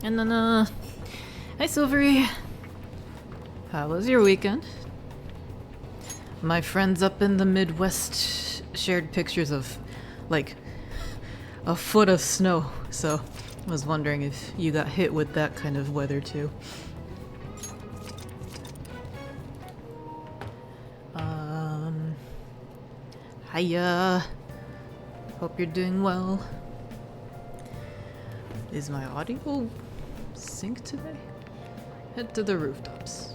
And then, hi Silvery. How was your weekend? My friends up in the Midwest shared pictures of, like, a foot of snow, so I was wondering if you got hit with that kind of weather too. Hiya. Hope you're doing well. Is my audio sync today? Head to the rooftops.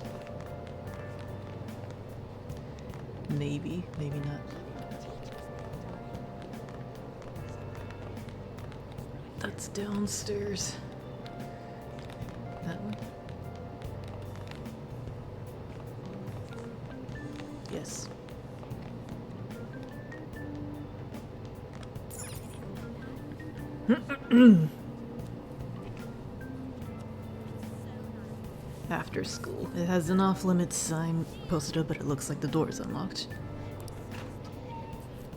Maybe, maybe not. That's downstairs. That one? Yes. After school. It has an off-limits sign posted up, but it looks like the door is unlocked.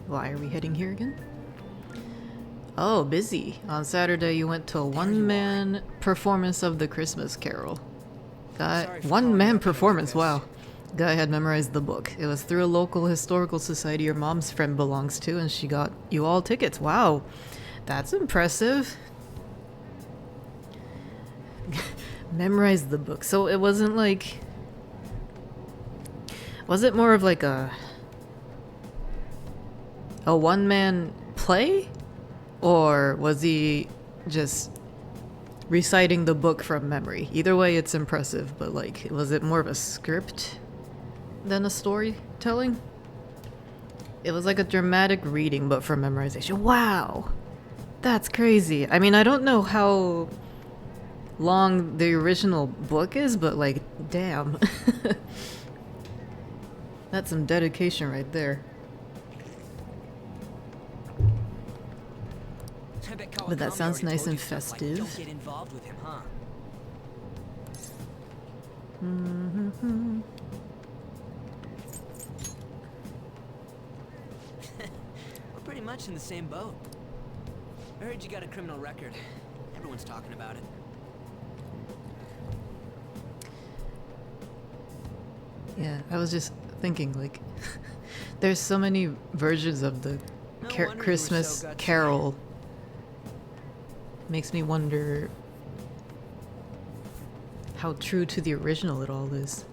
Why are we heading here again? Oh, busy. On Saturday you went to a one-man performance of the Christmas Carol. One-man performance, wow. Guy had memorized the book. It was through a local historical society your mom's friend belongs to, and she got you all tickets. Wow. That's impressive. Memorized the book. So it wasn't like... Was it more of like a one-man play? Or was he just reciting the book from memory? Either way, it's impressive, but like, was it more of a script than a storytelling? It was like a dramatic reading, but for memorization. Wow! That's crazy. I mean, I don't know how long the original book is, but like, damn. That's some dedication right there. But that sounds nice and festive. Don't get involved with him, huh? We're pretty much in the same boat. I heard you got a criminal record. Everyone's talking about it. Yeah, I was just thinking, like, there's so many versions of the Christmas Carol. Makes me wonder how true to the original it all is.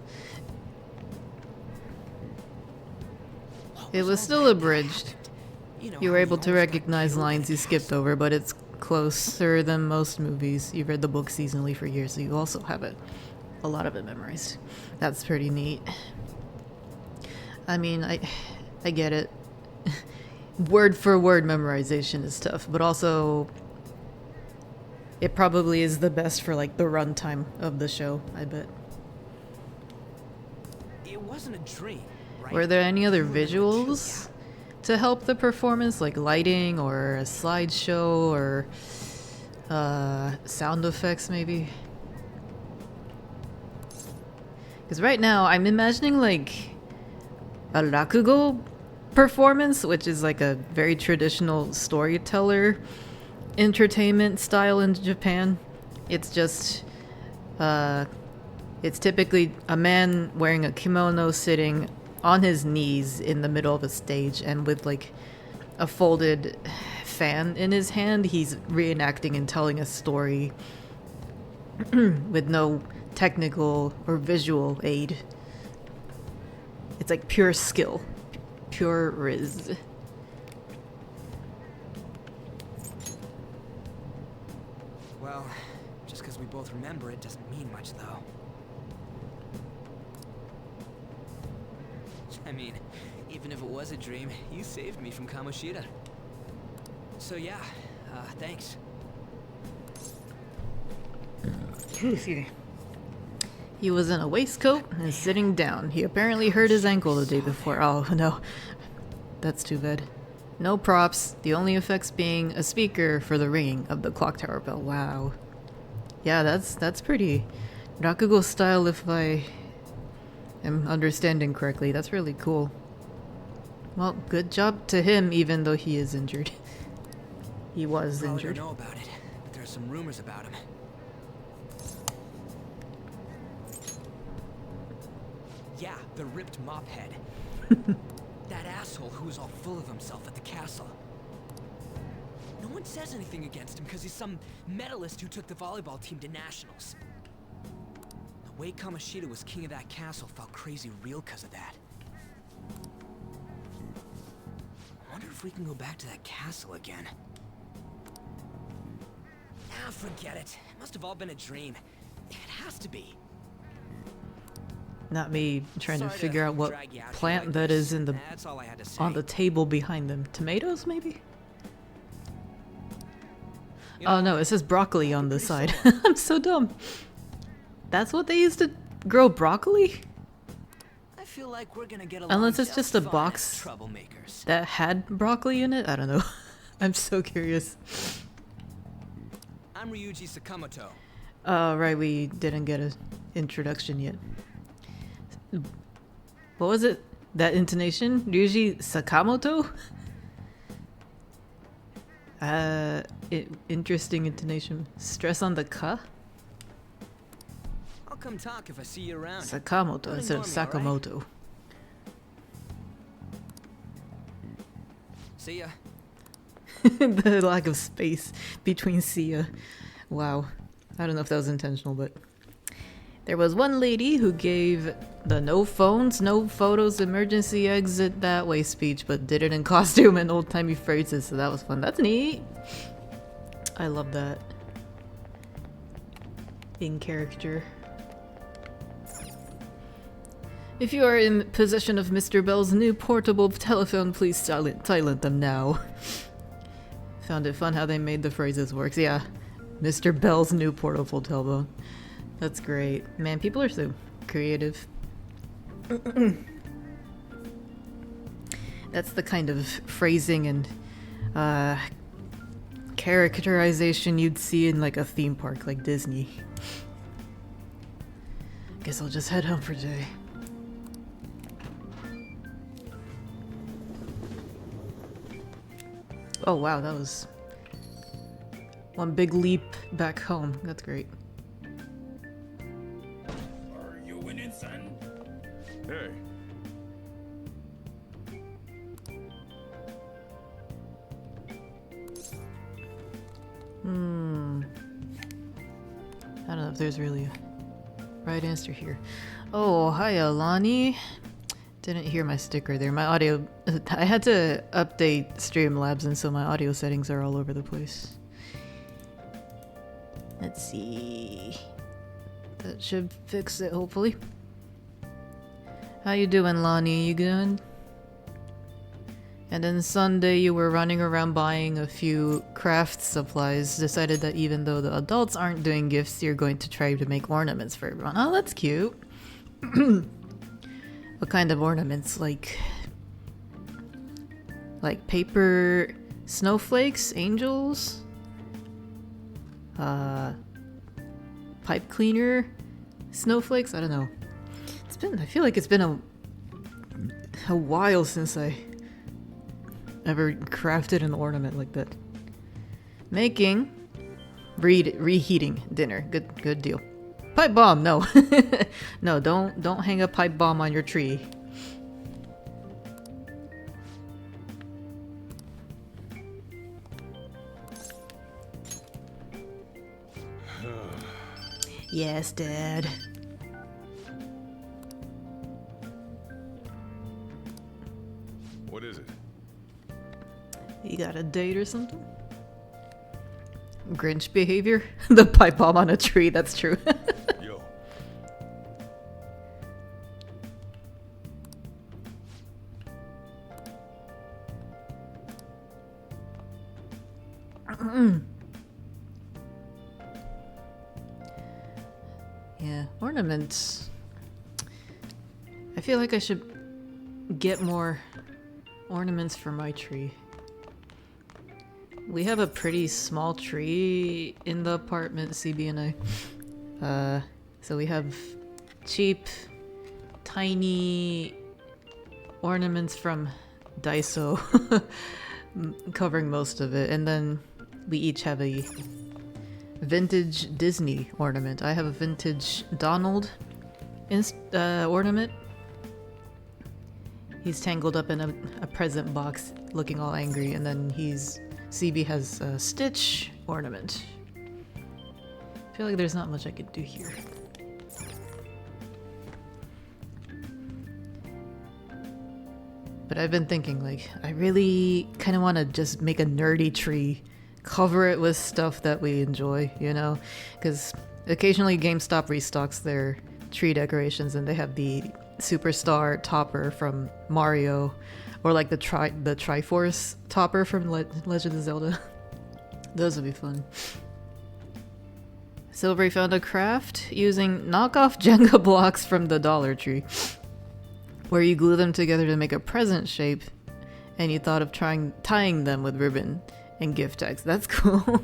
It was still abridged. You were able to recognize lines you skipped over, but it's closer than most movies. You've read the book seasonally for years, so you also have it. A lot of it memorized. That's pretty neat. I mean, I get it. Word for word memorization is tough, but also it probably is the best for like the runtime of the show, I bet. It wasn't a dream, right? Were there any other visuals to help the performance, like lighting or a slideshow or sound effects maybe? Because right now I'm imagining like a rakugo performance, which is like a very traditional storyteller entertainment style in Japan. It's just it's typically a man wearing a kimono sitting on his knees in the middle of a stage, and with like a folded fan in his hand, he's reenacting and telling a story with no technical or visual aid. It's like pure skill, pure riz. Well, just because we both remember it doesn't mean much, though. I mean, even if it was a dream, you saved me from Kamoshida. So yeah, thanks. He was in a waistcoat and sitting down. He apparently hurt his ankle the day before. Oh no, that's too bad. No props, the only effects being a speaker for the ringing of the clock tower bell. Wow. Yeah, that's pretty Rakugo style, if I am understanding correctly. That's really cool. Well, good job to him, even though he is injured. He was Probably injured. don't know about it, but there are some rumors about him. The ripped mop head. That asshole who was all full of himself at the castle. No one says anything against him because he's some medalist who took the volleyball team to nationals. The way Kamoshida was king of that castle felt crazy real because of that. I wonder if we can go back to that castle again. Ah, forget it. It must have all been a dream. It has to be. Not me trying to Sorry figure out what drag you out here plant like that this. is in the That's all I had to say. on the table behind them. Tomatoes, maybe? You Oh know, no, it says broccoli on the pretty side. similar. I'm so dumb. That's what they used to grow broccoli? I feel like we're gonna get along Unless it's just a fine as box troublemakers. that had broccoli in it? I don't know. I'm so curious. I'm Ryuji Sakamoto. Oh, right, we didn't get an introduction yet. What was it? That intonation? Ryuji Sakamoto? Interesting intonation. Stress on the ka? I'll come talk if I see you around. Sakamoto Don't instead of ignore me, alright? Sakamoto. See ya. The lack of space between Sia. Wow. I don't know if that was intentional, but there was one lady who gave the no phones, no photos, emergency exit that way speech, but did it in costume and old-timey phrases, so that was fun. That's neat. I love that. In character. If you are in possession of Mr. Bell's new portable telephone, please silent them now. Found it fun how they made the phrases work. Yeah, Mr. Bell's new portable telephone. That's great. Man, people are so creative. That's the kind of phrasing and characterization you'd see in like a theme park like Disney. Guess I'll just head home for today. Oh wow, that was one big leap back home. That's great. Are you winning, son? Hey, I don't know if there's really a right answer here. Oh, hi Alani. Didn't hear my sticker there. My audio... I had to update Streamlabs and so my audio settings are all over the place. Let's see... That should fix it, hopefully. How you doing, Lonnie? You good? And then Sunday you were running around buying a few craft supplies. Decided that even though the adults aren't doing gifts, you're going to try to make ornaments for everyone. Oh, that's cute. What kind of ornaments? Like paper snowflakes? Angels? Pipe cleaner? Snowflakes? I don't know. I feel like it's been a while since I ever crafted an ornament like that. Making, reheating dinner. Good deal. Pipe bomb, no. No, don't hang a pipe bomb on your tree. Yes, Dad. what is it? You got a date or something? Grinch behavior? The pipe bomb on a tree, that's true. Yo, Yeah, ornaments. I feel like I should get more ornaments for my tree. We have a pretty small tree in the apartment, CB and I. So we have cheap, tiny ornaments from Daiso covering most of it. And then we each have a vintage Disney ornament. I have a vintage Donald ornament. He's tangled up in a present box, looking all angry, and then CB has a Stitch ornament. I feel like there's not much I could do here. But I've been thinking, like, I really kind of want to just make a nerdy tree, cover it with stuff that we enjoy, you know? Because occasionally GameStop restocks their tree decorations and they have the Superstar topper from Mario, or like the Triforce topper from Legend of Zelda. Those would be fun. Silvery found a craft using knockoff Jenga blocks from the Dollar Tree, where you glue them together to make a present shape, and you thought of tying them with ribbon and gift tags. That's cool.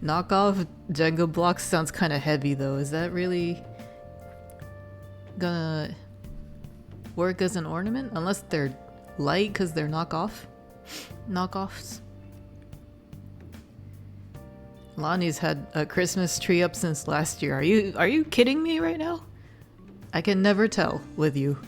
Knockoff Jenga blocks sounds kind of heavy though. Is that really gonna work as an ornament? Unless they're light because they're knockoffs. Lonnie's had a Christmas tree up since last year. Are you kidding me right now? I can never tell with you.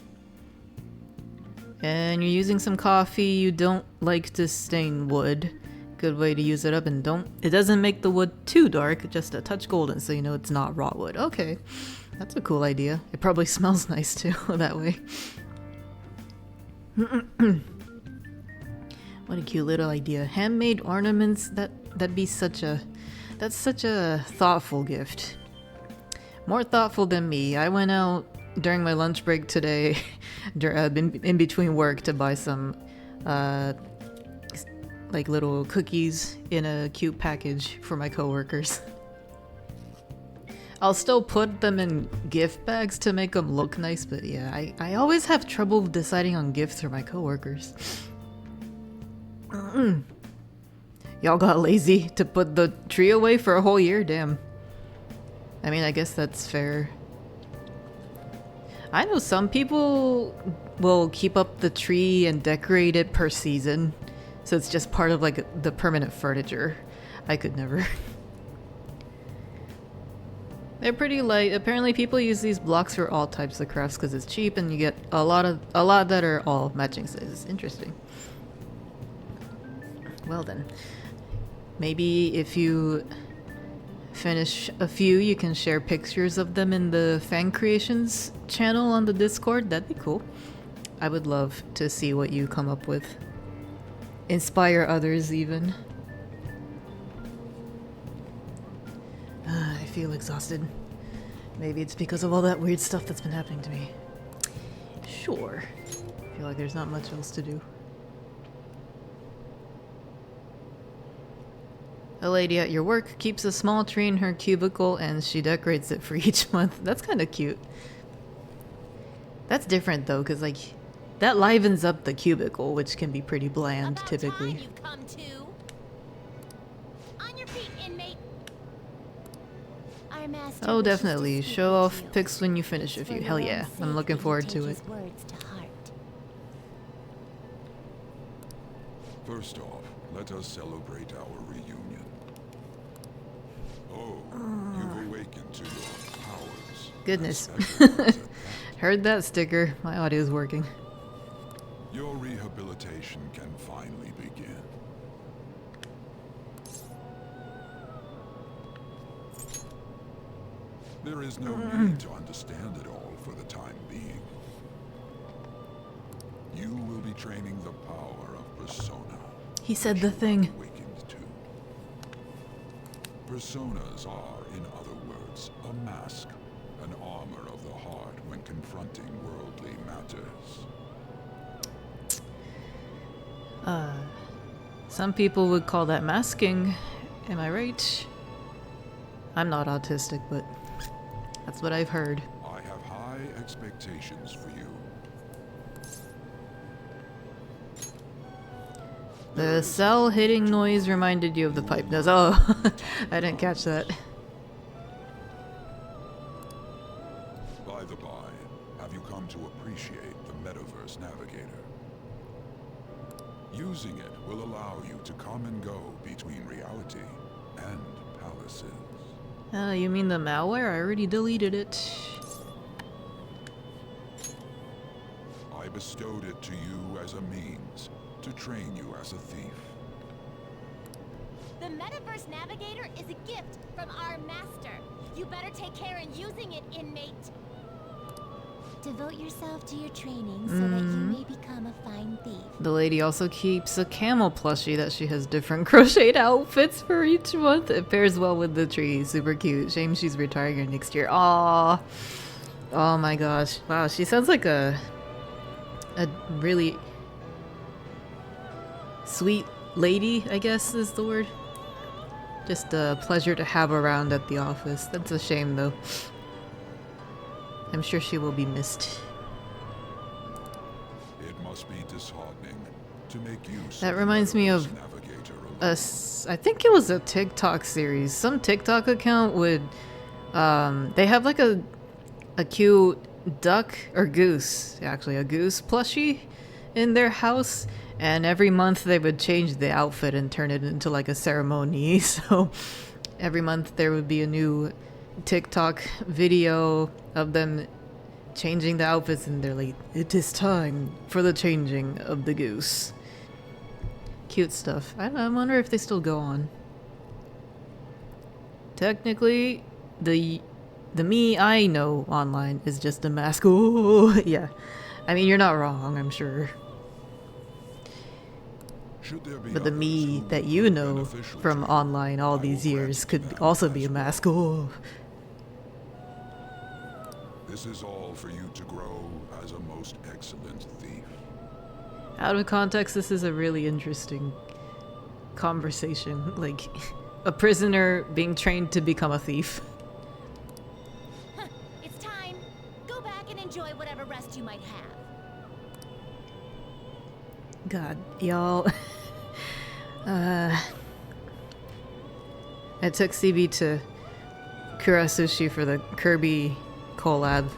And you're using some coffee. You don't like to stain wood. Good way to use it up, and it doesn't make the wood too dark, just a touch golden so you know it's not raw wood. Okay, that's a cool idea. It probably smells nice too that way. What a cute little idea. Handmade ornaments, that's such a thoughtful gift. More thoughtful than me. I went out during my lunch break today, in between work, to buy some like little cookies in a cute package for my coworkers. I'll still put them in gift bags to make them look nice, but yeah, I always have trouble deciding on gifts for my coworkers. Y'all got lazy to put the tree away for a whole year? Damn. I mean, I guess that's fair. I know some people will keep up the tree and decorate it per season, so it's just part of like the permanent furniture. I could never. They're pretty light. Apparently people use these blocks for all types of crafts because it's cheap and you get a lot that are all matching sizes. Interesting. Well then. Maybe if you finish a few, you can share pictures of them in the fan creations channel on the Discord. That'd be cool. I would love to see what you come up with. Inspire others even. I feel exhausted. Maybe it's because of all that weird stuff that's been happening to me. Sure. I feel like there's not much else to do. A lady at your work keeps a small tree in her cubicle and she decorates it for each month. That's kind of cute. That's different though, because like that livens up the cubicle, which can be pretty bland typically. Time you come to. On your feet, inmate. Our master Oh, wishes to definitely. speak Show with off you. pics when you finish a It's few. for Hell your yeah. own I'm sake looking that you forward take to it. his words to heart. First off, let us celebrate our reunion. Oh, you've awakened to your powers. Goodness. Especially Heard that sticker. My audio's working. your rehabilitation can finally begin. There is no need to understand it all for the time being. You will be training the power of persona. He said the which you thing. are awakened to. Personas are, in other words, a mask, an armor of the heart when confronting worldly matters. Some people would call that masking. Am I right? I'm not autistic, but that's what I've heard. I have high expectations for you. The cell hitting noise reminded you of the pipe noise. Oh, I didn't catch that. By the by, have you come to appreciate the Metaverse Navigator? Using it will allow you to come and go between reality and palaces. You mean the malware? I already deleted it. I I bestowed it to you as a means to train you as a thief. The Metaverse Navigator is a gift from our master. You better take care in using it, inmate. Devote yourself to your training so that you may become a fine thief. The lady also keeps a camel plushie that she has different crocheted outfits for each month. It pairs well with the tree. Super cute. Shame she's retiring next year. Aww. Oh my gosh. Wow, she sounds like a really sweet lady, I guess is the word. Just a pleasure to have around at the office. That's a shame though. I'm sure she will be missed. It must be disheartening to make use That of reminds me of Navigator I think it was a TikTok series. Some TikTok account would they have like a cute duck or goose, actually a goose plushie in their house, and every month they would change the outfit and turn it into like a ceremony. So every month there would be a new TikTok video of them changing the outfits, and they're like, it is time for the changing of the goose. Cute stuff. I wonder if they still go on. Technically, the me I know online is just a mask. Oh, yeah. I mean, you're not wrong, I'm sure. Should there be But the others me who that would you be know beneficial from to you, online all I will these grant years it to could them also be as a well. mask. Oh. This is all for you to grow as a most excellent thief. Out of context, this is a really interesting conversation. Like, a prisoner being trained to become a thief. Huh, it's time. Go back and enjoy whatever rest you might have. God, y'all. I took CB to Kura Sushi for the Kirby collab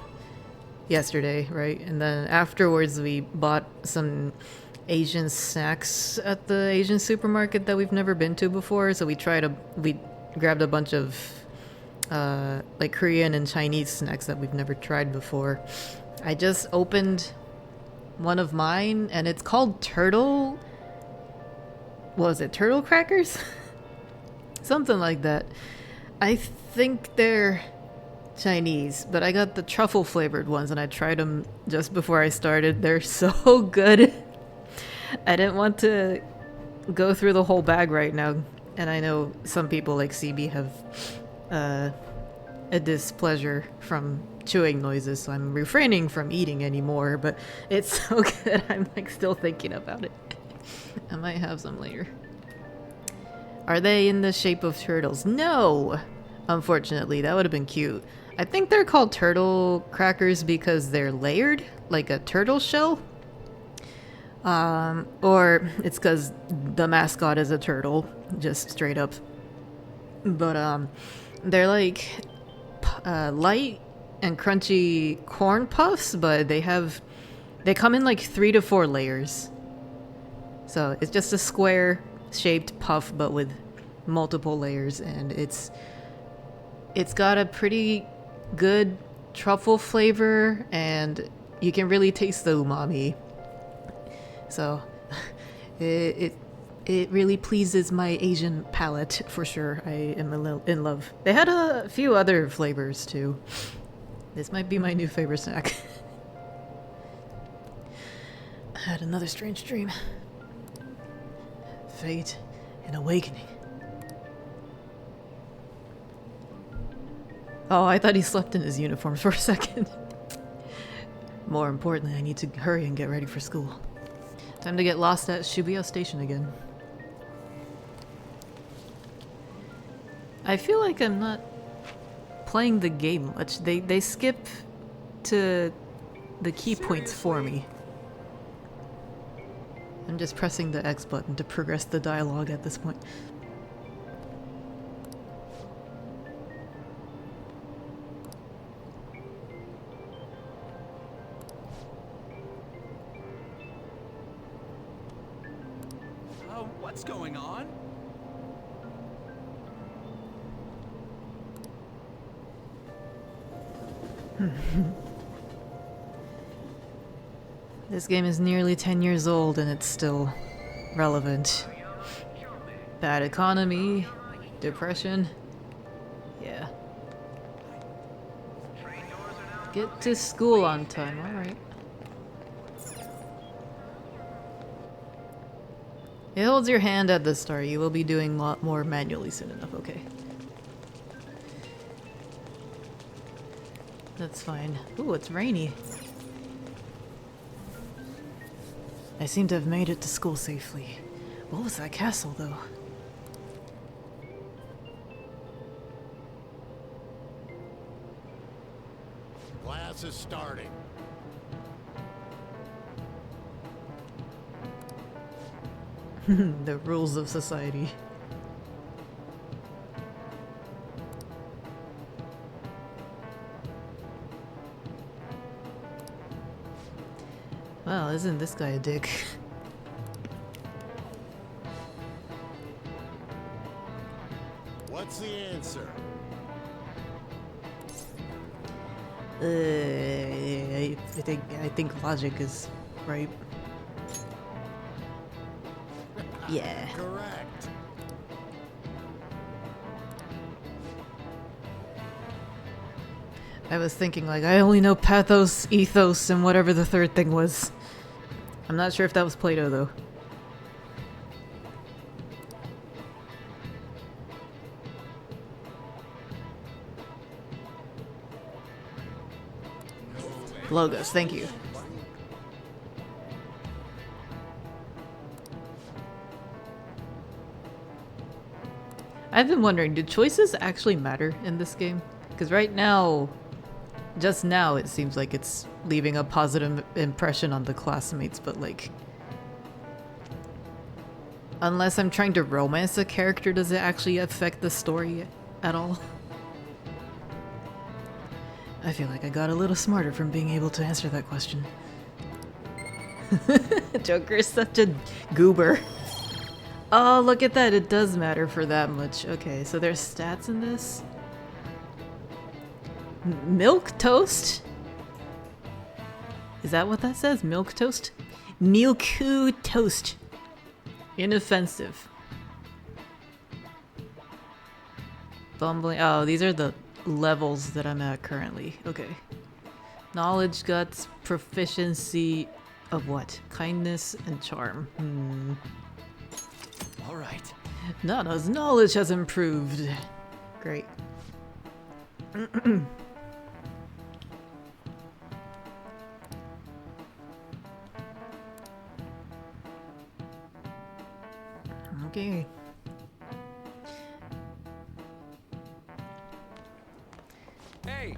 yesterday, right? And then afterwards we bought some Asian snacks at the Asian supermarket that we've never been to before. So we grabbed a bunch of like Korean and Chinese snacks that we've never tried before. I just opened one of mine and it's called turtle. What was it? Turtle crackers? Something like that. I think they're Chinese, but I got the truffle flavored ones and I tried them just before I started. They're so good. I didn't want to go through the whole bag right now, and I know some people like CB have a displeasure from chewing noises, so I'm refraining from eating anymore, but it's so good I'm like still thinking about it. I might have some later. Are they in the shape of turtles? No! Unfortunately, that would have been cute. I think they're called turtle crackers because they're layered, like a turtle shell. Or it's because the mascot is a turtle, just straight up. But they're like light and crunchy corn puffs, but they come in like 3 to 4 layers. So it's just a square shaped puff, but with multiple layers, and it's got a pretty good truffle flavor, and you can really taste the umami. So it really pleases my Asian palate for sure. I am in love. They had a few other flavors too. This might be my new favorite snack. I had another strange dream. Fate and awakening. Oh, I thought he slept in his uniform for a second. More importantly, I need to hurry and get ready for school. Time to get lost at Shibuya Station again. I feel like I'm not playing the game much. They skip to the key points for me. I'm just pressing the X button to progress the dialogue at this point. What's going on? This game is nearly 10 years old and it's still relevant. Bad economy, depression. Yeah. Get to school on time, alright. It holds your hand at the start. You will be doing a lot more manually soon enough, okay. That's fine. Ooh, it's rainy. I seem to have made it to school safely. What was that castle, though? Class is starting. The rules of society. Well, isn't this guy a dick? What's the answer? I think logic is right. Yeah. Correct. I was thinking like I only know pathos, ethos, and whatever the third thing was. I'm not sure if that was Plato though. Logos, thank you. I've been wondering, do choices actually matter in this game? Because right now, just now, it seems like it's leaving a positive impression on the classmates, but like... unless I'm trying to romance a character, does it actually affect the story at all? I feel like I got a little smarter from being able to answer that question. Joker is such a goober. Oh, look at that. It does matter for that much. Okay, so there's stats in this. Milk toast? Is that what that says? Milk toast? Milk toast. Inoffensive. Bumbling. Oh, these are the levels that I'm at currently. Okay. Knowledge, guts, proficiency of what? Kindness and charm. All right. Nana's knowledge has improved. Great. Okay. Hey,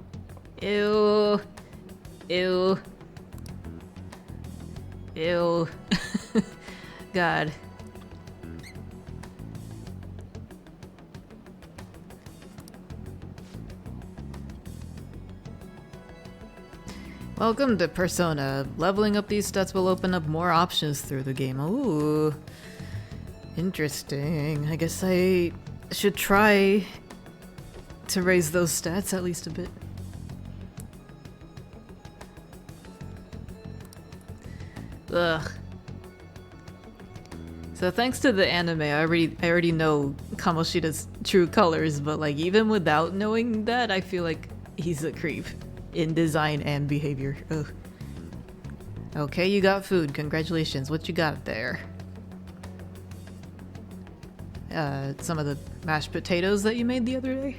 Ew. Ew. Ew. God. Welcome to Persona. Leveling up these stats will open up more options through the game. Ooh. Interesting. I guess I should try to raise those stats at least a bit. Ugh. So thanks to the anime, I already know Kamoshida's true colors, but like even without knowing that, I feel like he's a creep in design and behavior. Ugh. Okay, you got food. Congratulations. What you got there? Some of the mashed potatoes that you made the other day?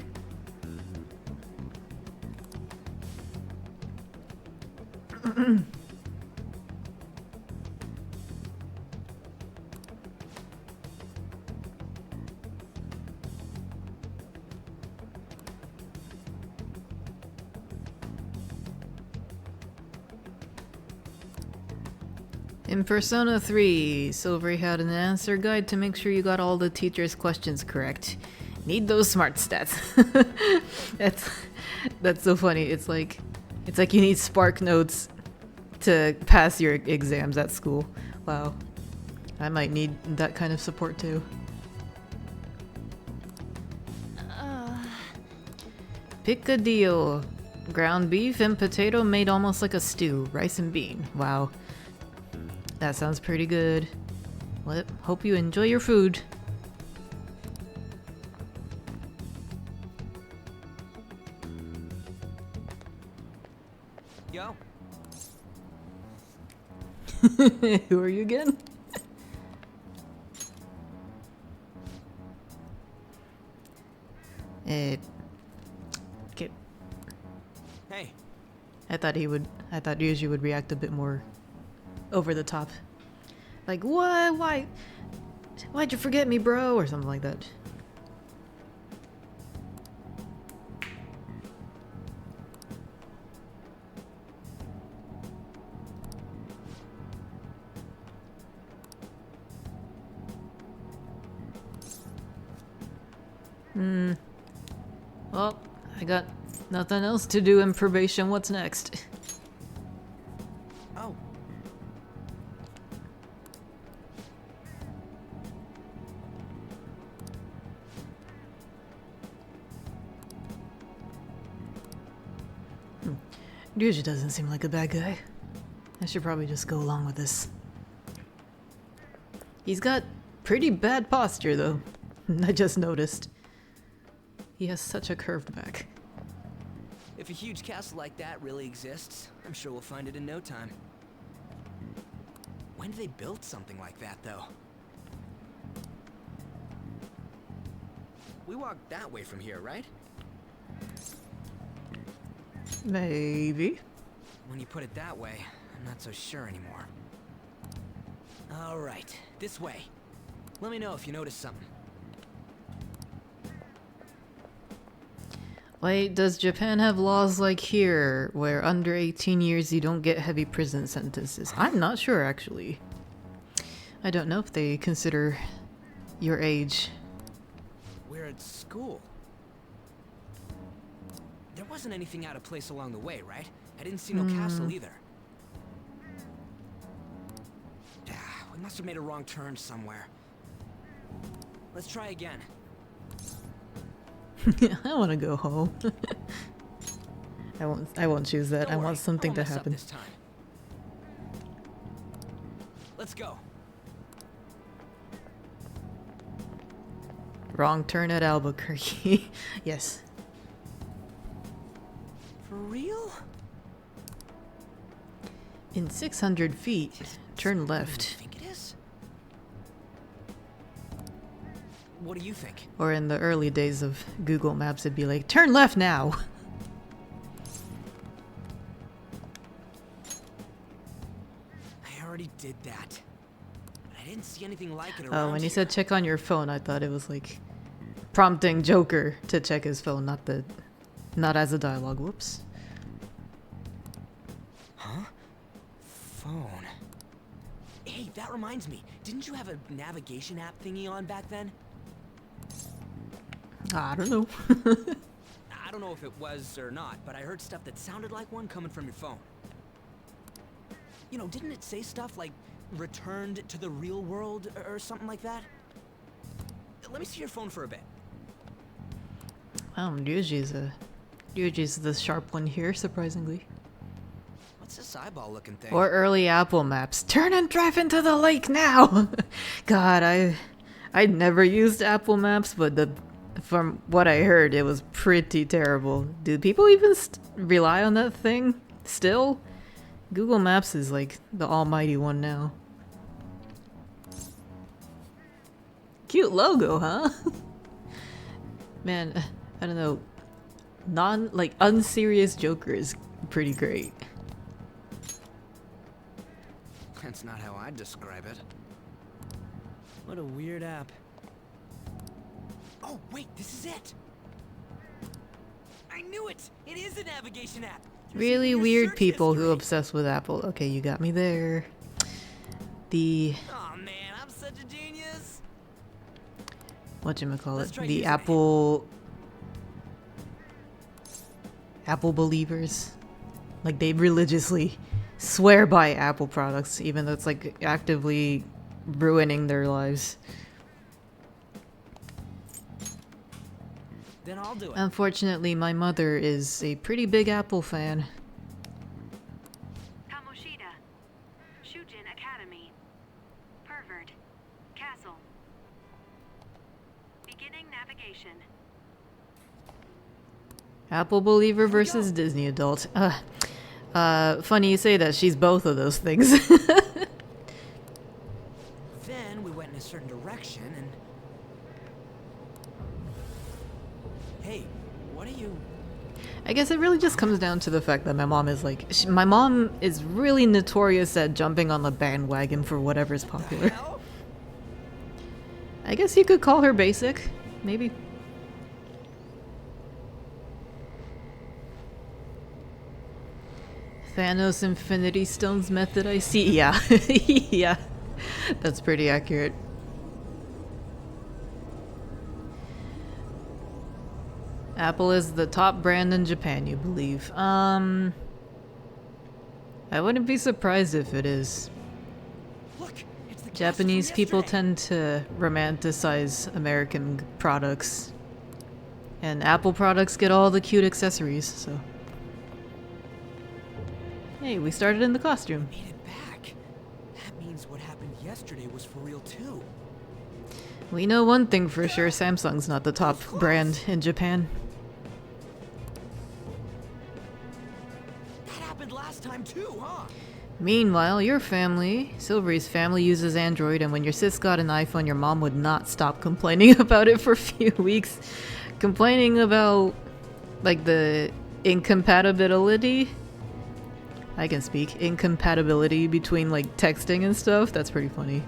In Persona 3, Silvery had an answer guide to make sure you got all the teacher's questions correct. Need those smart stats. That's so funny. It's like you need Spark notes to pass your exams at school. Wow. I might need that kind of support too. Picadillo. Ground beef and potato made almost like a stew. Rice and bean. Wow. That sounds pretty good. Well, hope you enjoy your food. Yo. Who are you again? Okay. Hey. I thought usually would react a bit more over the top. Like, what? Why'd you forget me, bro? Or something like that. Well, I got nothing else to do in probation. What's next? Oh. Ryuji doesn't seem like a bad guy. I should probably just go along with this. He's got pretty bad posture, though. I just noticed. He has such a curved back. If a huge castle like that really exists, I'm sure we'll find it in no time. When did they build something like that, though? We walked that way from here, right? Maybe. When you put it that way, I'm not so sure anymore. All right, this way. Let me know if you notice something. Wait, does Japan have laws like here, where under 18 years you don't get heavy prison sentences? I'm not sure, actually. I don't know if they consider your age. We're at school. There wasn't anything out of place along the way, right? I didn't see no castle either. We must have made a wrong turn somewhere. Let's try again. I want to go home. I won't choose that. Don't I worry, want something I to won't mess up happen. this time. Let's go. Wrong turn at Albuquerque. Yes. For real? In 600 feet, turn What do you left. think it is? What do you think? Or in the early days of Google Maps, it'd be like, turn left now. I already did that. But I didn't see anything like it around Oh, when you here. said check on your phone, I thought it was like prompting Joker to check his phone, not as a dialogue. Whoops. Huh? Phone. Hey, that reminds me. Didn't you have a navigation app thingy on back then? I don't know. I don't know if it was or not, but I heard stuff that sounded like one coming from your phone. You know, didn't it say stuff like returned to the real world or something like that? Let me see your phone for a bit. Ryuji's the sharp one here, surprisingly. What's this eyeball looking thing? Or early Apple Maps. Turn and drive into the lake now. God, I never used Apple Maps, but from what I heard, it was pretty terrible. Do people even rely on that thing still? Google Maps is like the almighty one now. Cute logo, huh? Man, I don't know. Unserious Joker is pretty great. That's not how I'd describe it. What a weird app. Oh, wait, this is it! I knew it! It is a navigation app! Really Your weird search people who history. obsess with Apple. Okay, you got me there. Aw, man, I'm such a genius! Whatchamacallit? Let's try The using it. Apple believers. Like, they religiously swear by Apple products, even though it's like actively ruining their lives. Then I'll do it. Unfortunately, my mother is a pretty big Apple fan. Kamoshida, Shujin Academy. Apple believer versus Disney adult. Funny you say that. She's both of those things. Then we went in a certain direction and... Hey, what are you... I guess it really just comes down to the fact that my mom is like... my mom is really notorious at jumping on the bandwagon for whatever's popular. Hell? I guess you could call her basic. Maybe. Thanos Infinity Stones method I see. Yeah. Yeah. That's pretty accurate. Apple is the top brand in Japan, you believe. I wouldn't be surprised if it is. Look, it's the Japanese castle from people yesterday. tend to romanticize American products. And Apple products get all the cute accessories, so... Hey, we started in the costume. Made it back. That means what happened yesterday was for real too. We know one thing for sure, Samsung's not the top brand in Japan. That happened last time too, huh? Meanwhile, your family, Silvery's family, uses Android, and when your sis got an iPhone, your mom would not stop complaining about it for a few weeks. Complaining about, like, the incompatibility? I can speak. Incompatibility between, like, texting and stuff. That's pretty funny.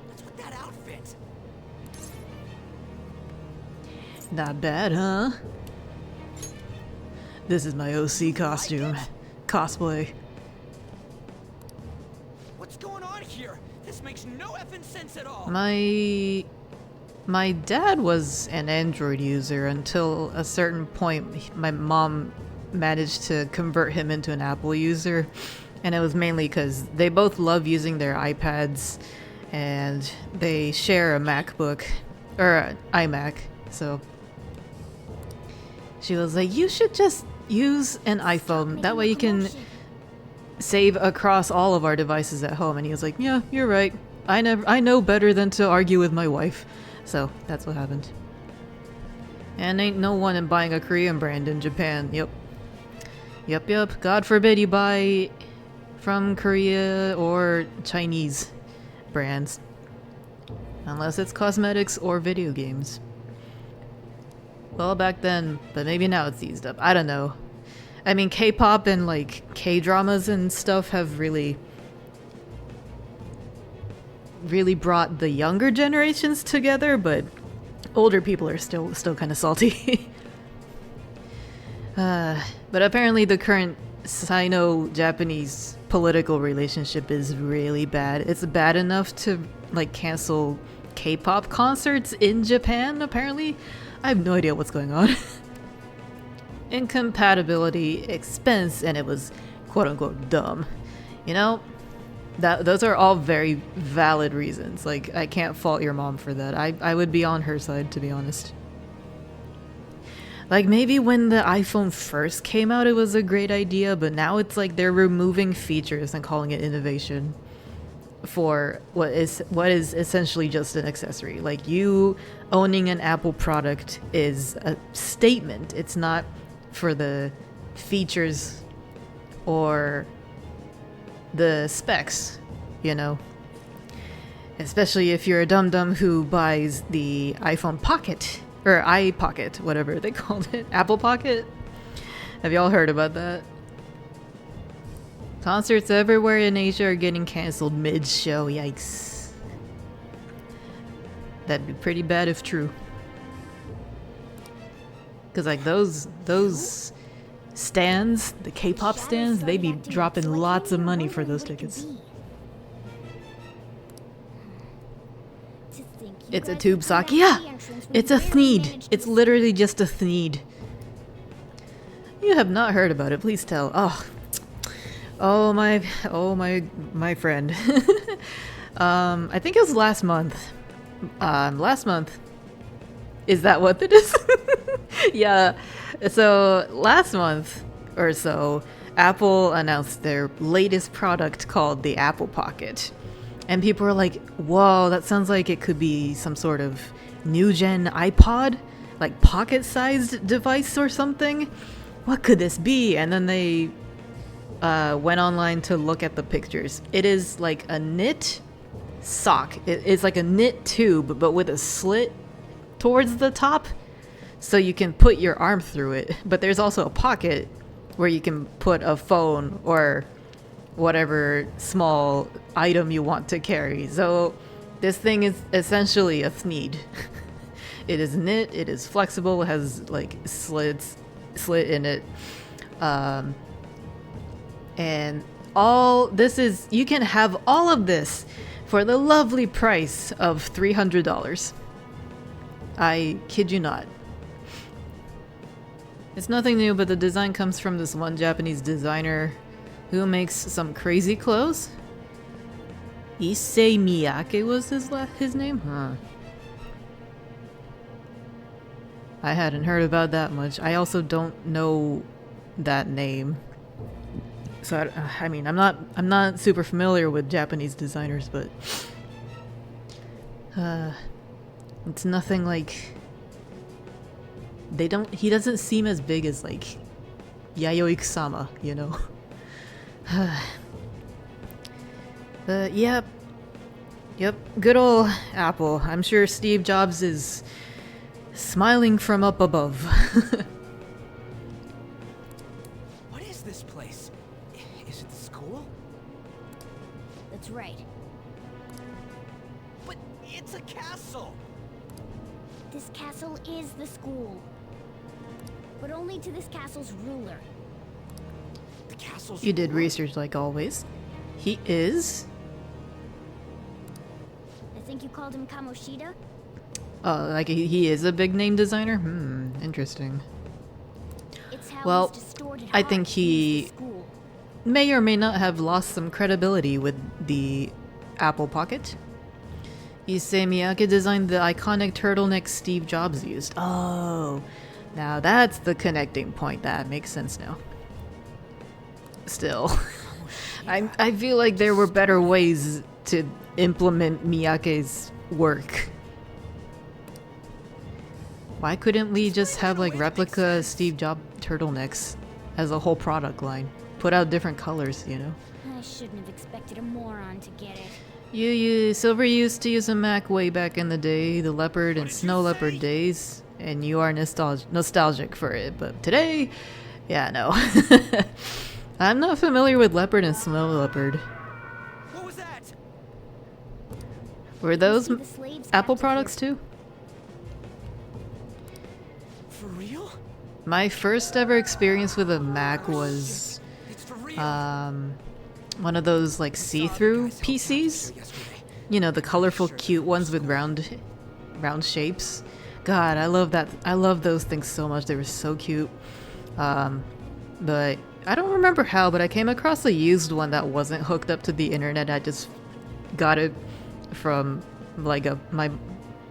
What's with that outfit? Not bad, huh? This is my OC costume. Cosplay. What's going on here? This makes no effing sense at all. My dad was an Android user until a certain point. My mom managed to convert him into an Apple user, and it was mainly because they both love using their iPads, and they share a MacBook or an iMac. So she was like, "You should just use an iPhone. That way you can save across all of our devices at home." And he was like, "Yeah, you're right. I know better than to argue with my wife." So that's what happened. And ain't no one in buying a Korean brand in Japan. Yep. Yep. God forbid you buy from Korea or Chinese brands. Unless it's cosmetics or video games. Well, back then, but maybe now it's eased up. I don't know. I mean, K-pop and, like, K-dramas and stuff have really brought the younger generations together, but older people are still kind of salty. But apparently the current Sino-Japanese political relationship is really bad. It's bad enough to, like, cancel K-pop concerts in Japan, apparently. I have no idea what's going on. Incompatibility, expense, and it was quote-unquote dumb. You know, those are all very valid reasons. Like, I can't fault your mom for that. I would be on her side, to be honest. Like, maybe when the iPhone first came out, it was a great idea, but now it's like they're removing features and calling it innovation for what is essentially just an accessory. Like, you owning an Apple product is a statement. It's not for the features or the specs, you know? Especially if you're a dum-dum who buys the iPhone Pocket, or iPocket, whatever they called it. Apple Pocket? Have y'all heard about that? Concerts everywhere in Asia are getting cancelled mid-show, yikes. That'd be pretty bad if true. Cause like those stands, the K-pop stands, they be dropping lots of money for those tickets. It's a tube sock. Yeah, it's a thneed. It's literally just a thneed. You have not heard about it. Please tell. Oh my friend. I think it was last month. Last month. Is that what it is? Yeah. So last month or so, Apple announced their latest product called the Apple Pocket. And people were like, whoa, that sounds like it could be some sort of new gen iPod. like pocket-sized device or something. What could this be? And then they went online to look at the pictures. It is like a knit sock. It's like a knit tube, but with a slit towards the top, so you can put your arm through it. But there's also a pocket where you can put a phone or whatever small item you want to carry. So this thing is essentially a sneed. It is knit, it is flexible, it has like slit in it. And all this is, you can have all of this for the lovely price of $300. I kid you not. It's nothing new, but the design comes from this one Japanese designer who makes some crazy clothes. Issei Miyake was his name? Huh. I hadn't heard about that much. I also don't know that name. So I mean, I'm not super familiar with Japanese designers, but it's nothing like he doesn't seem as big as like Yayoi-sama, you know. Yep, good old Apple. I'm sure Steve Jobs is smiling from up above. What is this place? Is it the school? That's right. But it's a castle! This castle is the school. But only to this castle's ruler. The castle's You did ruler? research like always. He is? I think you called him Kamoshida? Like he is a big name designer? Interesting. It's how Well, his distorted I heart think he- leaves the school. May or may not have lost some credibility with the Apple Pocket. Issei Miyake designed the iconic turtleneck Steve Jobs used. Oh, now that's the connecting point. That makes sense now. Still, I feel like there were better ways to implement Miyake's work. Why couldn't we just have like replica Steve Jobs turtlenecks as a whole product line? Put out different colors, you know? I shouldn't have expected a moron to get it. Silver used to use a Mac way back in the day, the Leopard and Snow Leopard days, and you are nostalgic for it. But today, yeah, no. I'm not familiar with Leopard and Snow Leopard. What was that? Were those See the slaves Apple captive products here. too? For real? My first ever experience with a Mac was It's for real. one of those like see-through PCs. You know, the colorful, cute ones with round shapes. God, I love that. I love those things so much. They were so cute. But I don't remember how, but I came across a used one that wasn't hooked up to the internet. I just got it from like my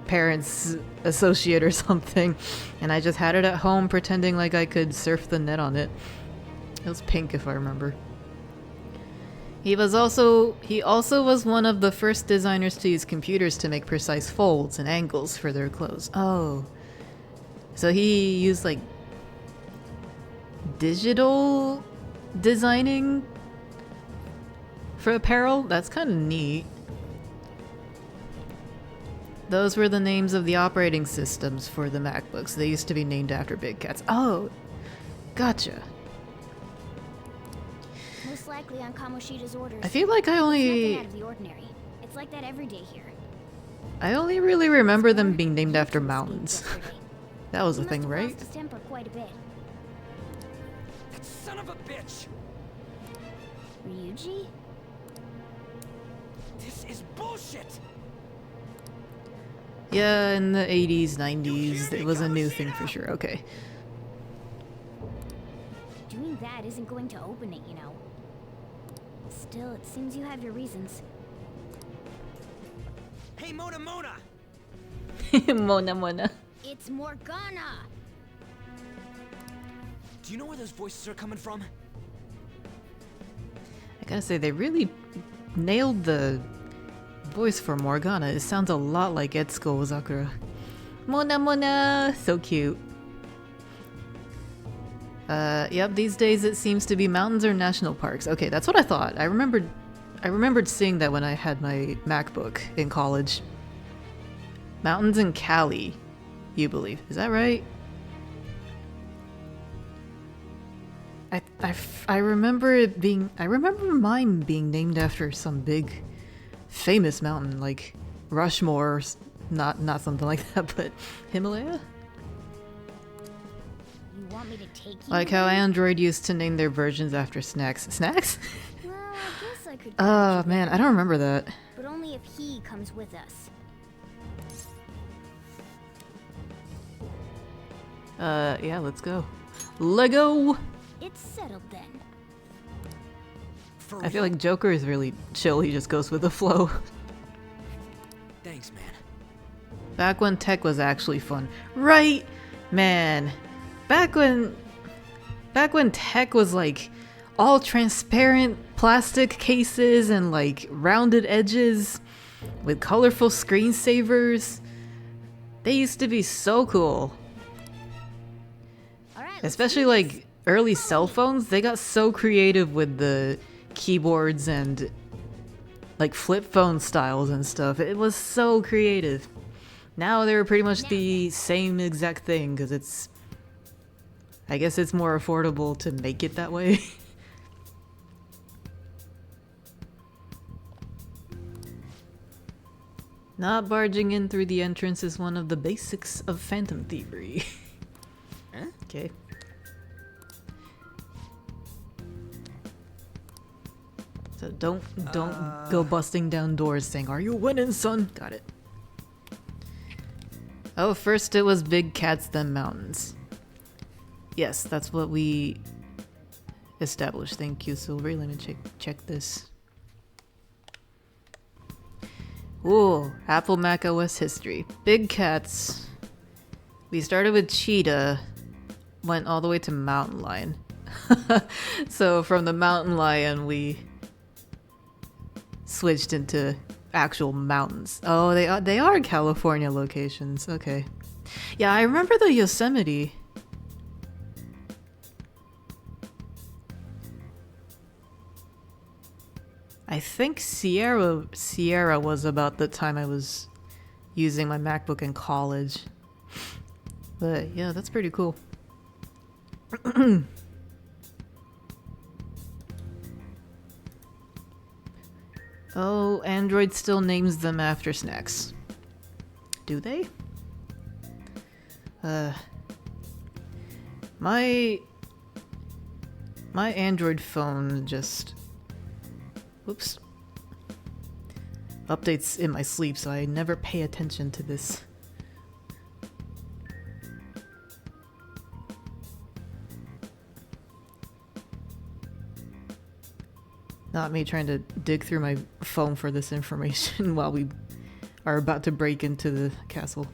parents' associate or something, and I just had it at home pretending like I could surf the net on it. It was pink, if I remember. He also was one of the first designers to use computers to make precise folds and angles for their clothes. Oh. So he used like digital designing for apparel? That's kind of neat. Those were the names of the operating systems for the MacBooks. They used to be named after big cats. Oh, gotcha. Most likely on Kamoshida's orders. I feel like It's nothing out of the ordinary. It's like that every day here. I only really remember them being named You after escaped mountains. yesterday. That was He a must thing, have right? lost his temper quite a bit. That son of a bitch! Ryuji? This is bullshit! Yeah, in the 80s, 90s, it was a new thing for sure. Okay. Doing that isn't going to open it, you know. Still, it seems you have your reasons. Hey, Mona! Mona. It's Morgana! Do you know where those voices are coming from? I gotta say, they really nailed the voice for Morgana. It sounds a lot like Etsuko Ozakura. Mona Mona! So cute. Yep, these days it seems to be mountains or national parks. Okay, that's what I thought. I remembered seeing that when I had my MacBook in college. Mountains in Cali, you believe. Is that right? I remember it being... I remember mine being named after some big, famous mountain, like Rushmore, or not something like that, but Himalaya? You want me to take you? Like how Android used to name their versions after snacks. Snacks? Well, I guess I could. Oh man, I don't remember that. But only if he comes with us. Yeah, let's go. Lego! It's settled then. For I feel real? like Joker is really chill, he just goes with the flow. Thanks, man. Back when tech was actually fun. Right? Man. Back when tech was like all transparent plastic cases and like rounded edges with colorful screensavers. They used to be so cool. All right. Especially like early cell phones, they got so creative with the keyboards and like flip phone styles and stuff. It was so creative. Now they're pretty much the same exact thing because it's... I guess it's more affordable to make it that way. Not barging in through the entrance is one of the basics of phantom thievery. Huh? Okay. So don't go busting down doors saying, "Are you winning, son?" Got it. Oh, first it was big cats, then mountains. Yes, that's what we established. Thank you, Silvery. Let me check this. Ooh, Apple Mac OS history. Big cats. We started with cheetah, went all the way to mountain lion. So from the mountain lion, we switched into actual mountains. Oh, they are California locations. Okay. Yeah, I remember the Yosemite. I think Sierra was about the time I was using my MacBook in college. But yeah, that's pretty cool. Oh, Android still names them after snacks. Do they? My Android phone just... Whoops. Updates in my sleep, so I never pay attention to this. Not me trying to dig through my phone for this information while we are about to break into the castle.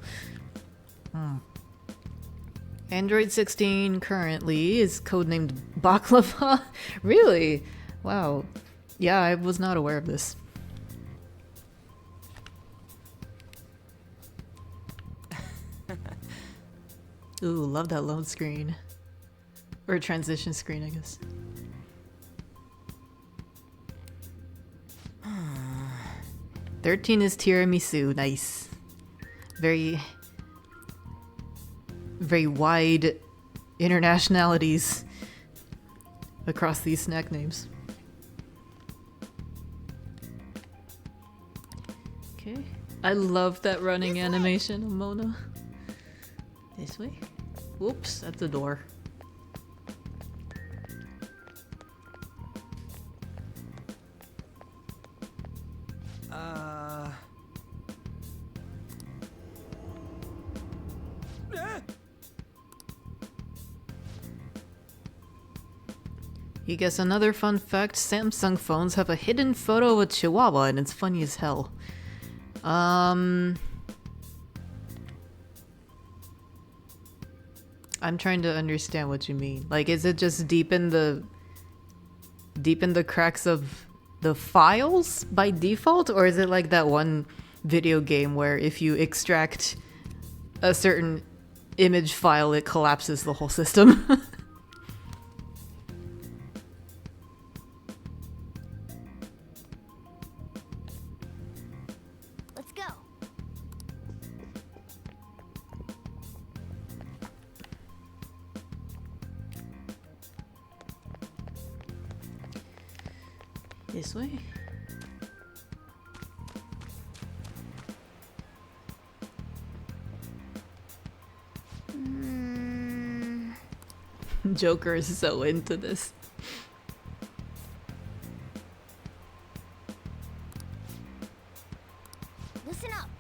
Android 16 currently is codenamed Baklava. Really? Wow. Yeah, I was not aware of this. Ooh, love that load screen. Or transition screen, I guess. "13 is tiramisu." Nice. Very wide internationalities across these snack names. Okay. I love that running animation of Mona. This way? Whoops, that's a door. You guess another fun fact, Samsung phones have a hidden photo of a chihuahua and it's funny as hell. I'm trying to understand what you mean. Like, is it just deep in the cracks of the files by default? Or is it like that one video game where if you extract a certain image file, it collapses the whole system. Let's go. This way? Joker is so into this. Listen up.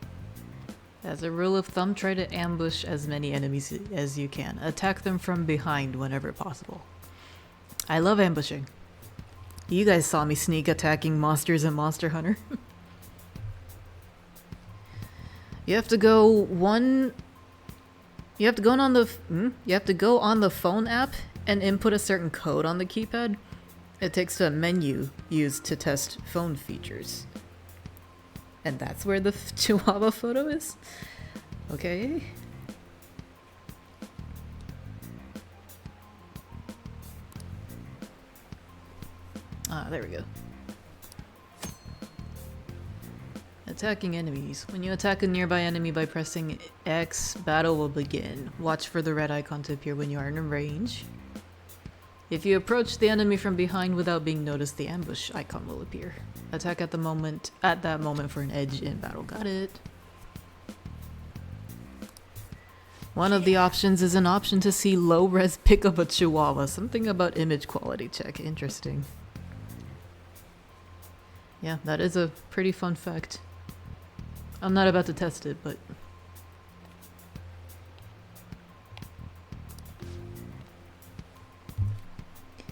As a rule of thumb, try to ambush as many enemies as you can. Attack them from behind whenever possible. I love ambushing. You guys saw me sneak attacking monsters in Monster Hunter. You have to go on the phone app and input a certain code on the keypad. It takes to a menu used to test phone features. And that's where the Chihuahua photo is? Okay. Ah, there we go. Attacking enemies. When you attack a nearby enemy by pressing X, battle will begin. Watch for the red icon to appear when you are in range. If you approach the enemy from behind without being noticed, the ambush icon will appear. Attack at that moment for an edge in battle. Got it. One of the options is an option to see low-res pick up a Chihuahua. Something about image quality check. Interesting. Yeah, that is a pretty fun fact. I'm not about to test it, but...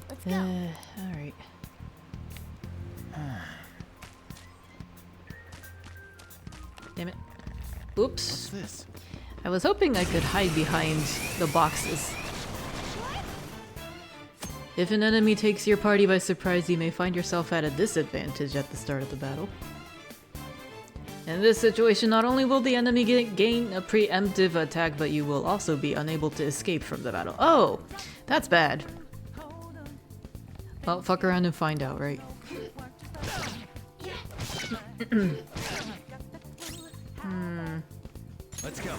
Let's go. Alright. Damn it. Oops. What's this? I was hoping I could hide behind the boxes. If an enemy takes your party by surprise, you may find yourself at a disadvantage at the start of the battle. In this situation, not only will the enemy gain a preemptive attack, but you will also be unable to escape from the battle. Oh, that's bad. Well, fuck around and find out, right? Let's go.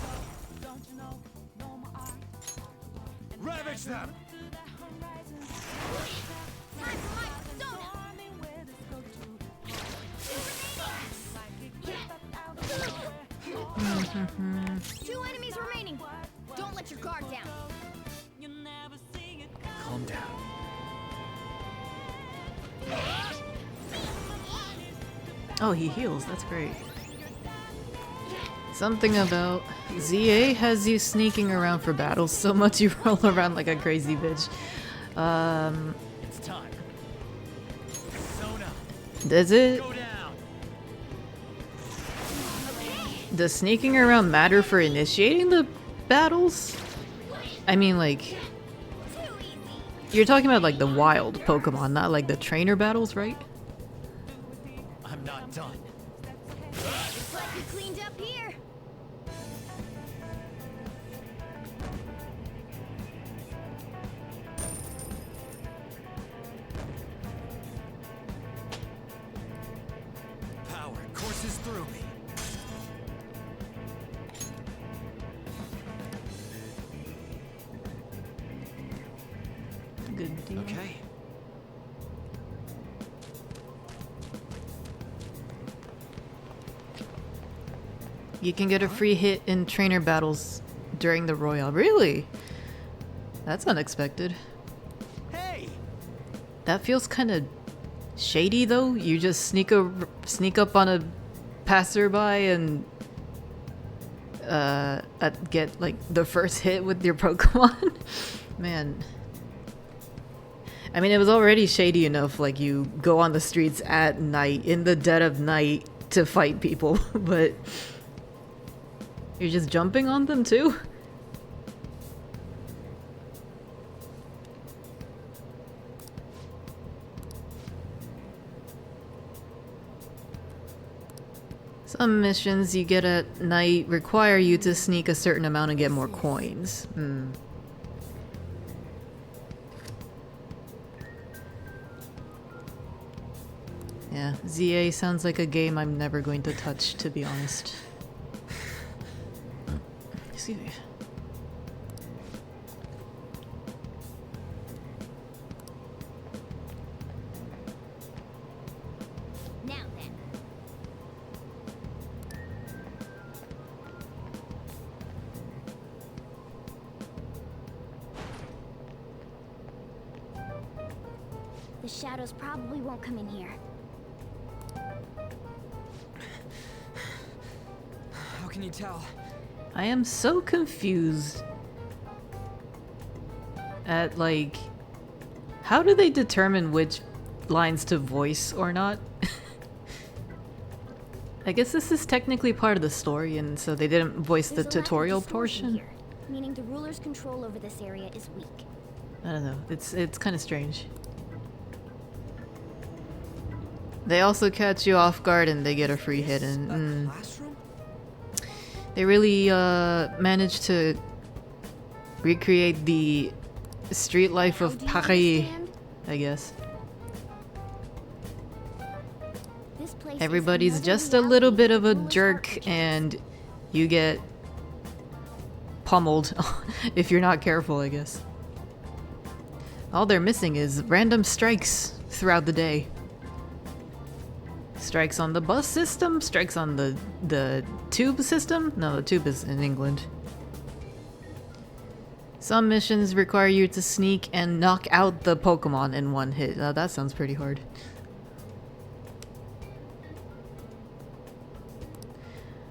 Ravage them! Time for my persona. Two enemies remaining. Don't let your guard down. Calm down. Oh, he heals. That's great. Something about ZA has you sneaking around for battles so much you roll around like a crazy bitch. It's time. Persona. Does it? Go down. Does sneaking around matter for initiating the battles? I mean, like, you're talking about like the wild Pokemon, not like the trainer battles, right? I'm not done. Looks like we cleaned up here. Power courses through me. Good deal. Okay. You can get a free hit in trainer battles during the Royale. Really? That's unexpected. Hey! That feels kind of shady, though. You just sneak up on a passerby and get like the first hit with your Pokemon. Man. I mean, it was already shady enough, like you go on the streets at night, in the dead of night, to fight people, but you're just jumping on them too? Some missions you get at night require you to sneak a certain amount and get more coins. Yeah, ZA sounds like a game I'm never going to touch, to be honest. Excuse me. Now then. The shadows probably won't come in here. How can you tell? I am so confused at, like, how do they determine which lines to voice or not? I guess this is technically part of the story, and so they didn't voice the There's a lack of tutorial distortion portion. here, meaning the ruler's control over this area is weak. I don't know. It's kind of strange. They also catch you off guard and they get a free hit, and Classroom? they really managed to recreate the street life Now of do you Paris, understand? I guess. This place is Everybody's another just a little reality bit for of a rulers' jerk heart and you get pummeled if you're not careful, I guess. All they're missing is random strikes throughout the day. Strikes on the bus system, strikes on the tube system. No, the tube is in England. Some missions require you to sneak and knock out the Pokemon in one hit. That sounds pretty hard.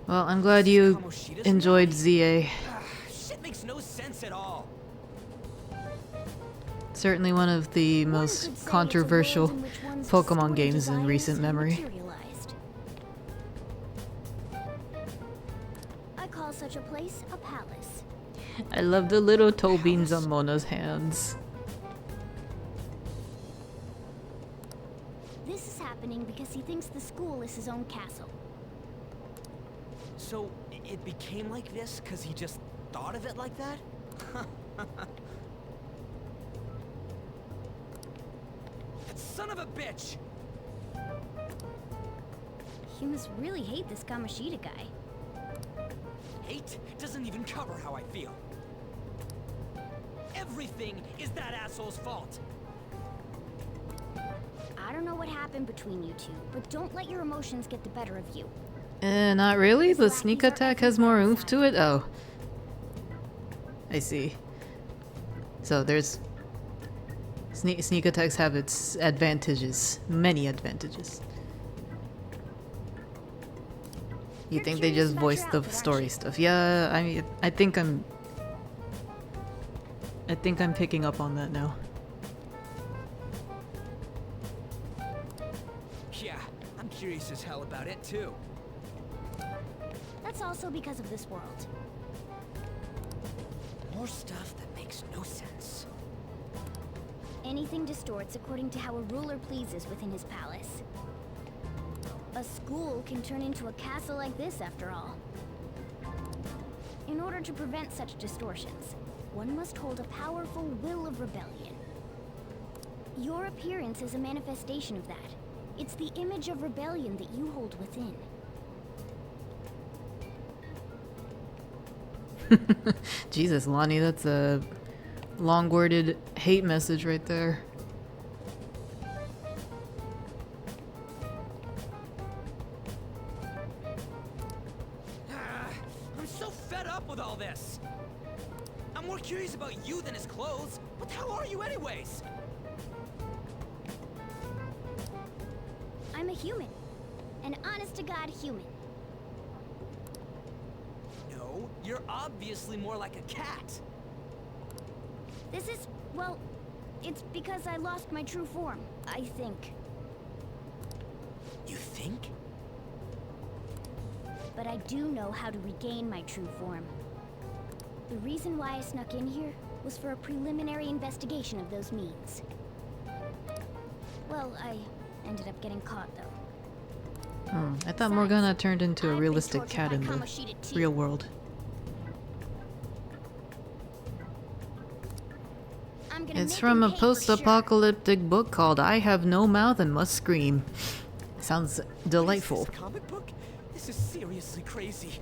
Well, I'm glad you Kamoshida's enjoyed reality? ZA. Shit makes no sense at all. Certainly one of the One could most say it's a controversial world in which one's Pokemon distorted games in desires recent have memory. materialized. I call such a place a palace. I love the little toe beans on Mona's hands. This is happening because he thinks the school is his own castle. So it became like this because he just thought of it like that? That son of a bitch! You must really hate this Kamoshida guy. Hate doesn't even cover how I feel. Everything is that asshole's fault. I don't know what happened between you two, but don't let your emotions get the better of you. Not really. The sneak attack has more oomph to it. Oh. I see. So there's... Sneak attacks have its advantages. Many advantages. You You're think they curious just about voiced your the outfit, aren't story you? stuff. Yeah, I mean, I think I'm picking up on that now. Yeah, I'm curious as hell about it too. That's also because of this world. More stuff that makes no sense. Anything distorts according to how a ruler pleases within his palace. A school can turn into a castle like this, after all. In order to prevent such distortions, one must hold a powerful will of rebellion. Your appearance is a manifestation of that. It's the image of rebellion that you hold within. Jesus, Lonnie, that's a long-worded hate message right there. I'm so fed up with all this. I'm more curious about you than his clothes. What the hell are you anyways? I'm a human. An honest-to-God human. No, you're obviously more like a cat. This is, well, it's because I lost my true form, I think. You think? But I do know how to regain my true form. The reason why I snuck in here was for a preliminary investigation of those means. Well, I ended up getting caught, though. I thought Morgana turned into a I've been realistic tortured cat by in the Kamoshida too. real world. I'm gonna It's make from him a pay for sure. post-apocalyptic book called I Have No Mouth and Must Scream. Sounds delightful. Is this a comic book? This is seriously crazy.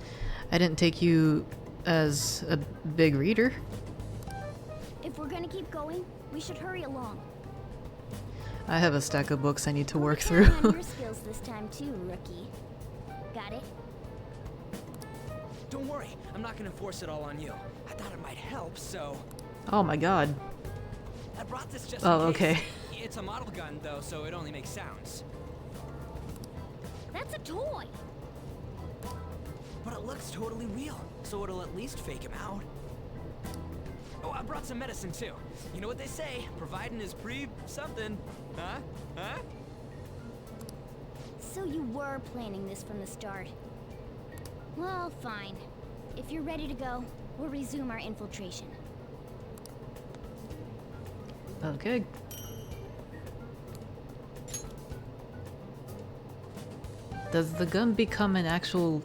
I didn't take you as a big reader. If we're gonna keep going, we should hurry along. I have a stack of books I need to We'll work be counting on through. your skills this time too, rookie. Got it? Don't worry, I'm not gonna force it all on you. I thought it might help, so Oh my god. I brought this just Oh, in case. okay. It's a model gun though, so it only makes sounds. That's a toy. But it looks totally real, so it'll at least fake him out. Oh, I brought some medicine too. You know what they say, providing is something. Huh? Huh? So you were planning this from the start. Well, fine. If you're ready to go, we'll resume our infiltration. Okay. Does the gun become an actual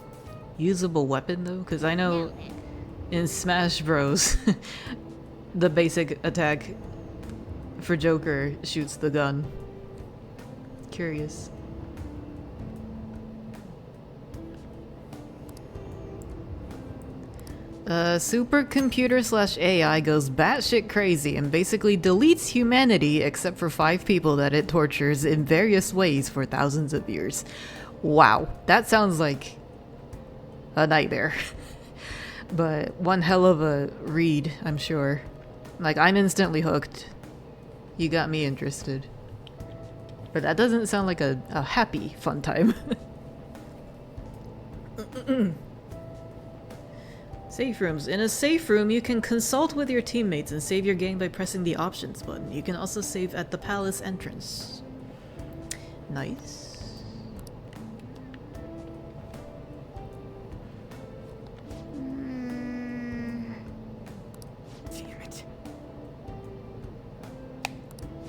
usable weapon though? Because I know Now then. in Smash Bros, the basic attack for Joker shoots the gun. Curious. Supercomputer slash AI goes batshit crazy and basically deletes humanity except for 5 people that it tortures in various ways for thousands of years. Wow, that sounds like a nightmare. But one hell of a read, I'm sure. Like, I'm instantly hooked. You got me interested. But that doesn't sound like a happy fun time. Safe rooms. In a safe room, you can consult with your teammates and save your game by pressing the options button. You can also save at the palace entrance. Nice. Damn it.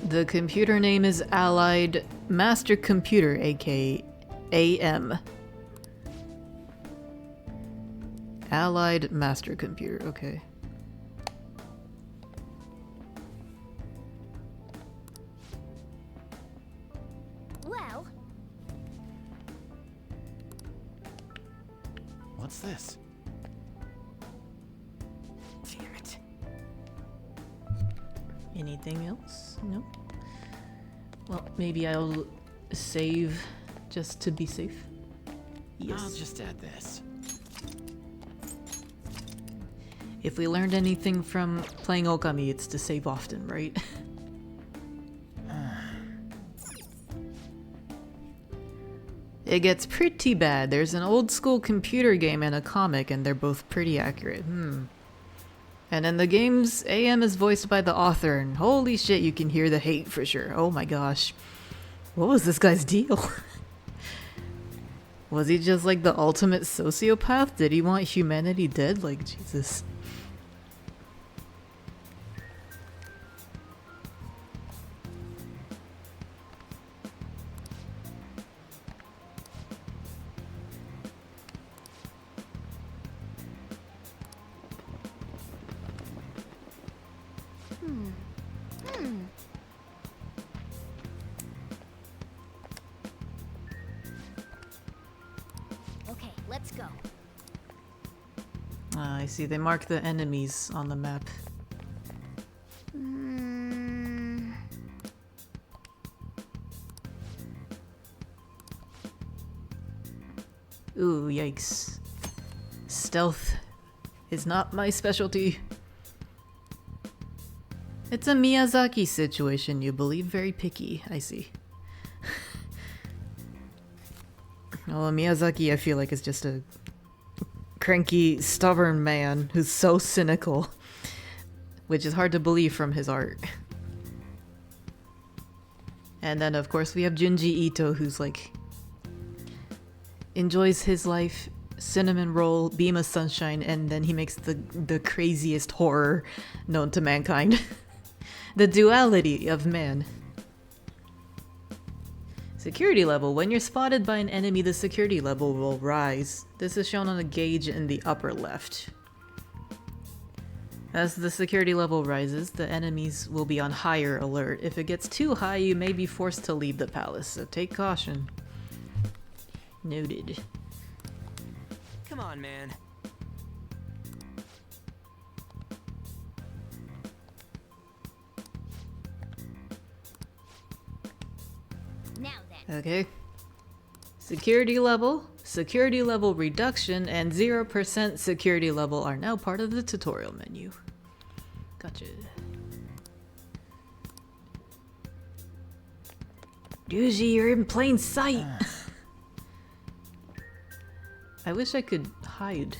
The computer name is Allied Master Computer, aka AM. Allied Master Computer, okay. Well, What's this? Damn it. Anything else? No? Well, maybe I'll save just to be safe. Yes. I'll just add this. If we learned anything from playing Okami, it's to save often, right? It gets pretty bad. There's an old school computer game and a comic, and they're both pretty accurate. And in the games, AM is voiced by the author, and holy shit, you can hear the hate for sure. Oh my gosh. What was this guy's deal? Was he just like the ultimate sociopath? Did he want humanity dead? Like, Jesus. okay, let's go. Ah, I see. They mark the enemies on the map. Ooh, yikes. Stealth is not my specialty. It's a Miyazaki situation, you believe? Very picky, I see. Well, Miyazaki, I feel like, is just a cranky, stubborn man who's so cynical, which is hard to believe from his art. And then, of course, we have Junji Ito, who's like, enjoys his life, cinnamon roll, beam of sunshine, and then he makes the craziest horror known to mankind. The duality of man. Security level. When you're spotted by an enemy, the security level will rise. This is shown on a gauge in the upper left. As the security level rises, the enemies will be on higher alert. If it gets too high, you may be forced to leave the palace, so take caution. Noted. Come on, man. Now then. Okay. Security level reduction, and 0% security level are now part of the tutorial menu. Gotcha. Yuji, you're in plain sight! I wish I could hide.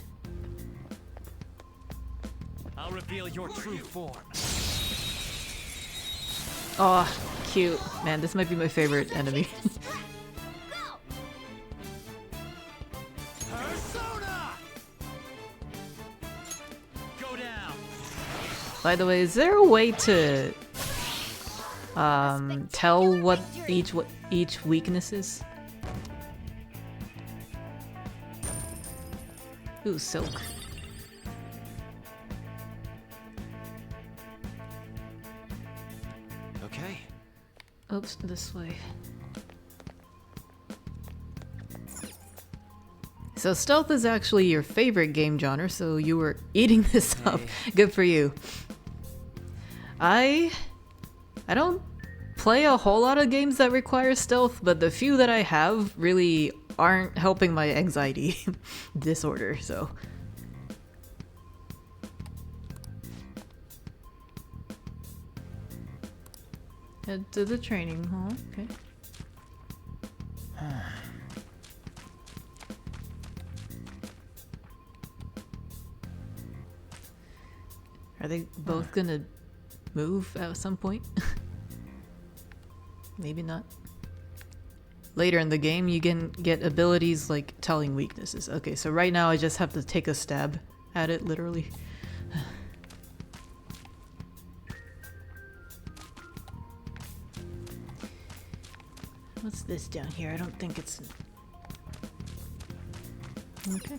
I'll reveal your true form. Aw, cute. Man, this might be my favorite enemy. Persona! Go down. By the way, is there a way to tell what each weakness is? Ooh, silk. Okay. Oops, this way. So stealth is actually your favorite game genre, so you were eating this up. Good for you. I don't play a whole lot of games that require stealth, but the few that I have really aren't helping my anxiety disorder, so. Head to the training hall, okay. Are they both gonna move at some point? Maybe not. Later in the game, you can get abilities like telling weaknesses. Okay, so right now I just have to take a stab at it, literally. What's this down here? I don't think it's... Okay.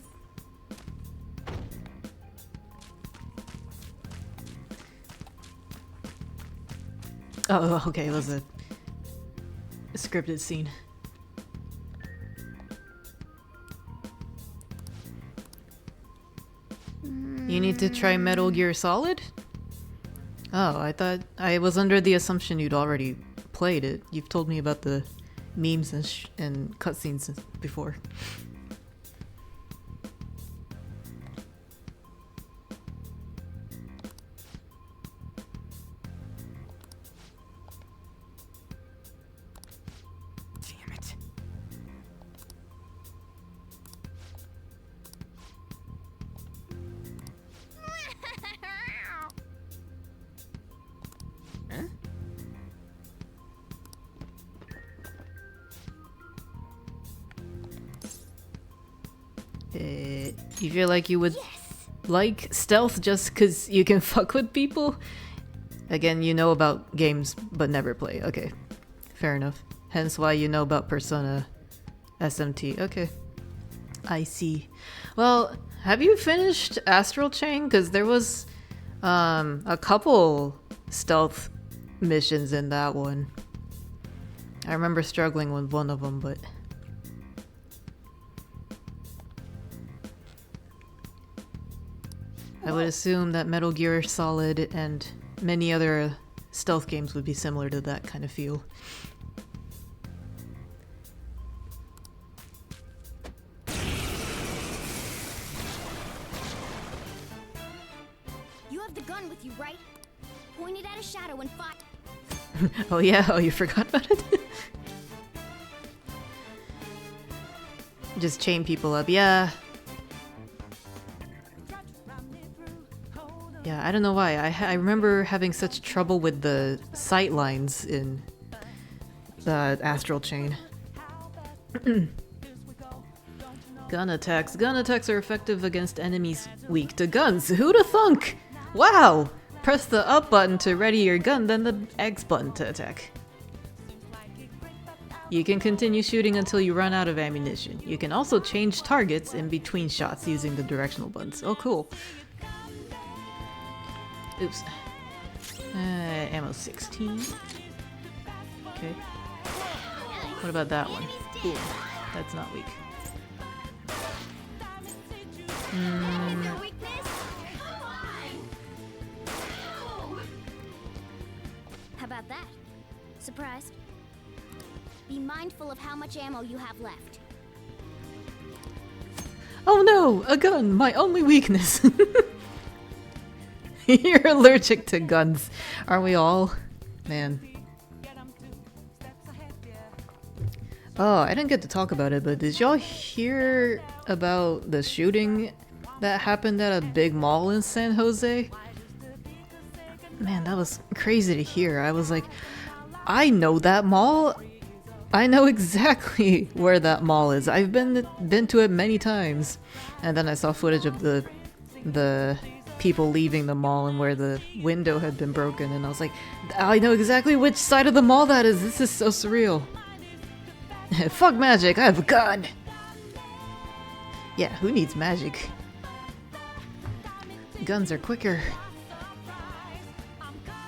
Oh, okay, it was a scripted scene. You need to try Metal Gear Solid? Oh, I was under the assumption you'd already played it. You've told me about the memes and cutscenes before. Damn it. Huh? You feel like you would like stealth just because you can fuck with people? Again, you know about games but never play. Okay, fair enough. Hence why you know about Persona SMT. Okay, I see. Well, have you finished Astral Chain? Because there was a couple stealth missions in that one. I remember struggling with one of them, but... I would assume that Metal Gear Solid and many other stealth games would be similar to that kind of feel. You have the gun with you, right? Point it at a shadow and fire. Oh yeah, oh you forgot about it? Just chain people up, yeah. Yeah, I don't know why. I remember having such trouble with the sight lines in the Astral Chain. Gun attacks. Gun attacks are effective against enemies weak to guns. Who'da thunk? Wow! Press the up button to ready your gun, then the X button to attack. You can continue shooting until you run out of ammunition. You can also change targets in between shots using the directional buttons. Oh, cool. Oops. Ammo 16. Okay. What about that one? Ooh, that's not weak. How about that? Surprised? Be mindful of how much ammo you have left. Oh no! A gun! My only weakness! You're allergic to guns. Aren't we all? Man. Oh, I didn't get to talk about it, but did y'all hear about the shooting that happened at a big mall in San Jose? Man, that was crazy to hear. I was like, I know that mall. I know exactly where that mall is. I've been to it many times. And then I saw footage of the people leaving the mall and where the window had been broken, and I was like, I know exactly which side of the mall that is. This is so surreal. Fuck magic, I have a gun! Yeah, who needs magic? Guns are quicker.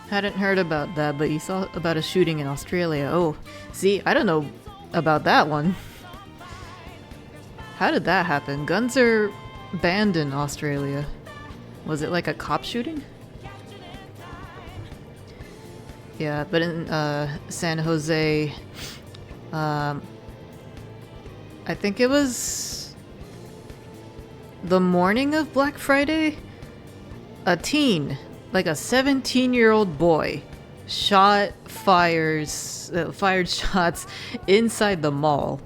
Hadn't heard about that, but you saw about a shooting in Australia. Oh, see, I don't know about that one. How did that happen? Guns are banned in Australia. Was it like a cop shooting? Yeah, but in San Jose, I think it was the morning of Black Friday, a teen, like a 17-year-old boy, fired shots inside the mall.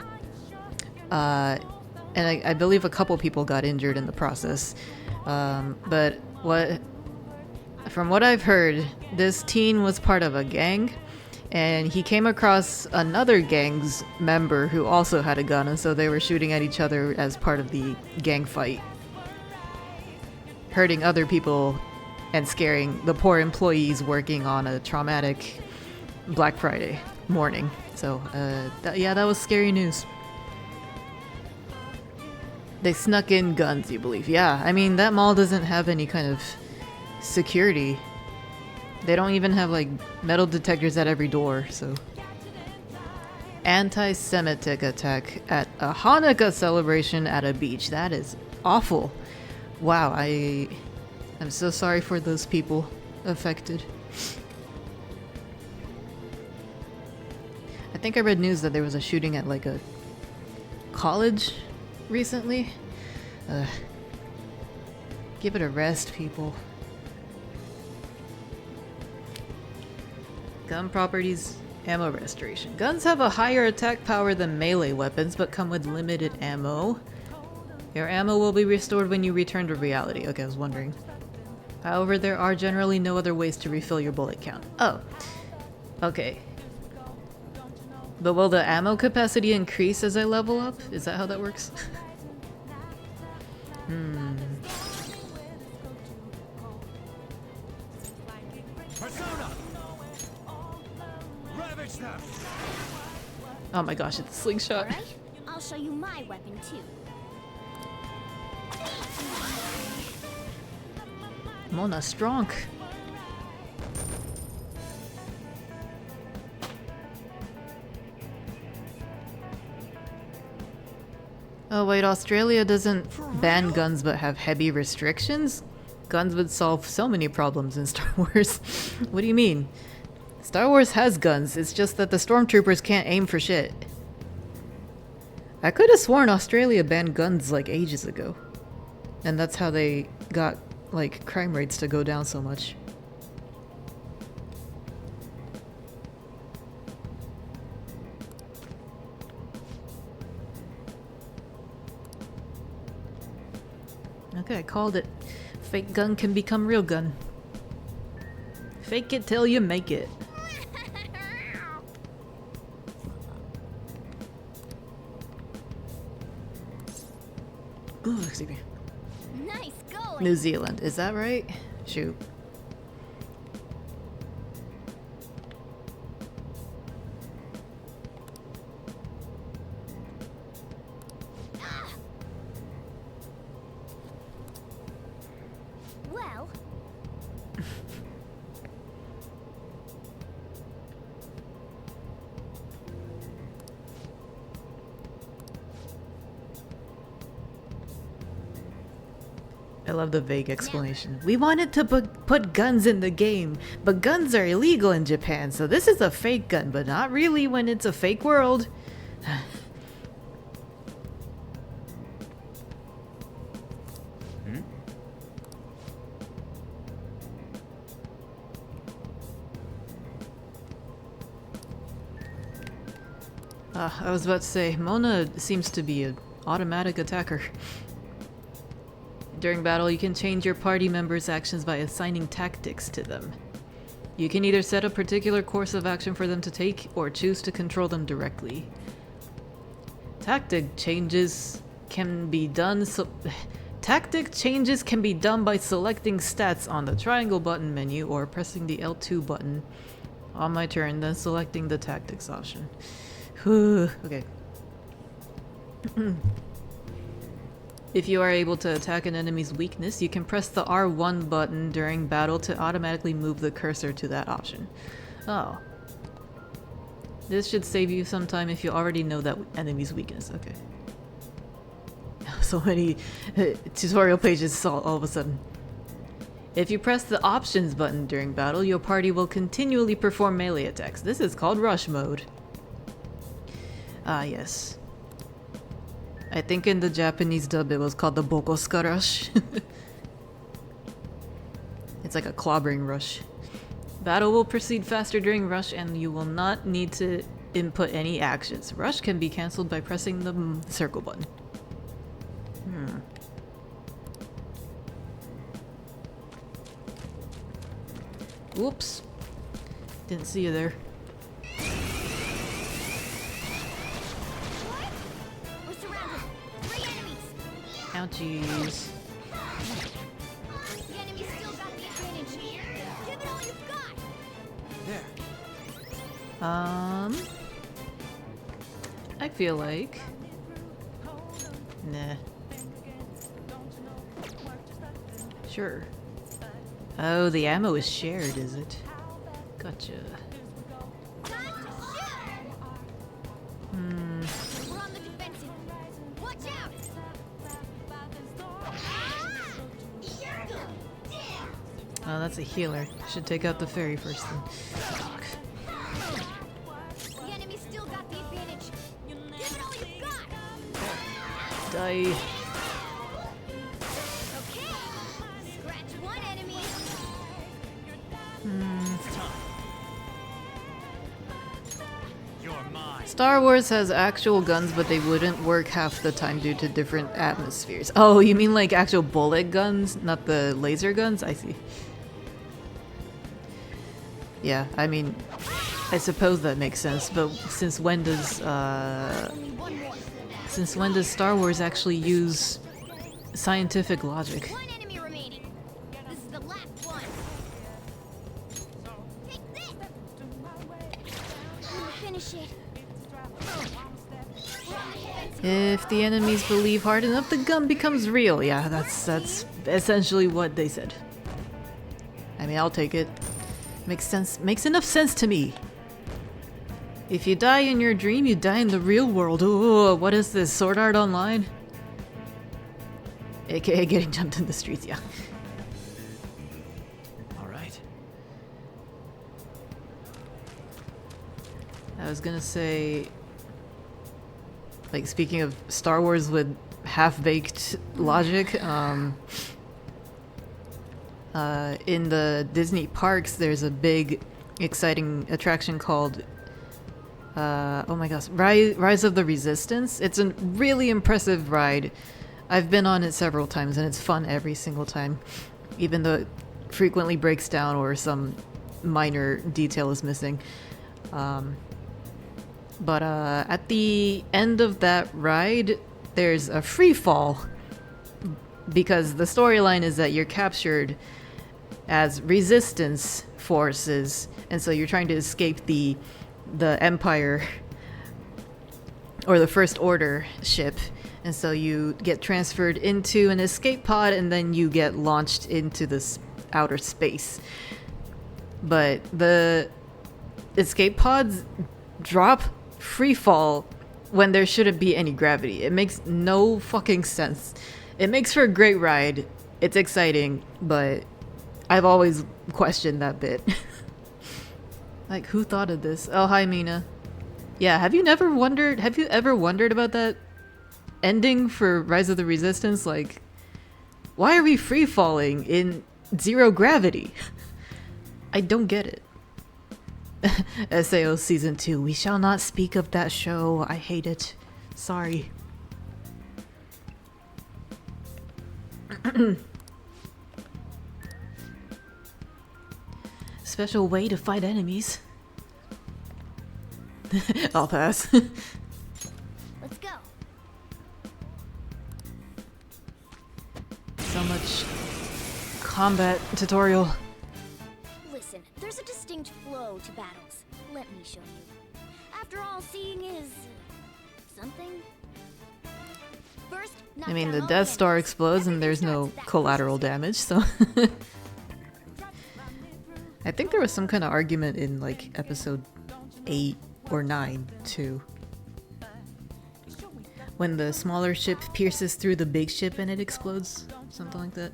And I believe a couple people got injured in the process. But from what I've heard, this teen was part of a gang, and he came across another gang's member who also had a gun, and so they were shooting at each other as part of the gang fight, hurting other people and scaring the poor employees working on a traumatic Black Friday morning. So, yeah, that was scary news. They snuck in guns, you believe? Yeah, I mean, that mall doesn't have any kind of security. They don't even have, like, metal detectors at every door, so... Anti-Semitic attack at a Hanukkah celebration at a beach. That is awful. Wow, I'm so sorry for those people affected. I think I read news that there was a shooting at, like, a college recently. Give it a rest, people. Gun properties, ammo restoration. Guns have a higher attack power than melee weapons, but come with limited ammo. Your ammo will be restored when you return to reality. Okay, I was wondering. However, there are generally no other ways to refill your bullet count. Oh. Okay. But will the ammo capacity increase as I level up? Is that how that works? Persona! Ravage them! Oh my gosh, it's a slingshot. Alright, I'll show you my weapon too. Mona strong. Oh wait, Australia doesn't ban guns but have heavy restrictions? Guns would solve so many problems in Star Wars. What do you mean? Star Wars has guns, it's just that the stormtroopers can't aim for shit. I could have sworn Australia banned guns like ages ago. And that's how they got, like, crime rates to go down so much. Okay, I called it. Fake gun can become real gun. Fake it till you make it. Ooh, excuse me. Nice going. New Zealand, is that right? Shoot. I love the vague explanation. We wanted to put guns in the game, but guns are illegal in Japan, so this is a fake gun, but not really when it's a fake world. I was about to say, Mona seems to be an automatic attacker. During battle, you can change your party members' actions by assigning tactics to them. You can either set a particular course of action for them to take, or choose to control them directly. Tactic changes can be done by selecting stats on the triangle button menu or pressing the L2 button on my turn, then selecting the tactics option. Okay. If you are able to attack an enemy's weakness, you can press the R1 button during battle to automatically move the cursor to that option. Oh. This should save you some time if you already know that enemy's weakness. Okay. So many tutorial pages all of a sudden. If you press the options button during battle, your party will continually perform melee attacks. This is called rush mode. Ah, yes. I think in the Japanese dub it was called the Bokosuka rush. It's like a clobbering rush. Battle will proceed faster during rush and you will not need to input any actions. Rush can be cancelled by pressing the circle button. Whoops. Didn't see you there. We're surrounded. 3 enemies. Ouchies. The enemy still got the advantage. Give it all you've got. There. I feel like... Nah. Sure. Oh, the ammo is shared, is it? Gotcha. Time to shoot. We're on the defensive. Watch out. Oh, that's a healer. Should take out the fairy first then. Fuck. The enemy still got the advantage. Give it all you've got. Die. Okay. Scratch one enemy. It's time. You're mine. Star Wars has actual guns, but they wouldn't work half the time due to different atmospheres. Oh, you mean like actual bullet guns, not the laser guns? I see. Yeah, I mean, I suppose that makes sense, but since when does Star Wars actually use scientific logic? One enemy remaining. This is the last one. Take this. I'm gonna finish it. If the enemies believe hard enough, the gun becomes real. Yeah, that's essentially what they said. I mean, I'll take it. Makes sense. Makes enough sense to me. If you die in your dream, you die in the real world. Ooh, what is this? Sword Art Online? AKA getting jumped in the streets, yeah. All right. I was gonna say, like, speaking of Star Wars with half-baked logic, in the Disney parks, there's a big, exciting attraction called, oh my gosh, Rise of the Resistance. It's a really impressive ride. I've been on it several times, and it's fun every single time, even though it frequently breaks down or some minor detail is missing. But at the end of that ride, there's a free fall, because the storyline is that you're captured as resistance forces, and so you're trying to escape the Empire or the First Order ship, and so you get transferred into an escape pod and then you get launched into this outer space. But the escape pods drop free fall when there shouldn't be any gravity. It makes no fucking sense. It makes for a great ride, It's exciting, but I've always questioned that bit. Like, who thought of this? Oh, hi, Mina. Yeah, have you ever wondered about that ending for Rise of the Resistance? Like, why are we free falling in zero gravity? I don't get it. SAO Season 2. We shall not speak of that show. I hate it. Sorry. Special way to fight enemies. I'll pass. Let's go. So much combat tutorial. Listen, there's a distinct flow to battles. Let me show you. After all, seeing is something. First, knock I mean, down the all Death Star enemies. explodes and Everything there's no starts with that collateral first damage, so... I think there was some kind of argument in, like, episode 8 or 9, too. When the smaller ship pierces through the big ship and it explodes. Something like that.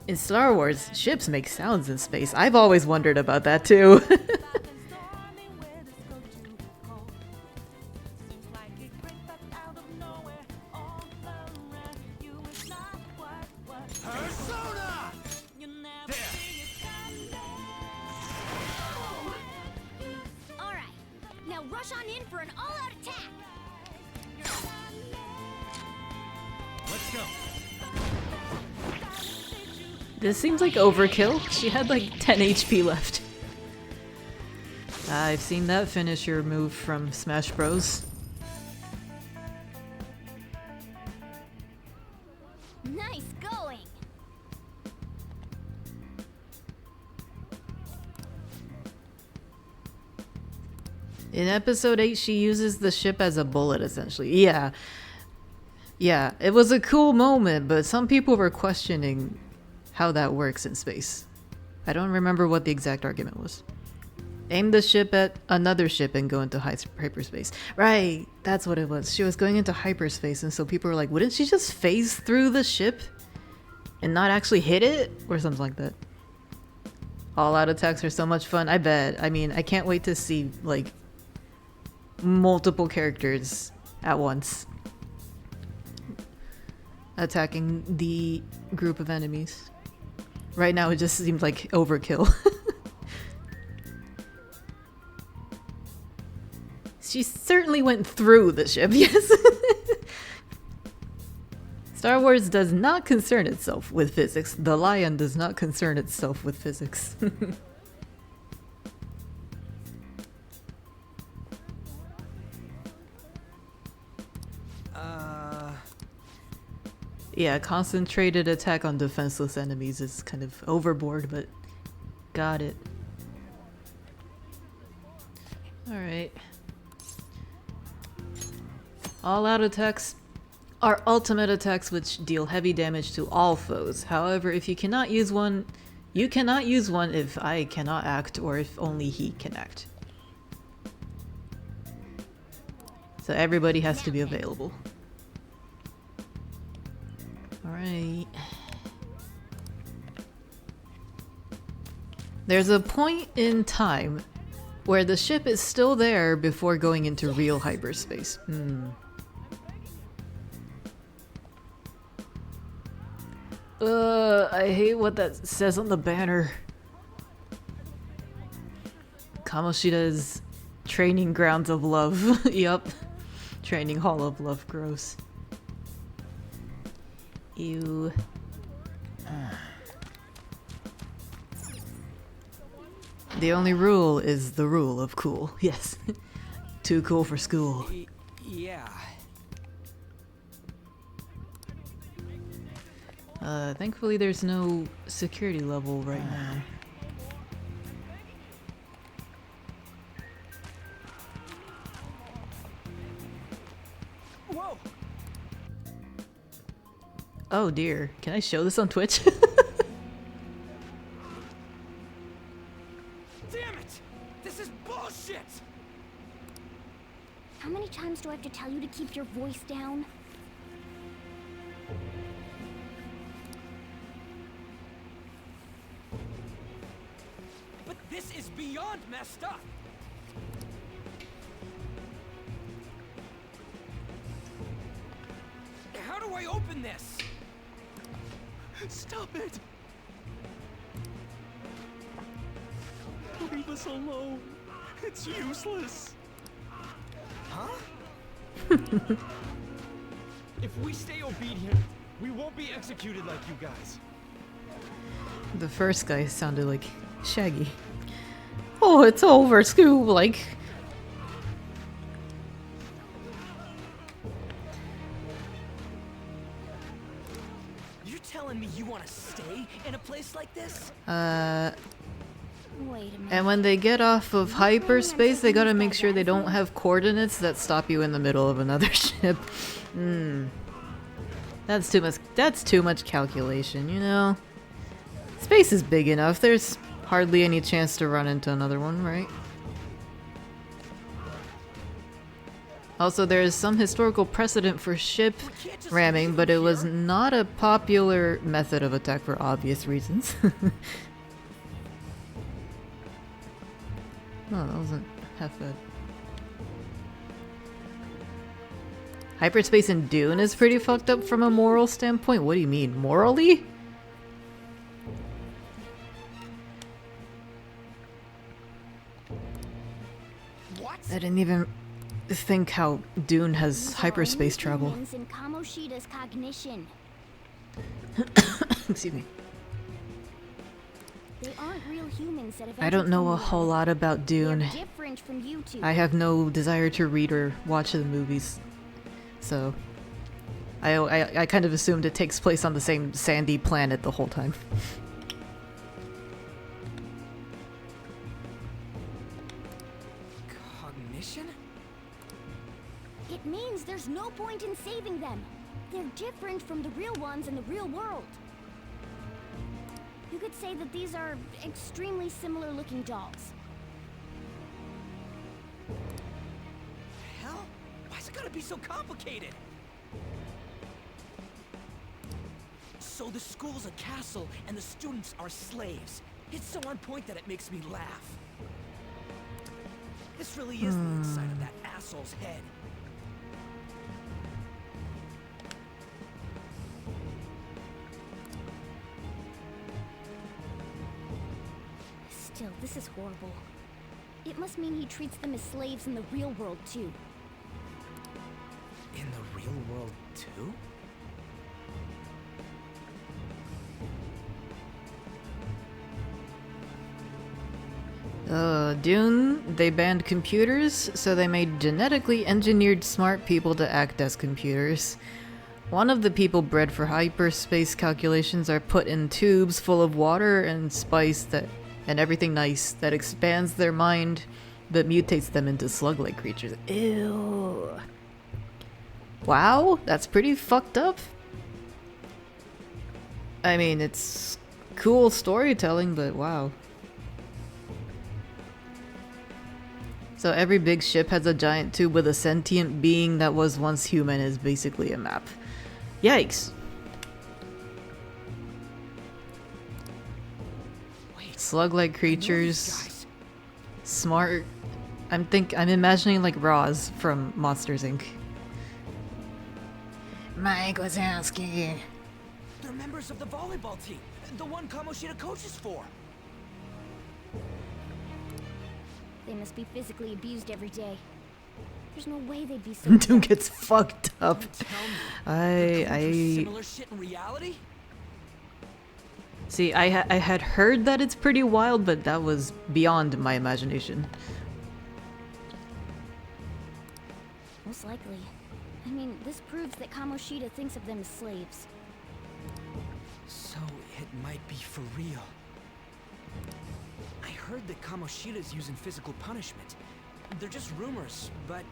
In Star Wars, ships make sounds in space. I've always wondered about that, too. Persona! All right, now rush on in for an all-out attack. Let's go. This seems like overkill. She had like 10 HP left. I've seen that finisher move from Smash Bros. Nice going. In episode 8, she uses the ship as a bullet, essentially. Yeah. Yeah, it was a cool moment, but some people were questioning how that works in space. I don't remember what the exact argument was. Aim the ship at another ship and go into hyperspace. Right, that's what it was. She was going into hyperspace, and so people were like, wouldn't she just phase through the ship and not actually hit it? Or something like that. All-out attacks are so much fun, I bet. I mean, I can't wait to see, like, multiple characters at once attacking the group of enemies. Right now, it just seems like overkill. She certainly went through the ship, yes. Star Wars does not concern itself with physics. The Lion does not concern itself with physics. Yeah, concentrated attack on defenseless enemies is kind of overboard, but got it. Alright. All-out attacks are ultimate attacks which deal heavy damage to all foes. However, if you cannot use one, you cannot use one if I cannot act or if only he can act. So everybody has to be available. Alright. There's a point in time where the ship is still there before going into real hyperspace. I hate what that says on the banner. Kamoshida's training grounds of love. Yup. Training hall of love. Gross. Ew. The only rule is the rule of cool. Yes. Too cool for school. Yeah. Thankfully there's no security level right now. Whoa! Oh dear. Can I show this on Twitch? Damn it! This is bullshit! How many times do I have to tell you to keep your voice down? font messed up. How do I open this? Stop it! Leave us alone. It's useless. Huh? If we stay obedient, we won't be executed like you guys. The first guy sounded like Shaggy. Oh, it's over, Scoob, like... You're telling me you want to stay in a place like this? Wait a minute. And when they get off of hyperspace, they gotta make sure they don't have coordinates that stop you in the middle of another ship. That's too much calculation, you know? Space is big enough, there's hardly any chance to run into another one, right? Also, there is some historical precedent for ship ramming, but it was not a popular method of attack for obvious reasons. Oh, that wasn't half bad. Hyperspace in Dune is pretty fucked up from a moral standpoint. What do you mean? Morally? What? I didn't even think how Dune has These are hyperspace only travel. humans in Kamoshida's cognition. Excuse me. They aren't real humans that have I don't entered know a Formula whole One. lot about Dune. They're different from you two. I have no desire to read or watch the movies. So I kind of assumed it takes place on the same sandy planet the whole time. Cognition? It means there's no point in saving them. They're different from the real ones in the real world. You could say that these are extremely similar looking dolls. Hell? Why's it gotta be so complicated? So the school's a castle and the students are slaves. It's so on point that it makes me laugh. This really is the inside of that asshole's head. Still, this is horrible. It must mean he treats them as slaves in the real world too. In the real world, too? Dune, they banned computers, so they made genetically engineered smart people to act as computers. One of the people bred for hyperspace calculations are put in tubes full of water and spice and everything nice that expands their mind but mutates them into slug-like creatures. Ew. Wow, that's pretty fucked up. I mean, it's cool storytelling, but wow. So every big ship has a giant tube with a sentient being that was once human is basically a map. Yikes. Wait, Slug-like I know these creatures, guys. smart. I'm imagining like Roz from Monsters Inc. Mike Wazowski. They're members of the volleyball team, the one Kamoshida coaches for. They must be physically abused every day. There's no way they'd be so Dude gets fucked up. Tell me, they're going through I similar shit in reality? see. I had heard that it's pretty wild, but that was beyond my imagination. Most likely. I mean, this proves that Kamoshida thinks of them as slaves. So it might be for real. I heard that Kamoshida's using physical punishment. They're just rumors, but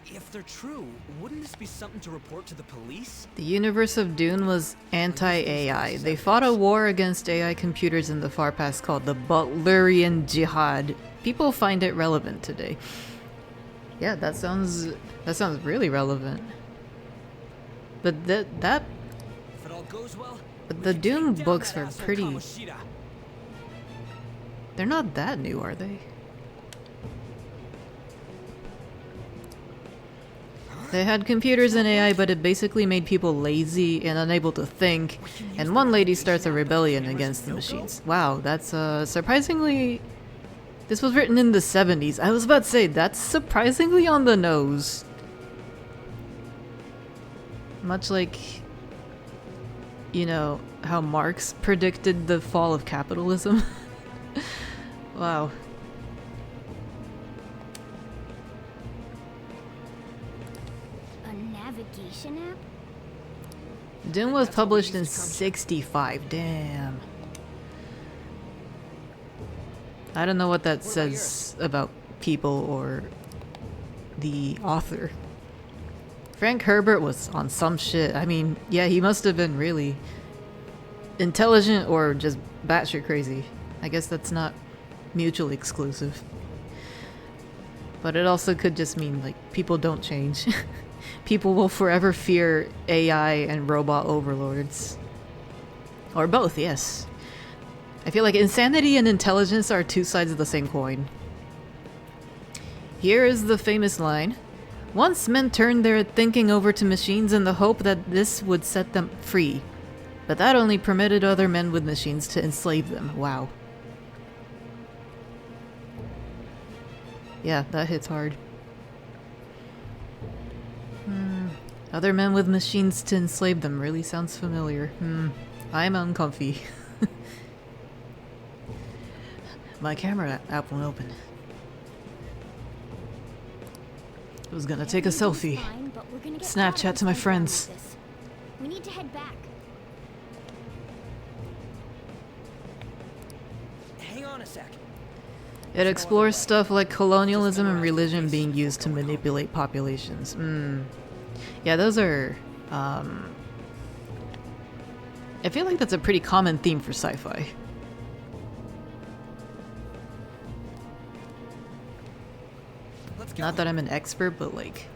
if they're true, wouldn't this be something to report to the police? The universe of Dune was anti-AI. They fought a war against AI computers in the far past called the Butlerian Jihad. People find it relevant today. Yeah, that sounds really relevant. But that If it all goes well, but we the can Dune take down books that were asshole pretty Kamoshida. They're not that new, are they? They had computers and AI, but it basically made people lazy and unable to think, and one lady starts a rebellion against the machines. Wow, that's surprisingly... This was written in the 70s. I was about to say, that's surprisingly on the nose. Much like, you know, how Marx predicted the fall of capitalism. Wow. A navigation app? Dune was published in 65. Damn. I don't know what that says about people or the author. Frank Herbert was on some shit. I mean, yeah, he must have been really intelligent or just batshit crazy. I guess that's not mutually exclusive. But it also could just mean, like, people don't change. People will forever fear AI and robot overlords. Or both, yes. I feel like insanity and intelligence are two sides of the same coin. Here is the famous line. Once men turned their thinking over to machines in the hope that this would set them free. But that only permitted other men with machines to enslave them. Wow. Yeah, that hits hard. Other men with machines to enslave them really sounds familiar. I'm uncomfy. My camera app won't open. I was gonna take a selfie. Fine, but we're gonna get Snapchat caught to my if we friends. go with this. We need to head back. Hang on a sec. It explores stuff like colonialism and religion being used to manipulate populations. Yeah, those are... I feel like that's a pretty common theme for sci-fi. Let's go. Not that I'm an expert, but like...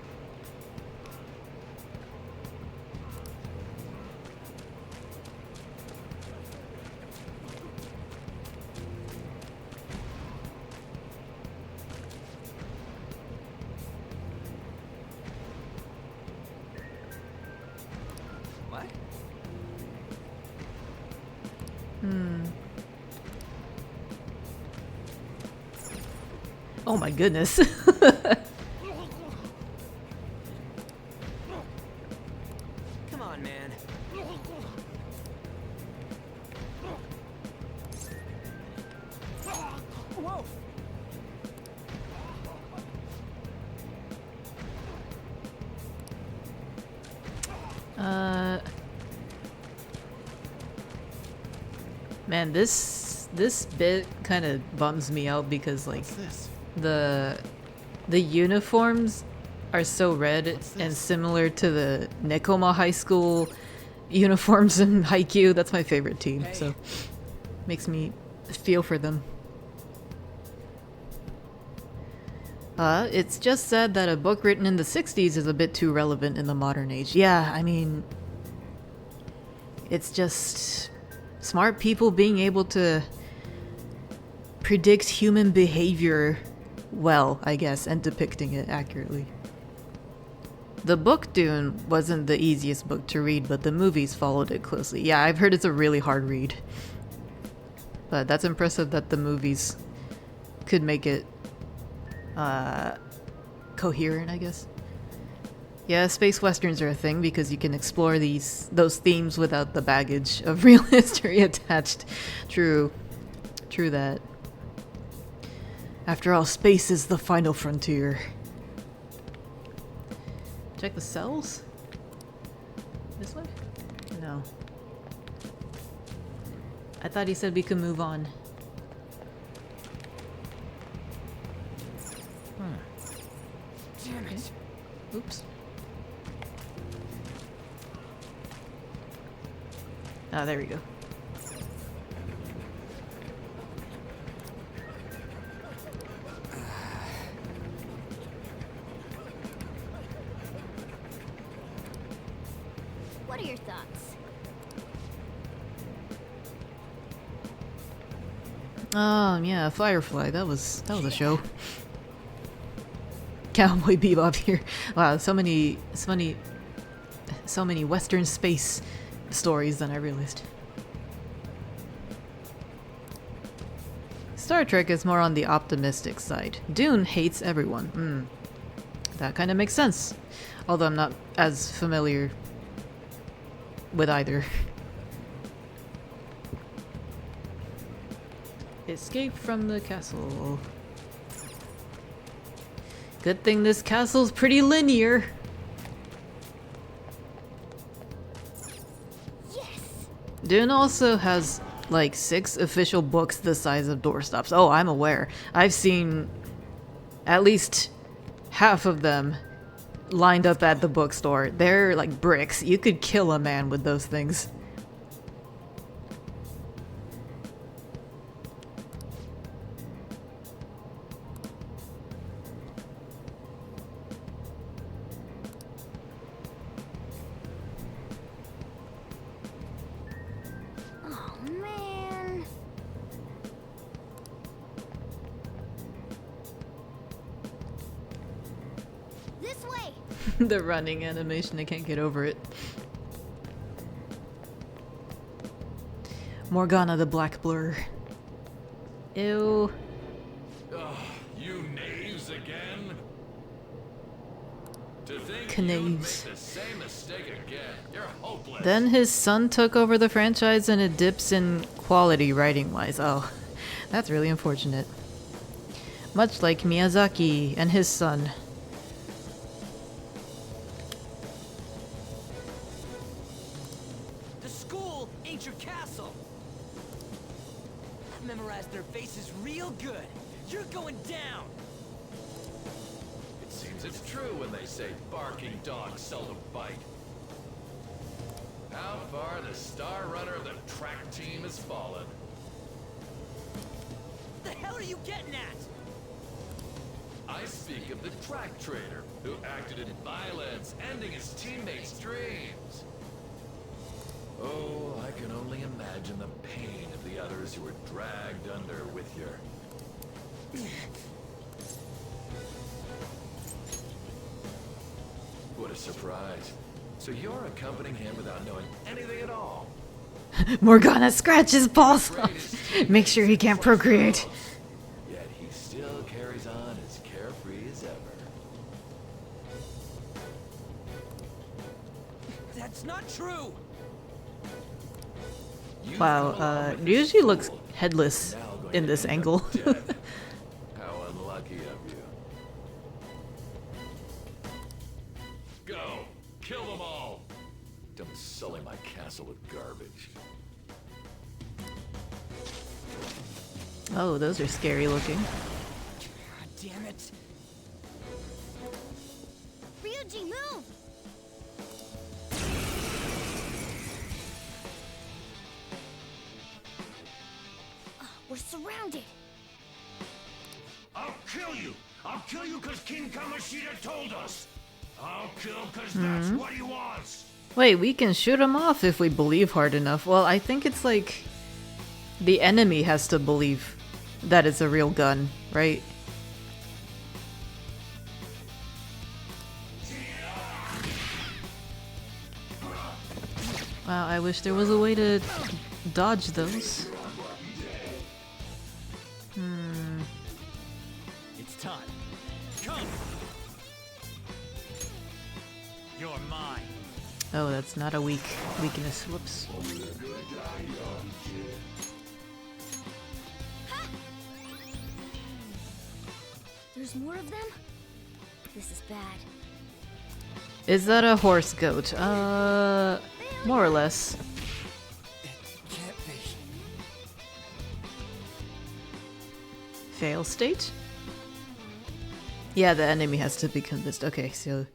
What? Oh my goodness. Come on, man. Whoa! Man, this bit kind of bums me out because like the uniforms are so red and similar to the Nekoma High School uniforms in Haikyuu. That's my favorite team, so makes me feel for them. It's just said that a book written in the 60s is a bit too relevant in the modern age. Yeah, I mean, it's just smart people being able to predict human behavior well, I guess, and depicting it accurately. The book Dune wasn't the easiest book to read, but the movies followed it closely. Yeah, I've heard it's a really hard read. But that's impressive that the movies could make it coherent, I guess. Yeah, space westerns are a thing because you can explore those themes without the baggage of real history attached. True that. After all, space is the final frontier. Check the cells? This way? No. I thought he said we could move on. Damn it. Oops. Ah, there we go. What are your thoughts? Yeah, Firefly. That was a show. Cowboy Bebop here. Wow, so many Western space stories than I realized. Star Trek is more on the optimistic side. Dune hates everyone. That kind of makes sense. Although I'm not as familiar with either. Escape from the castle. Good thing this castle's pretty linear. Yes! Dune also has like 6 official books the size of doorstops. Oh, I'm aware. I've seen at least half of them lined up at the bookstore. They're like bricks. You could kill a man with those things. Oh man. This way! The running animation, I can't get over it. Morgana the Black Blur. Ew. Ugh, you knaves again? To think Knaves. you'd make the same mistake again. You're hopeless. Then his son took over the franchise and it dips in quality writing-wise. Oh, that's really unfortunate. Much like Miyazaki and his son. The school ain't your castle. I memorized their faces real good. You're going down. It seems it's true when they say barking dogs seldom bite. How far the star runner of the track team has fallen. The hell are you getting at? I speak of the track trader who acted in violence, ending his teammates' dreams. Oh, I can only imagine the pain of the others who were dragged under with your... What a surprise. So you're accompanying him without knowing anything at all. Morgana, scratch his balls off. Make sure he can't procreate. Yet he still carries on as carefree as ever. That's not true. You've Wow, come along with Ryuji this looks fool, headless now going in to this end up angle. dead. How unlucky of you. Go! Kill them all! Don't sully my castle with garbage. Oh, those are scary looking. God damn it. Ryuji, move! We're surrounded. I'll kill you! I'll kill you because King Kamoshida told us! I'll kill because that's what he wants! Wait, we can shoot him off if we believe hard enough. Well, I think it's like the enemy has to believe that it's a real gun, right? Wow, I wish there was a way to dodge those. It's time. Come! You're mine. Oh, that's not a weakness. Whoops. There's more of them? This is bad. Is that a horse goat? More or less. Can't be. Fail state? Yeah, the enemy has to be convinced. Okay, so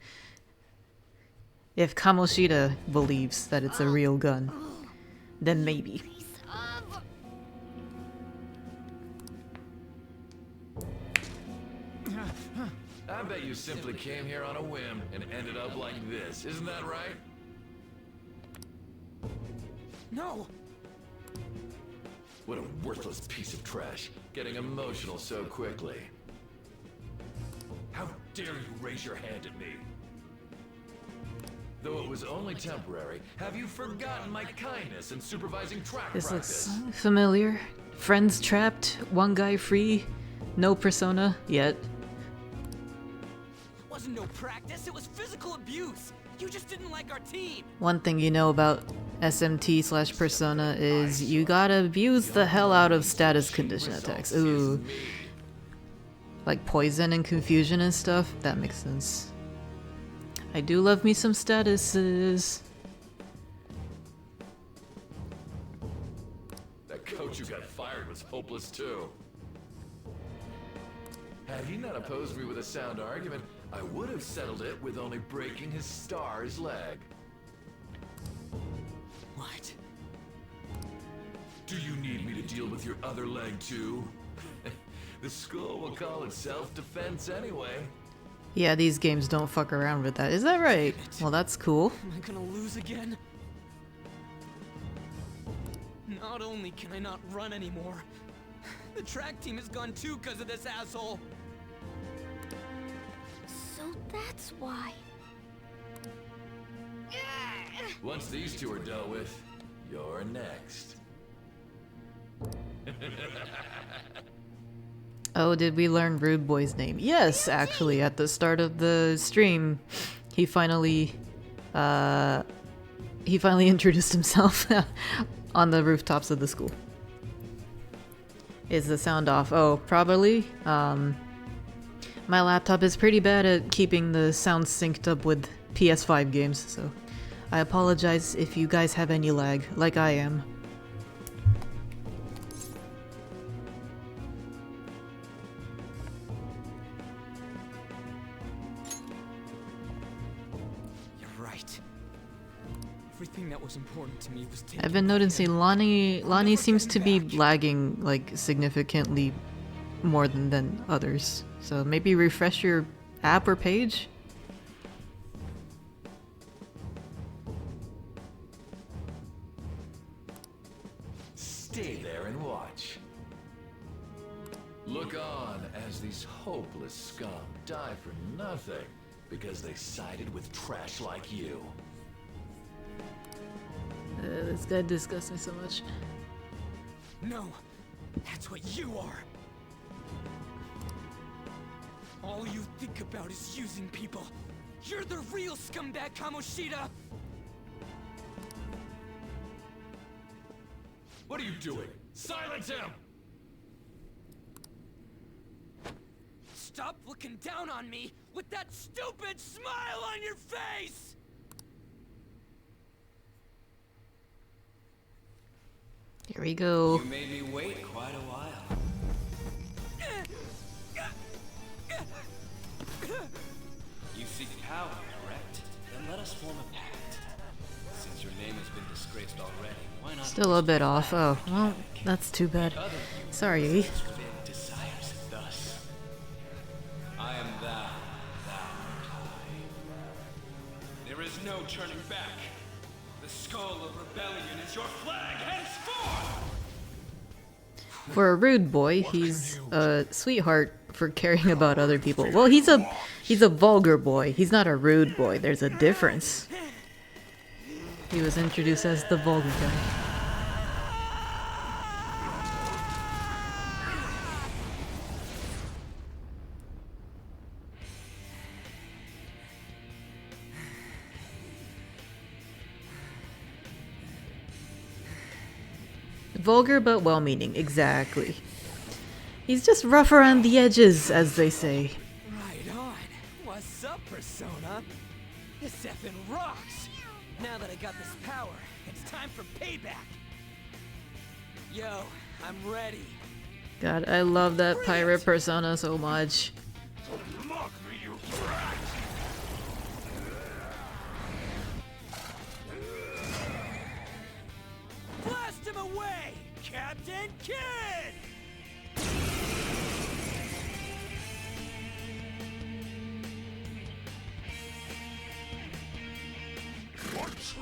if Kamoshida believes that it's a real gun, then maybe. I bet you simply came here on a whim and ended up like this. Isn't that right? No. What a worthless piece of trash, getting emotional so quickly. How dare you raise your hand at me? Though it was only temporary, have you forgotten my kindness in supervising track This practice? looks familiar. Friends trapped, one guy free, no persona yet. Wasn't no practice, it was physical abuse. You just didn't like our team. One thing you know about SMT/persona is you gotta abuse the hell out of status condition attacks. Ooh. Like poison and confusion and stuff? That makes sense. I do love me some statuses. That coach who got fired was hopeless too. Had he not opposed me with a sound argument, I would have settled it with only breaking his star's leg. What? Do you need me to deal with your other leg too? The school will call it self-defense anyway. Yeah, these games don't fuck around with that. Is that right? Well, that's cool. Am I gonna lose again? Not only can I not run anymore, the track team is gone too because of this asshole. So that's why. Once these two are dealt with, you're next. Oh, did we learn Rude Boy's name? Yes, actually, at the start of the stream, he finally introduced himself on the rooftops of the school. Is the sound off? Oh, probably. My laptop is pretty bad at keeping the sound synced up with PS5 games, so I apologize if you guys have any lag, like I am. You're right. Everything that was important to me was taken. I've been noticing Lonnie seems to be lagging like significantly more than others. So maybe refresh your app or page? Stay there and watch. Look on as these hopeless scum die for nothing because they sided with trash like you. This guy disgusts me so much. No, that's what you are. All you think about is using people. You're the real scumbag, Kamoshida! What are you doing? Silence him! Stop looking down on me with that stupid smile on your face! Here we go. You made me wait quite a while. You seek power, correct? Then let us form a pact. Since your name has been disgraced already, why not... Still a bit off. Oh, well, that's too bad. Sorry. Within desires it thus. I am thou, thou art I. There is no turning back. The skull of rebellion is your flag henceforth! For a rude boy, he's a sweetheart for caring about other people. Well, he's a vulgar boy. He's not a rude boy. There's a difference. He was introduced as the vulgar guy. Vulgar but well-meaning, exactly. He's just rough around the edges, as they say. Right on. What's up, Persona? This effing rocks! Now that I got this power, it's time for payback! Yo, I'm ready. God, I love that pirate persona so much. Mock me, you brat! Blast him away, Captain Kid!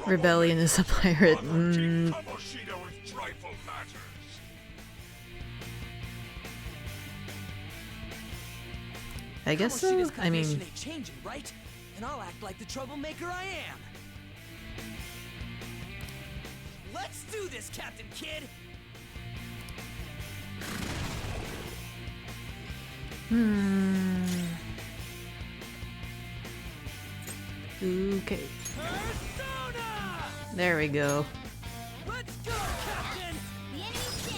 Rebellion is a pirate. Kamoshida with trifle matters. I guess so. Kamoshida's I mean, condition ain't changing, right? And I'll act like the troublemaker I am. Let's do this, Captain Kid. Okay. Persona! There we go. Let's go, Captain! The enemy's down.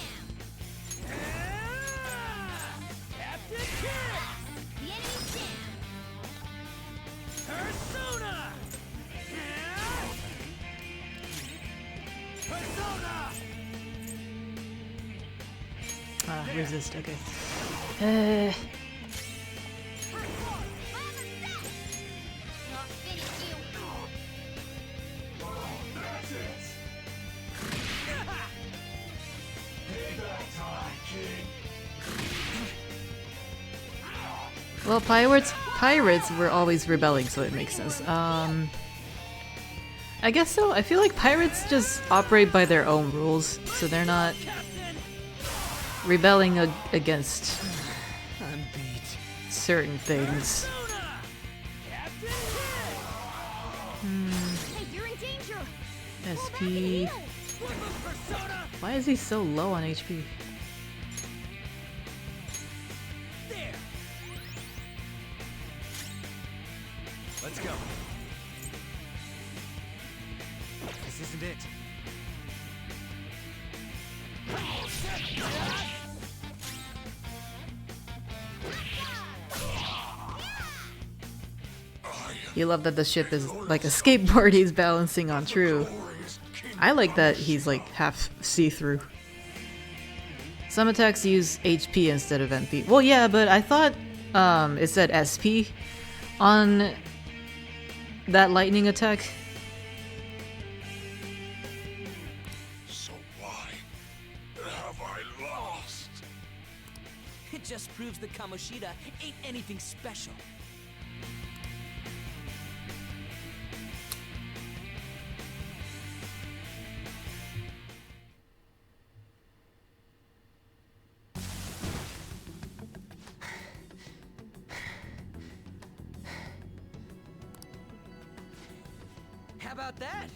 Captain Kid! The enemy's down. Persona! Persona! Ah, resist. Okay. Not finish you. That's it. Payback time, King. Well, pirates were always rebelling, so it makes sense. I guess so. I feel like pirates just operate by their own rules, so they're not rebelling against I'm beat. certain things. Persona! Captain Hey, you're in danger. SP. Kid! Persona! Why is he so low on HP? There! Let's go. This isn't it. You love that the ship is like a skateboard he's balancing on. True. I like that he's like half see-through. Some attacks use HP instead of MP. Well, yeah, but I thought it said SP on that lightning attack. So why have I lost? It just proves that Kamoshida ain't anything special. How about that?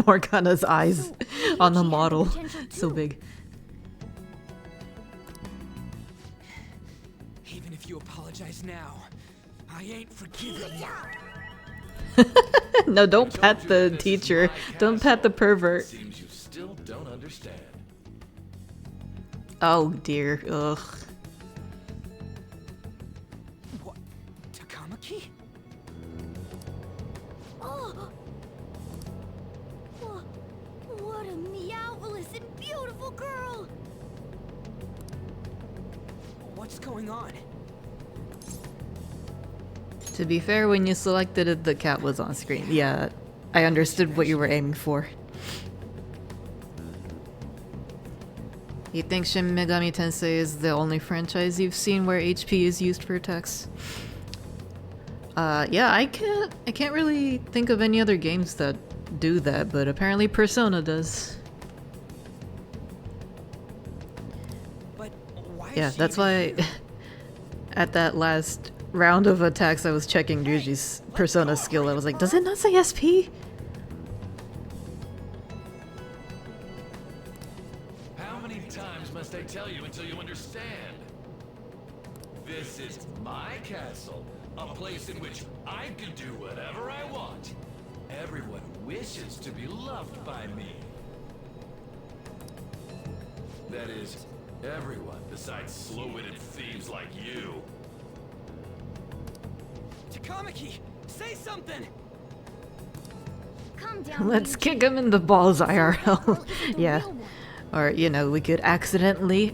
Morgana's eyes So, on the Yuichi had model. potential So too. big. Even if you apologize now, I ain't forgiving you. No, don't pat the teacher. Don't pat the pervert. Seems you still don't understand. Oh dear. Ugh. What? Takamaki? Oh. What a meowless and beautiful girl. What's going on? To be fair, when you selected it, the cat was on screen. Yeah, I understood what you were aiming for. You think Shin Megami Tensei is the only franchise you've seen where HP is used for attacks? Yeah, I can't really think of any other games that do that, but apparently Persona does. But why Yeah, is she that's even why here? at that last round of attacks I was checking Ryuji's Persona skill. I was like, does it not say SP? How many times must I tell you until you understand? This is my castle, a place in which I can do whatever I want. Everyone wishes to be loved by me. That is, everyone besides slow-witted thieves like you. Takamaki, say something! Calm down. Let's Ryuji. kick him in the balls, Girl IRL. isn't the Yeah. real one. Or, you know, we could accidentally,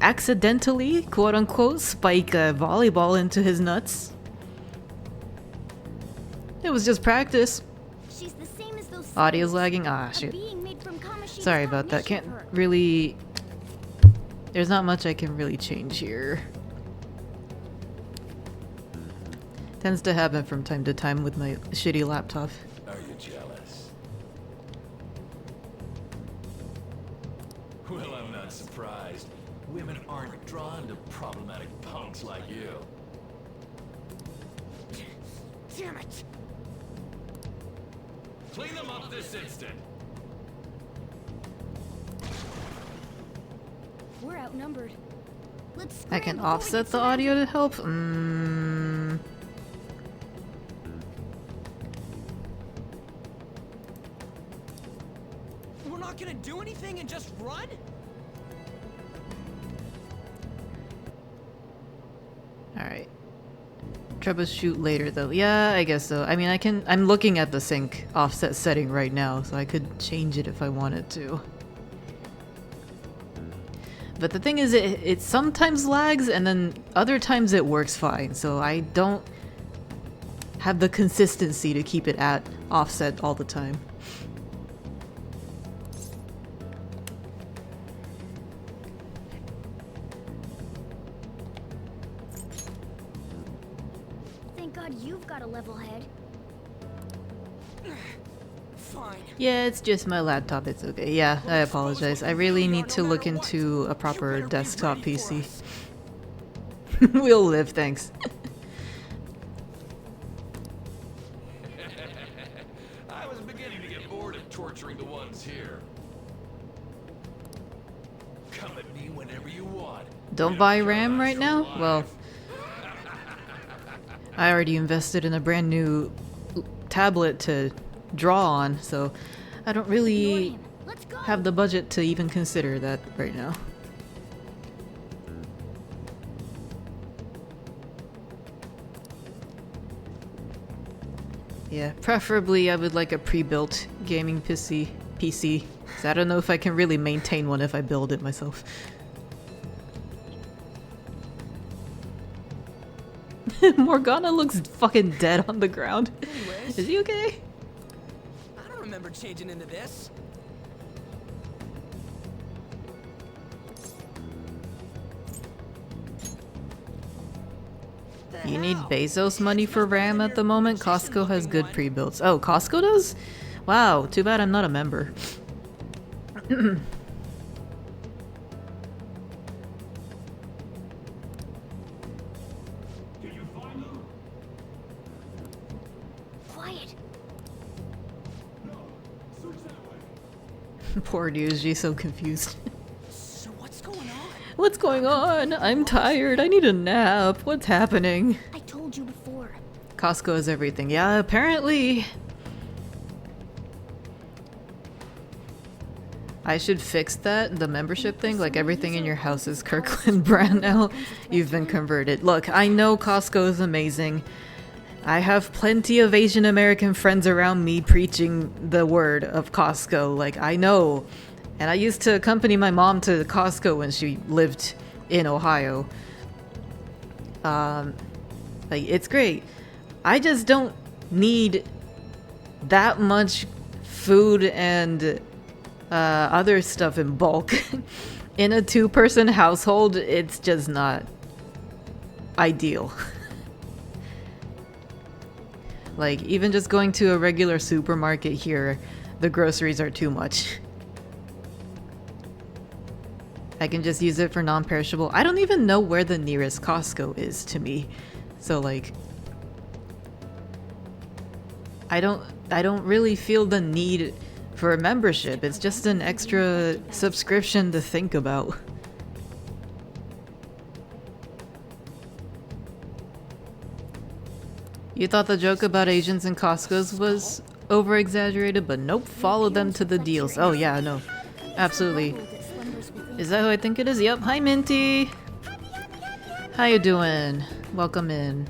quote unquote, spike a volleyball into his nuts. It was just practice. She's the same as those Audio's slaves. lagging. Ah, A shoot. being made from Kamoshida's Sorry about that. cognition Can't of her. really. There's not much I can really change here. Tends to happen from time to time with my shitty laptop. Are you jealous? Well, I'm not surprised. Women aren't drawn to problematic punks like you. Damn it! Clean them up this instant. We're outnumbered. Let's I can scram before we offset get the surrounded. audio to help? We're not gonna do anything and just run? Alright. Troubleshoot later though. Yeah, I guess so. I mean, I'm looking at the sync offset setting right now, so I could change it if I wanted to. But the thing is, it sometimes lags and then other times it works fine, so I don't have the consistency to keep it at offset all the time. Thank God you've got a level head. Fine. Yeah, it's just my laptop, it's okay. Yeah, I apologize. I really need to look into a proper desktop PC. We'll live, thanks. I was beginning to get bored of torturing the ones here. Come at me whenever you want. Don't buy RAM right now? Well, I already invested in a brand new tablet to draw on, so I don't really Let's go. have the budget to even consider that right now. Yeah, preferably I would like a pre-built gaming PC. 'Cause I don't know if I can really maintain one if I build it myself. Morgana looks fucking dead on the ground. Anyways. Is he okay? I don't remember changing into this. The You need hell? Bezos money for RAM at the moment? Costco has good pre-builts. Oh, Costco does? Wow, too bad I'm not a member. Quiet. Poor Ryuji, so confused. So what's going on? What's going on? I'm tired. I need a nap. What's happening? I told you before. Costco is everything. Yeah, apparently. I should fix that, the membership thing. Like everything in your house is Kirkland brand now. You've been converted. Look, I know Costco is amazing. I have plenty of Asian American friends around me preaching the word of Costco. Like, I know. And I used to accompany my mom to Costco when she lived in Ohio. Like, it's great. I just don't need that much food and other stuff in bulk. In a two-person household, it's just not ideal. Like, even just going to a regular supermarket here, the groceries are too much. I can just use it for non-perishable. I don't even know where the nearest Costco is to me. So, like, I don't really feel the need for a membership. It's just an extra subscription to think about. You thought the joke about Asians and Costco's was over-exaggerated, but nope, follow them to the deals. Oh yeah, no. Absolutely. Is that who I think it is? Yep. Hi, Minty! How you doing? Welcome in.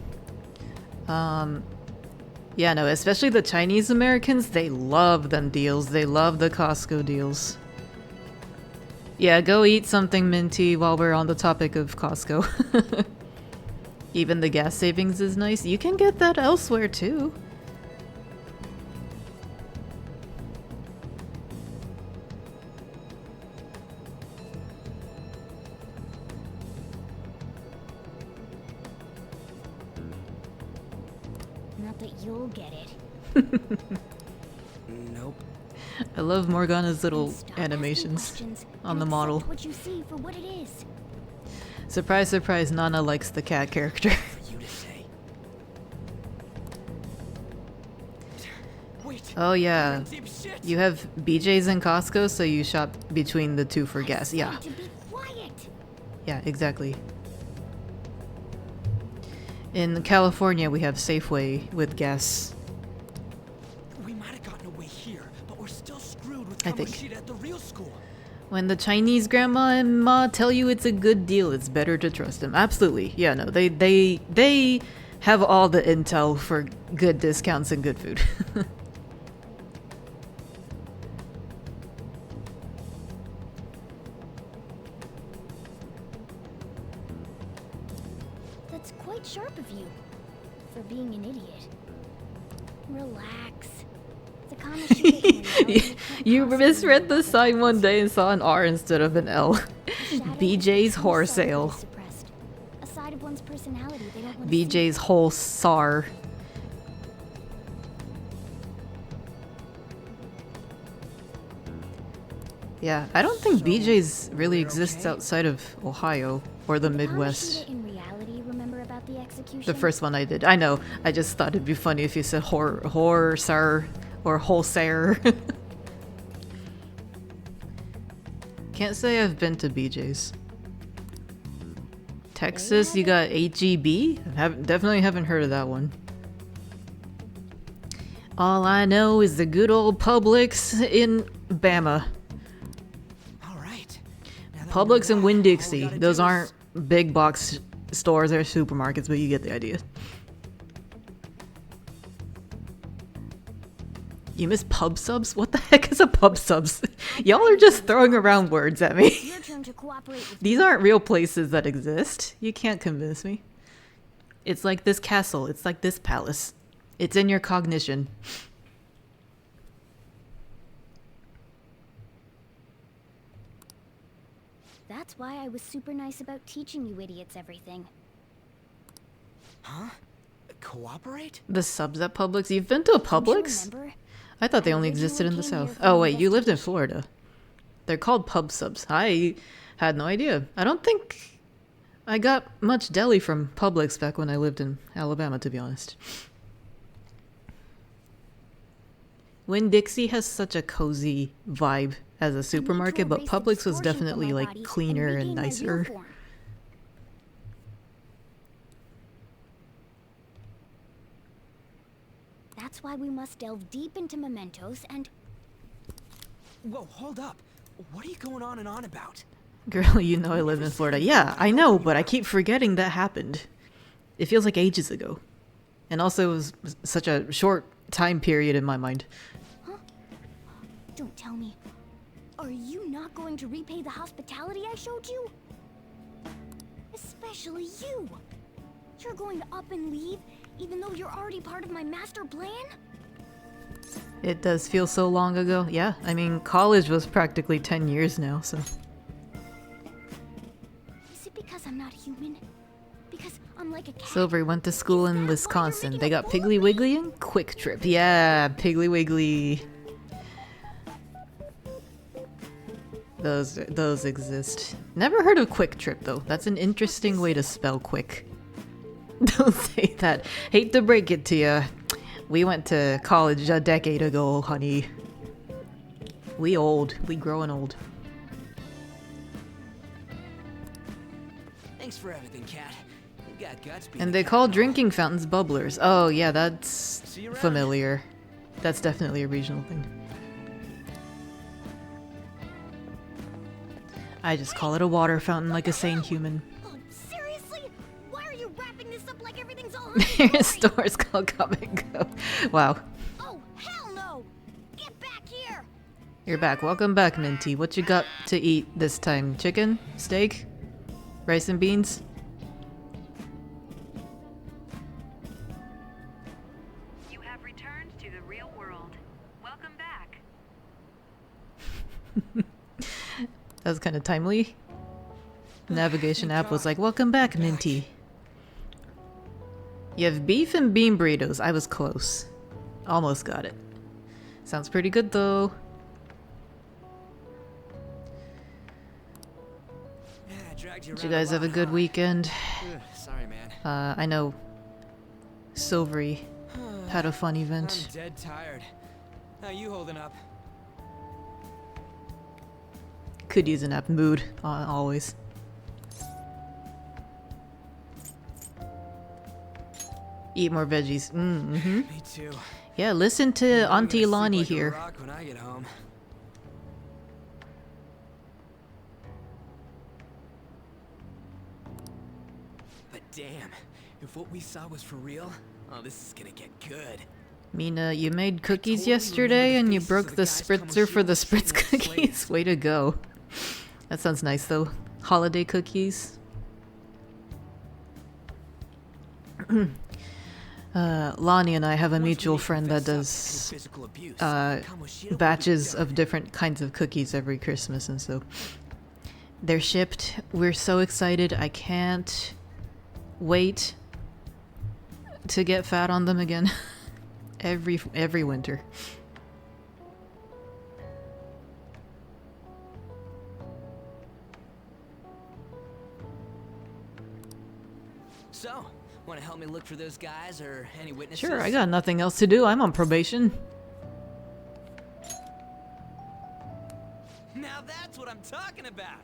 Yeah, no, especially the Chinese Americans, they love them deals. They love the Costco deals. Yeah, go eat something, Minty, while we're on the topic of Costco. Even the gas savings is nice. You can get that elsewhere, too. Not that you'll get it. Nope. I love Morgana's little Stop asking animations questions on and the model. accept what you see for what it is. Surprise, surprise, Nana likes the cat character. For you to say. Wait. Oh yeah. Dipshit. You have BJ's and Costco, so you shop between the two for gas. Yeah. To be quiet. Yeah, exactly. In California, we have Safeway with gas. We might have gotten away here, but we're still screwed with I think. Kamoshida at the real school. When the Chinese grandma and ma tell you it's a good deal, it's better to trust them. Absolutely. Yeah, no, they have all the intel for good discounts and good food. That's quite sharp of you. For being an idiot. Relax. The Kamoshida in reality can't You possibly misread the know sign one day and saw an R instead of an L. shadow BJ's is too whore subtly sale. suppressed. A side of one's personality they don't want to see. BJ's whole SAR. Yeah, I don't think BJ's really exists outside of Ohio or the Midwest. Kamoshida in reality remember about the execution? The first one I did. I know. I just thought it'd be funny if you said sar or wholesale. Can't say I've been to BJ's. Texas, you got HEB? Definitely haven't heard of that one. All I know is the good old Publix in Bama. All right. Now that we Publix know and that, all we Winn-Dixie. gotta Those do aren't is- big box stores or supermarkets, but you get the idea. You miss pub subs? What the heck is a pub subs? Y'all are just throwing around words at me. Your turn to cooperate with These aren't real places that exist. You can't convince me. It's like this castle. It's like this palace. It's in your cognition. That's why I was super nice about teaching you idiots everything. Huh? Cooperate? The subs at Publix? You've been to a Don't you Publix? remember? I thought they I only existed in the originally came here South. for Oh an wait, you lived in investigation. Florida. They're called pub subs. I had no idea. I don't think I got much deli from Publix back when I lived in Alabama, to be honest. Winn-Dixie has such a cozy vibe as a supermarket, but erase the Publix was distortion from definitely my like body cleaner and regain my real nicer. form. That's why we must delve deep into mementos and Whoa, hold up. What are you going on and on about? Girl, you know I lived in Florida. Yeah, I know, but I keep forgetting that happened. It feels like ages ago. And also it was such a short time period in my mind. don't tell me. Are you not going to repay the hospitality I showed you? Especially you. You're going to up and leave, even though you're already part of my master plan? It does feel so long ago. Yeah, I mean, college was practically 10 years now, so. Is it because I'm not human? Because I'm like a cat? Silvery went to school Is that why in you're Wisconsin. making They a got fool Piggly of me? Wiggly and Quick Trip. Yeah, Piggly Wiggly. Those exist. Never heard of Quick Trip though. That's an interesting way to spell quick. Don't say that. Hate to break it to you. We went to college a decade ago, honey. We old. We growing old. Thanks for everything, Cat. You got guts being And a they cat call and all. drinking fountains bubblers. Oh yeah, that's See you around. familiar. That's definitely a regional thing. I just call it a water fountain like a sane human. Oh, seriously? Why are you wrapping this up like everything's all Their hunky-dory? store's called Come and Go. Wow. Oh, hell no! Get back here! You're back. Welcome back, Minty. What you got to eat this time? Chicken? Steak? Rice and beans? You have returned to the real world. Welcome back. That was kind of timely. Navigation app was like, welcome back, Minty. You have beef and bean burritos. I was close. Almost got it. Sounds pretty good, though. Yeah, I dragged you Did you around guys a have a lot, good huh? weekend? Ugh, sorry, man. I know Silvery had a fun I'm event. dead tired. How you holding up? Could use an app mood, always. Eat more veggies. Mm-hmm. Me too. Yeah, listen to I'm gonna Auntie sleep Lonnie like a here. rock when I get home. But damn, if what we saw was for real, oh, this is gonna get good. Mina, you made cookies totally yesterday remember and the you faces broke of the the guys spritzer for the Kamoshida was spritz shooting like cookies. slaves. Way to go. That sounds nice though. Holiday cookies. Lonnie and I have a Once we mutual need to friend that fess up to does any physical abuse, Kamoshida will be batches done. of different kinds of cookies every Christmas, and so they're shipped. We're so excited. I can't wait to get fat on them again. every winter. So, want to help me look for those guys or any witnesses? Sure, I got nothing else to do. I'm on probation. Now that's what I'm talking about.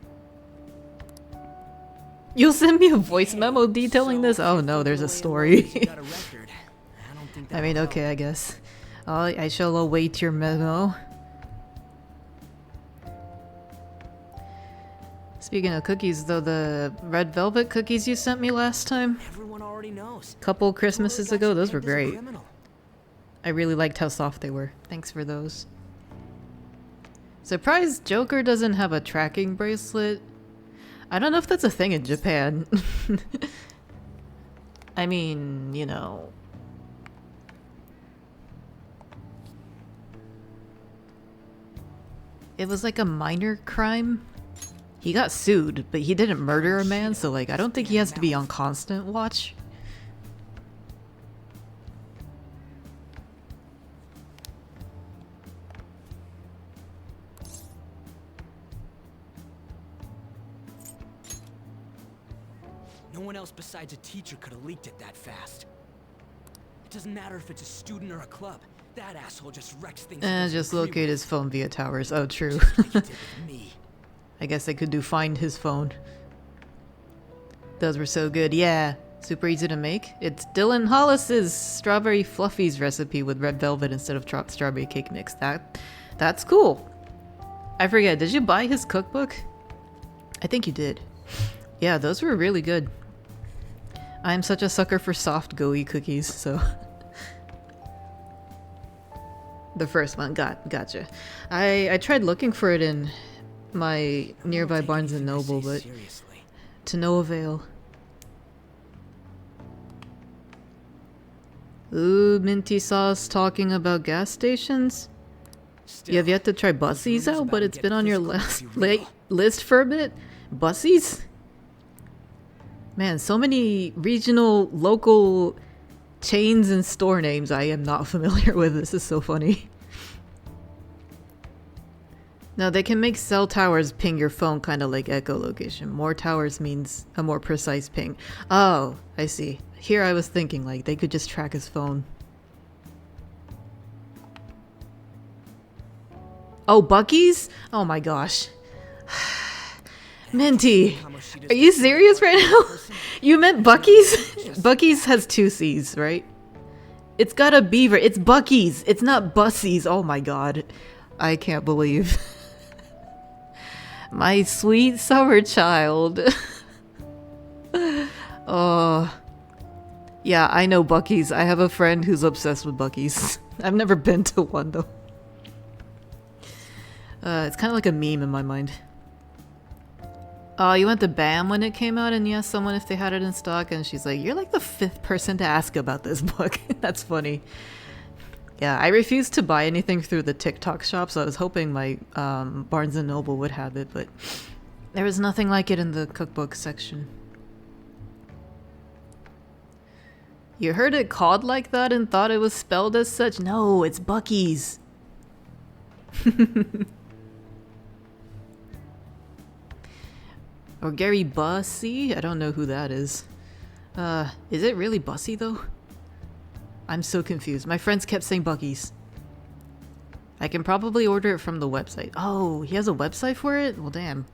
You'll send me a voice memo detailing So, this? Oh if no, we're there's a delaying story. lawyers, you got a record. I don't think I mean, that'll okay, help. I guess. I shall await your memo. Speaking of cookies, though, the red velvet cookies you sent me last time, Everyone already knows. couple Christmases Totally got ago, you those were pegged as a great. criminal. I really liked how soft they were. Thanks for those. Surprised Joker doesn't have a tracking bracelet. I don't know if that's a thing in Japan. I mean, you know. It was like a minor crime. He got sued, but he didn't murder a man, so like I don't think he has to be on constant watch. No one else besides a teacher could have leaked it that fast. It doesn't matter if it's a student or a club. That asshole just wrecks things. he doesn't Just agree locate with. his phone via towers. Oh, true. Just like he did with me. I guess I could do find his phone. Those were so good. Yeah, super easy to make. It's Dylan Hollis's strawberry fluffies recipe with red velvet instead of strawberry cake mix. That's cool. I forget, did you buy his cookbook? I think you did. Yeah, those were really good. I'm such a sucker for soft gooey cookies, so the first one, gotcha. I tried looking for it in my nearby Barnes and Noble, but Seriously. to no avail. Ooh, Minty Sauce talking about gas stations. You have yet to try Bussies out, but it's been on your list for a bit. Bussies? Man, so many regional, local chains and store names I am not familiar with. This is so funny. No, they can make cell towers ping your phone kind of like echolocation. More towers means a more precise ping. Oh, I see. Here I was thinking like they could just track his phone. Oh, Bucky's? Oh my gosh. Minty, are you serious right now? You meant Bucky's? Bucky's has two C's, right? It's got a beaver. It's Bucky's. It's not Bussies. Oh my god. I can't believe. My sweet summer child. Oh. Yeah, I know Bucky's. I have a friend who's obsessed with Bucky's. I've never been to one though. It's kind of like a meme in my mind. Oh, you went to BAM when it came out and you asked someone if they had it in stock and she's like, you're like the 5th person to ask about this book. That's funny. Yeah, I refused to buy anything through the TikTok shop, so I was hoping my Barnes & Noble would have it, but there was nothing like it in the cookbook section. You heard it called like that and thought it was spelled as such? No, it's Bucky's. Or Gary Bussy? I don't know who that is. Is it really Bussy though? I'm so confused. My friends kept saying Bucky's. I can probably order it from the website. Oh, he has a website for it? Well, damn.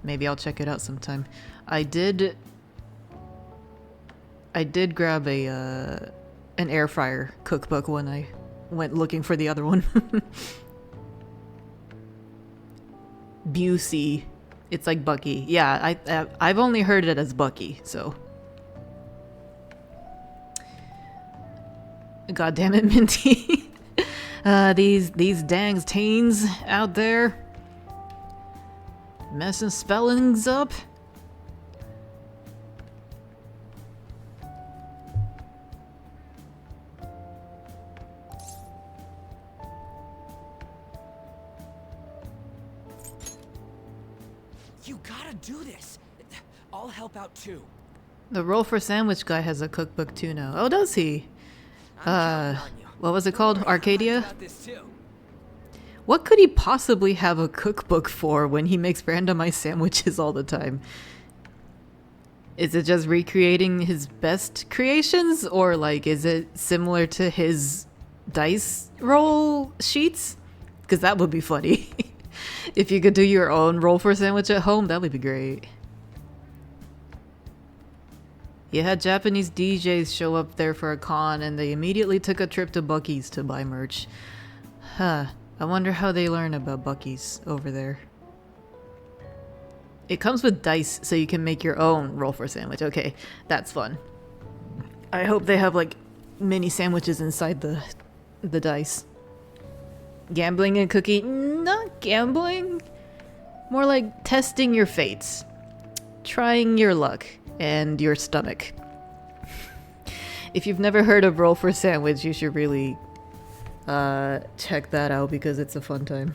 Maybe I'll check it out sometime. I did grab a an air fryer cookbook when I went looking for the other one. Busey. It's like Bucky. Yeah, I've only heard it as Bucky, so. God damn it, Minty. These dang teens out there messing spellings up. You gotta do this. I'll help out too. The Roll for Sandwich guy has a cookbook too now. Oh, does he? What was it called? Arcadia? Got this too. What could he possibly have a cookbook for when he makes randomized sandwiches all the time? Is it just recreating his best creations? Or like, is it similar to his dice roll sheets? Because that would be funny. If you could do your own roll for sandwich at home, that would be great. You had Japanese DJs show up there for a con and they immediately took a trip to Bucky's to buy merch. Huh. I wonder how they learn about Bucky's over there. It comes with dice so you can make your own roll for sandwich. Okay, that's fun. I hope they have like mini sandwiches inside the dice. Gambling and cooking? Not gambling. More like testing your fates. Trying your luck and your stomach. If you've never heard of roll for sandwich, you should really check that out because it's a fun time.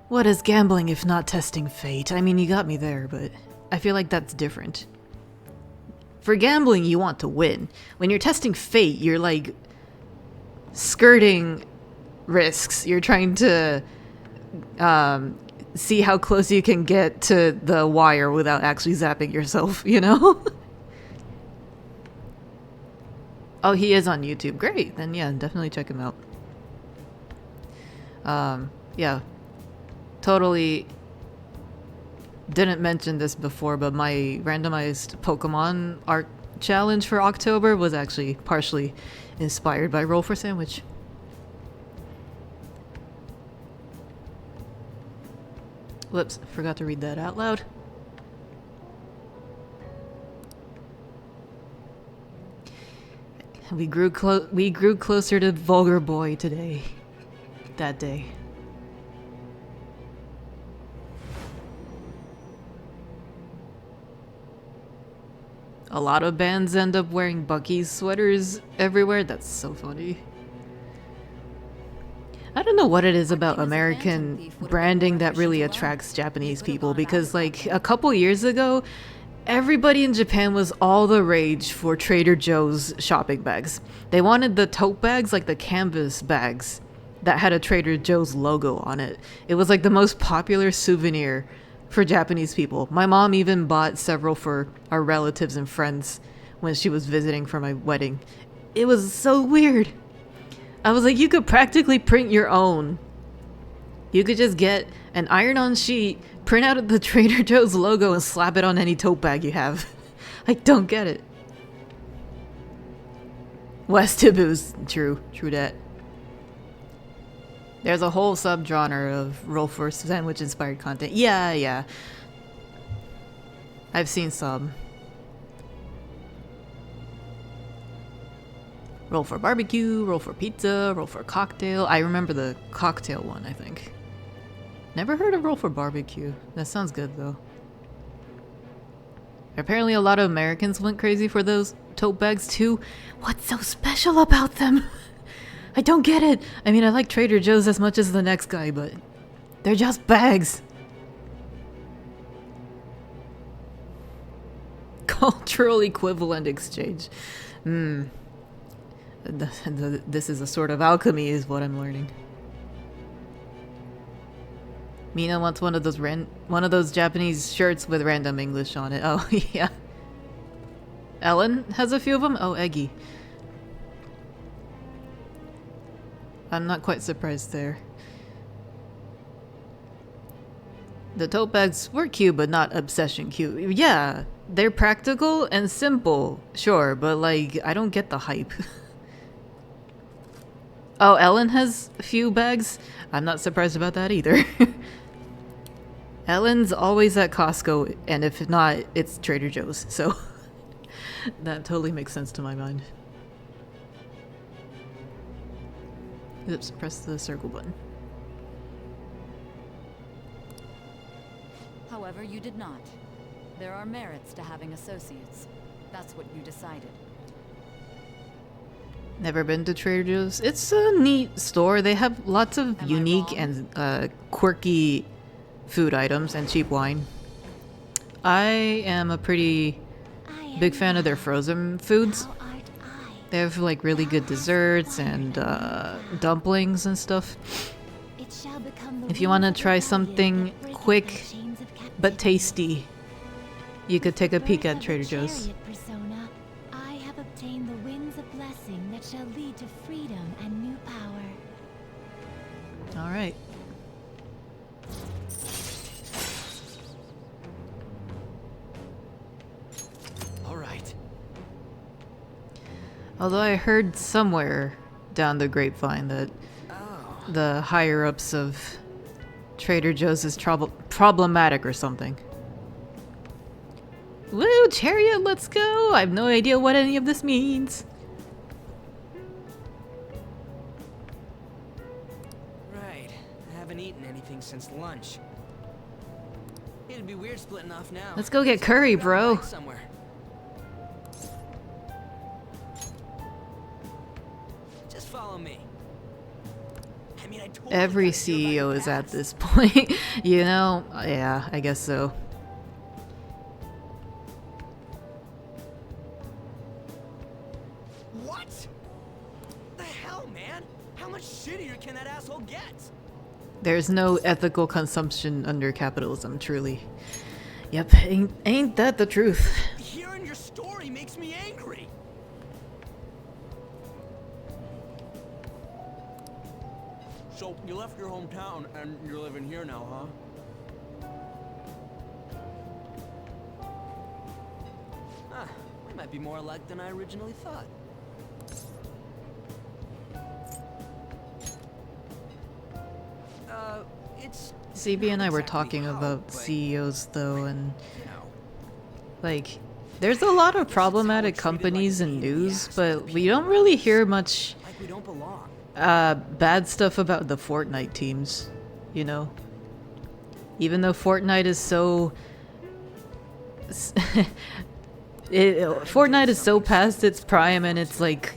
What is gambling if not testing fate? I mean, you got me there, but I feel like that's different. For gambling, you want to win. When you're testing fate, you're like skirting risks. You're trying to see how close you can get to the wire without actually zapping yourself, you know? Oh, he is on YouTube. Great. Then yeah, definitely check him out. Yeah. Totally didn't mention this before, but my randomized Pokemon art challenge for October was actually partially inspired by Roll for Sandwich. Whoops, forgot to read that out loud. We grew closer to Vulgar Boy today. That day. A lot of bands end up wearing Bucky's sweaters everywhere. That's so funny. I don't know what it is about American branding that really attracts Japanese people, because like a couple years ago, everybody in Japan was all the rage for Trader Joe's shopping bags. They wanted the tote bags, like the canvas bags that had a Trader Joe's logo on it. It was like the most popular souvenir for Japanese people. My mom even bought several for our relatives and friends when she was visiting for my wedding. It was so weird. I was like, you could practically print your own. You could just get an iron-on sheet, print out the Trader Joe's logo, and slap it on any tote bag you have. I don't get it. West Taboos. True that. There's a whole subgenre of roll for sandwich inspired content. Yeah. I've seen some. Roll for barbecue, roll for pizza, roll for cocktail. I remember the cocktail one, I think. Never heard of roll for barbecue. That sounds good though. Apparently a lot of Americans went crazy for those tote bags too. What's so special about them? I don't get it. I mean, I like Trader Joe's as much as the next guy, but they're just bags. Cultural equivalent exchange. This is a sort of alchemy, is what I'm learning. Mina wants one of those Japanese shirts with random English on it. Oh yeah. Ellen has a few of them. Oh, Eggy. I'm not quite surprised there. The tote bags were cute, but not obsession cute. Yeah, they're practical and simple, sure, but like, I don't get the hype. Oh, Ellen has a few bags? I'm not surprised about that either. Ellen's always at Costco, and if not, it's Trader Joe's, so that totally makes sense to my mind. Oops, press the circle button. However, you did not. There are merits to having associates. That's what you decided. Never been to Trader Joe's. It's a neat store. They have lots of unique and quirky food items and cheap wine. I am a pretty big fan of their frozen foods. They have like really good desserts and dumplings and stuff. If you want to try something quick but tasty, you could take a peek at Trader Joe's. I have obtained the winds of blessing that shall lead to freedom and new power. All right. All right. Although I heard somewhere down the grapevine that the higher-ups of Trader Joe's is problematic or something. Woo, Chariot, let's go! I have no idea what any of this means. Right. I haven't eaten anything since lunch. It'd be weird splitting off now. Let's go get curry, bro. Somewhere. Just follow me. I mean, I totally Every CEO is at this point. You know? Yeah, I guess so. What? The hell, man? How much shittier can that asshole get? There's no ethical consumption under capitalism, truly. Yep, ain't that the truth? Hearing your story makes me angry. So, you left your hometown and you're living here now, huh? Ah, we might be more alike than I originally thought. It's CB and I were talking about CEOs though, and like, there's a lot of problematic companies in news, but we don't really hear much like we don't belong. bad stuff about the Fortnite teams, you know? Even though Fortnite is so... Fortnite is so past its prime and it's like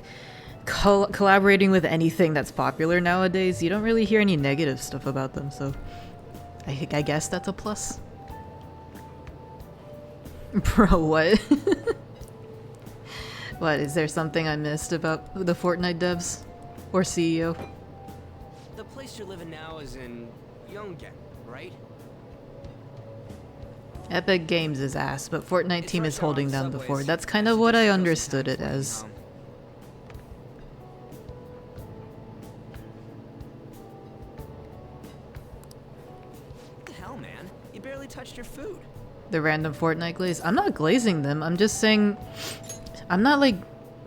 collaborating with anything that's popular nowadays, you don't really hear any negative stuff about them, so I guess that's a plus. Bro, what? What, is there something I missed about the Fortnite devs? Or CEO? The place you're living now is in Yongen, right? Epic Games is ass, but Fortnite team is holding them before. That's kind of what I understood it as. What the hell, man? You barely touched your food. The random Fortnite glaze? I'm not glazing them, I'm just saying... I'm not like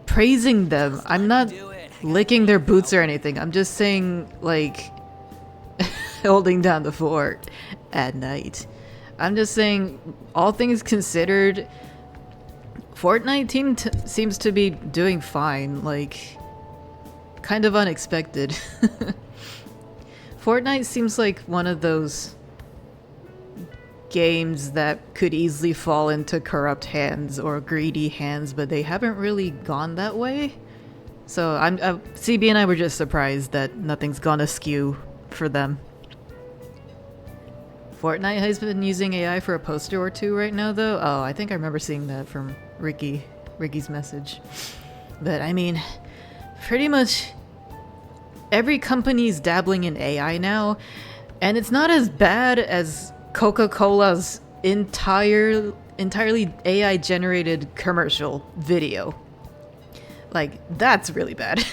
praising them. I'm not licking their boots or anything. I'm just saying, like, holding down the fort at night. I'm just saying, all things considered, Fortnite team seems to be doing fine. Like, kind of unexpected. Fortnite seems like one of those games that could easily fall into corrupt hands or greedy hands, but they haven't really gone that way. So CB and I were just surprised that nothing's gone askew for them. Fortnite has been using AI for a poster or two right now, though. Oh, I think I remember seeing that from Ricky's message. But I mean, pretty much every company's dabbling in AI now, and it's not as bad as Coca-Cola's entirely AI generated commercial video. Like, that's really bad.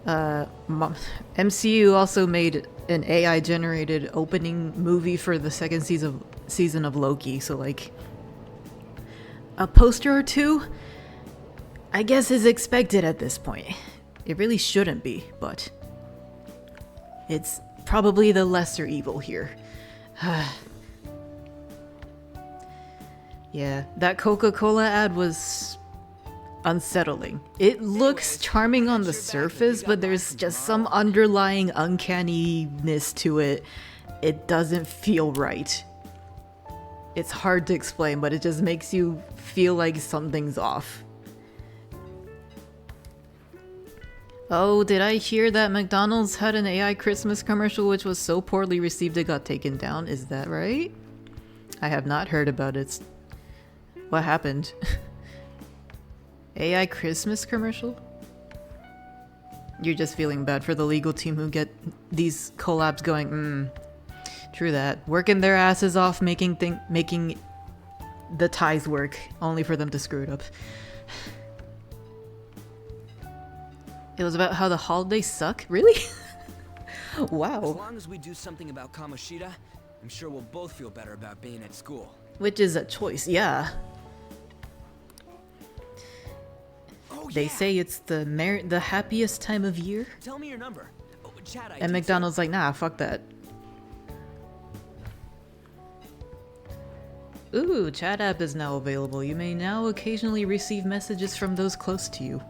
MCU also made an AI generated opening movie for the second season of Loki, so like a poster or two, I guess, is expected at this point. It really shouldn't be, but it's probably the lesser evil here. Yeah, that Coca-Cola ad was unsettling. It looks charming on the surface, but there's just some underlying uncanniness to it. It doesn't feel right. It's hard to explain, but it just makes you feel like something's off. Oh, did I hear that McDonald's had an AI Christmas commercial which was so poorly received it got taken down? Is that right? I have not heard about it. What happened? AI Christmas commercial? You're just feeling bad for the legal team who get these collabs going. True that. Working their asses off making the ties work, only for them to screw it up. It was about how the holidays suck? Really? Wow. As long as we do something about Kamoshida, I'm sure we'll both feel better about being at school. Which is a choice, yeah. Oh, they say it's the happiest time of year. Tell me your number. Oh, chat ID. And McDonald's like, nah, fuck that. Ooh, chat app is now available. You may now occasionally receive messages from those close to you.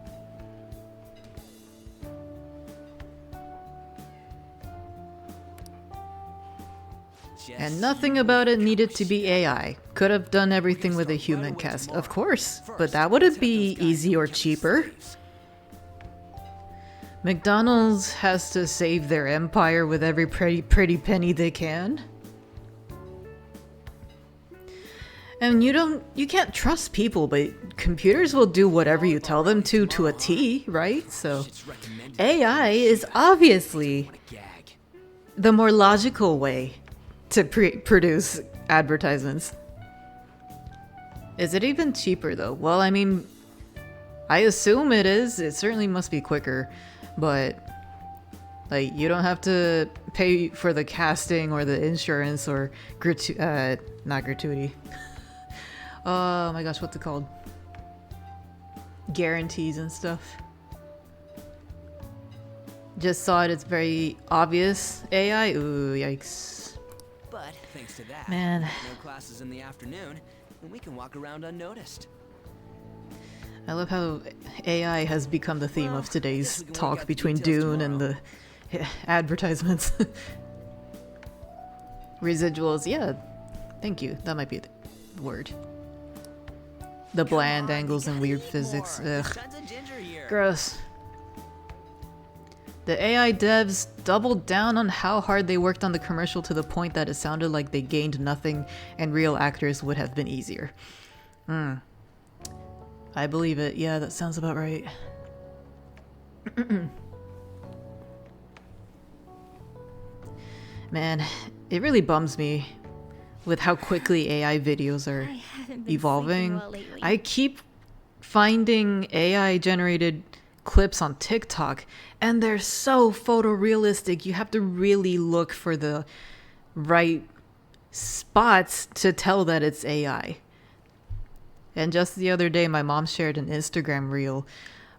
And nothing about it needed to be AI. Could have done everything with a human cast, of course, but that wouldn't be easy or cheaper. McDonald's has to save their empire with every pretty penny they can. And you can't trust people, but computers will do whatever you tell them to a T, right? So AI is obviously the more logical way to produce advertisements. Is it even cheaper though? Well, I mean, I assume it is. It certainly must be quicker, but like you don't have to pay for the casting or the insurance or not gratuity. Oh my gosh, what's it called? Guarantees and stuff. Just saw it. It's very obvious AI. Ooh, yikes. But thanks to that, man, no classes in the afternoon, and we can walk around unnoticed. I love how AI has become the theme of today's talk between Dune and the advertisements. Residuals, yeah. Thank you. That might be the word. The bland angles and weird physics. Ugh. Gross. The AI devs doubled down on how hard they worked on the commercial to the point that it sounded like they gained nothing and real actors would have been easier. I believe it. Yeah, that sounds about right. Man, it really bums me with how quickly AI videos are evolving. I keep finding AI generated clips on TikTok and they're so photorealistic. You have to really look for the right spots to tell that it's AI. And just the other day my mom shared an Instagram reel.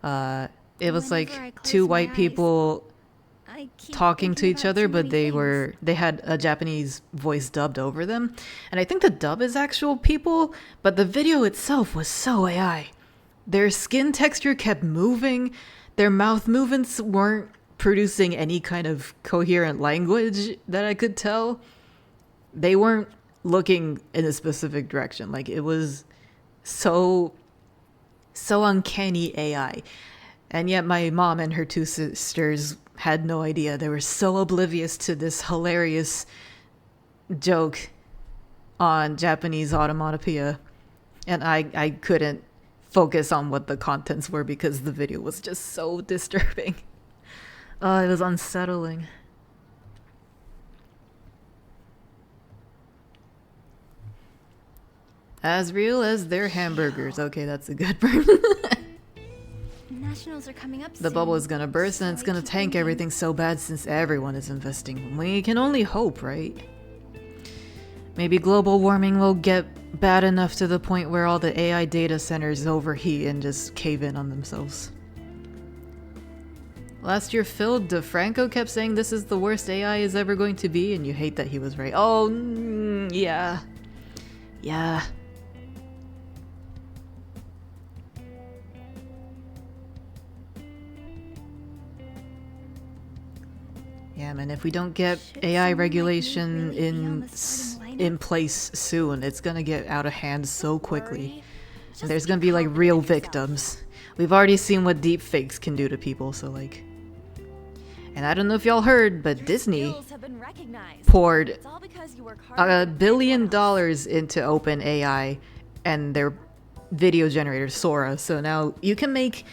It was like two white people talking to each other, but they had a Japanese voice dubbed over them. And I think the dub is actual people, but the video itself was so AI. Their skin texture kept moving. Their mouth movements weren't producing any kind of coherent language that I could tell. They weren't looking in a specific direction. Like, it was so uncanny AI. And yet my mom and her two sisters had no idea. They were so oblivious to this hilarious joke on Japanese automatopoeia. And I couldn't focus on what the contents were because the video was just so disturbing. It was unsettling. As real as their hamburgers. Okay, that's a good burn. Nationals are coming up The bubble is gonna burst and it's gonna tank everything so bad since everyone is investing. We can only hope, right? Maybe global warming will get bad enough to the point where all the AI data centers overheat and just cave in on themselves. Last year, Phil DeFranco kept saying this is the worst AI is ever going to be, and you hate that he was right. Oh, yeah. Yeah. Yeah, man, if we don't get AI regulation in place soon, it's gonna get out of hand so quickly. And there's gonna be like real victims. We've already seen what deepfakes can do to people, so like... And I don't know if y'all heard, but Disney poured $1 billion into OpenAI and their video generator Sora, so now you can make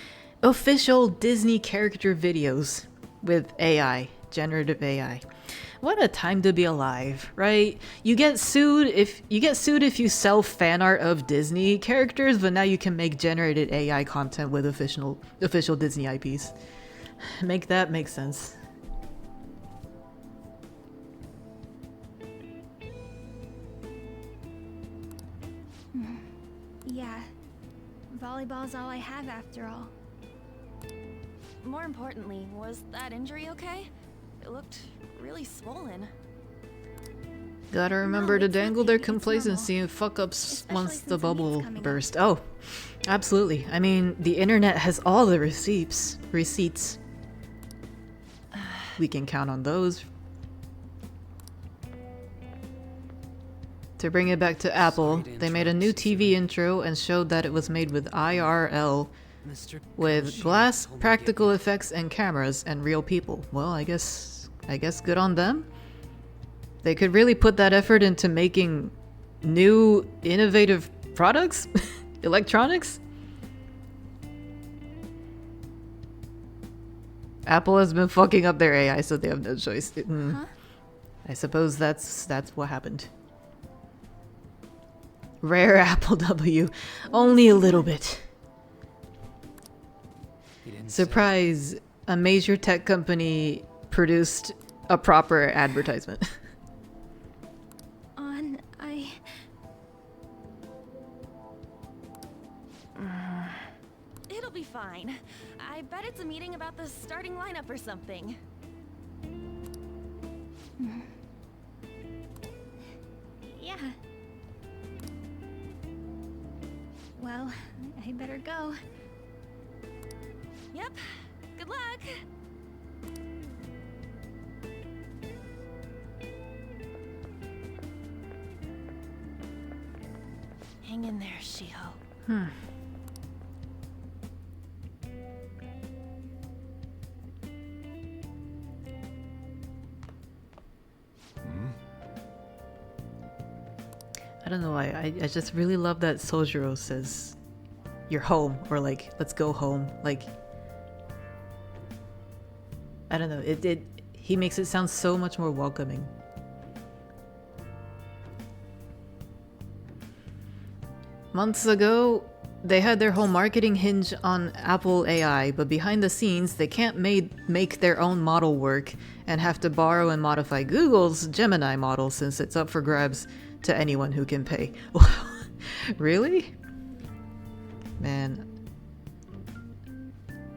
official Disney character videos with AI. Generative AI. What a time to be alive, right? You get sued if you sell fan art of Disney characters, but now you can make generated AI content with official Disney IPs. Make that make sense. Yeah. Volleyball's all I have after all. More importantly, was that injury okay? It looked really swollen. Gotta remember to dangle their complacency and fuck ups once the bubble burst. Oh, absolutely. I mean, the internet has all the receipts. We can count on those. To bring it back to Apple, they made a new TV intro and showed that it was made with IRL, with glass, practical effects, and cameras, and real people. Well, I guess good on them. They could really put that effort into making new, innovative products? Electronics? Apple has been fucking up their AI, so they have no choice. I suppose that's what happened. Rare Apple W. Only a little bit. Surprise, a major tech company produced a proper advertisement. It'll be fine. I bet it's a meeting about the starting lineup or something. Yeah. Well, I better go. Yep. Good luck. Hang in there, Shiho. I don't know why. I just really love that Sojiro says, "You're home," or like, "Let's go home." Like, I don't know. He makes it sound so much more welcoming. Months ago, they had their whole marketing hinge on Apple AI, but behind the scenes, they can't make their own model work and have to borrow and modify Google's Gemini model since it's up for grabs to anyone who can pay. Wow. Really? Man.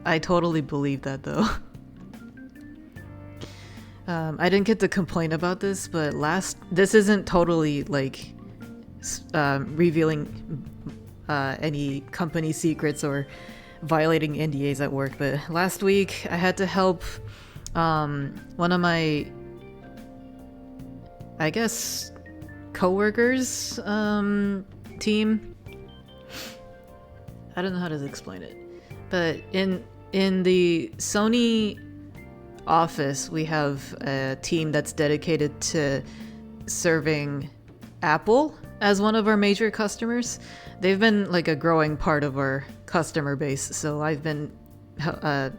I totally believe that though. I didn't get to complain about this, but this isn't totally like revealing any company secrets or violating NDAs at work, but last week I had to help one of my, I guess, co-workers team. I don't know how to explain it, but in the Sony office we have a team that's dedicated to serving Apple as one of our major customers. They've been like a growing part of our customer base, so I've been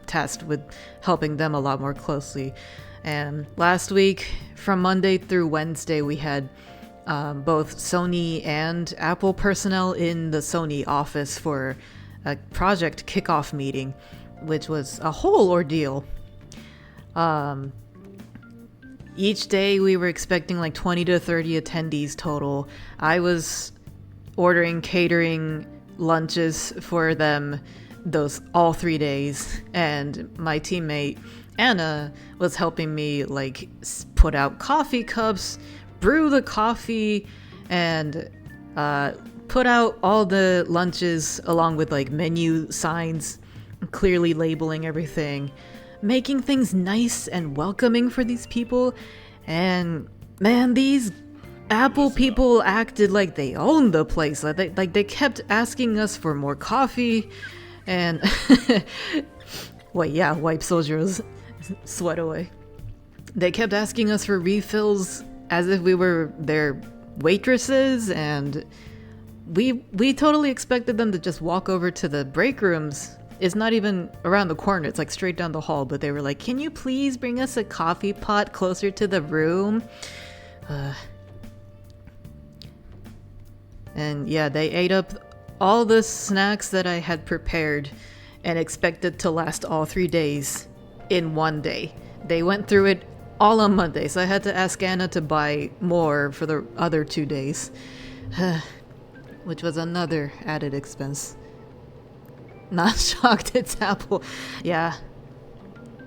tasked with helping them a lot more closely. And last week, from Monday through Wednesday, we had both Sony and Apple personnel in the Sony office for a project kickoff meeting, which was a whole ordeal. Each day we were expecting like 20 to 30 attendees total. I was ordering catering lunches for them those all 3 days, and my teammate Anna was helping me like put out coffee cups, brew the coffee, and put out all the lunches along with like menu signs, clearly labeling everything, making things nice and welcoming for these people. And man, these Apple people acted like they owned the place. Like they kept asking us for more coffee and wait, yeah, wipe Soldier's sweat away. They kept asking us for refills as if we were their waitresses, and we totally expected them to just walk over to the break rooms. It's not even around the corner, it's like straight down the hall, but they were like, can you please bring us a coffee pot closer to the room? And yeah, they ate up all the snacks that I had prepared and expected to last all 3 days in one day. They went through it all on Monday, so I had to ask Anna to buy more for the other 2 days. Which was another added expense. Not shocked it's Apple. Yeah.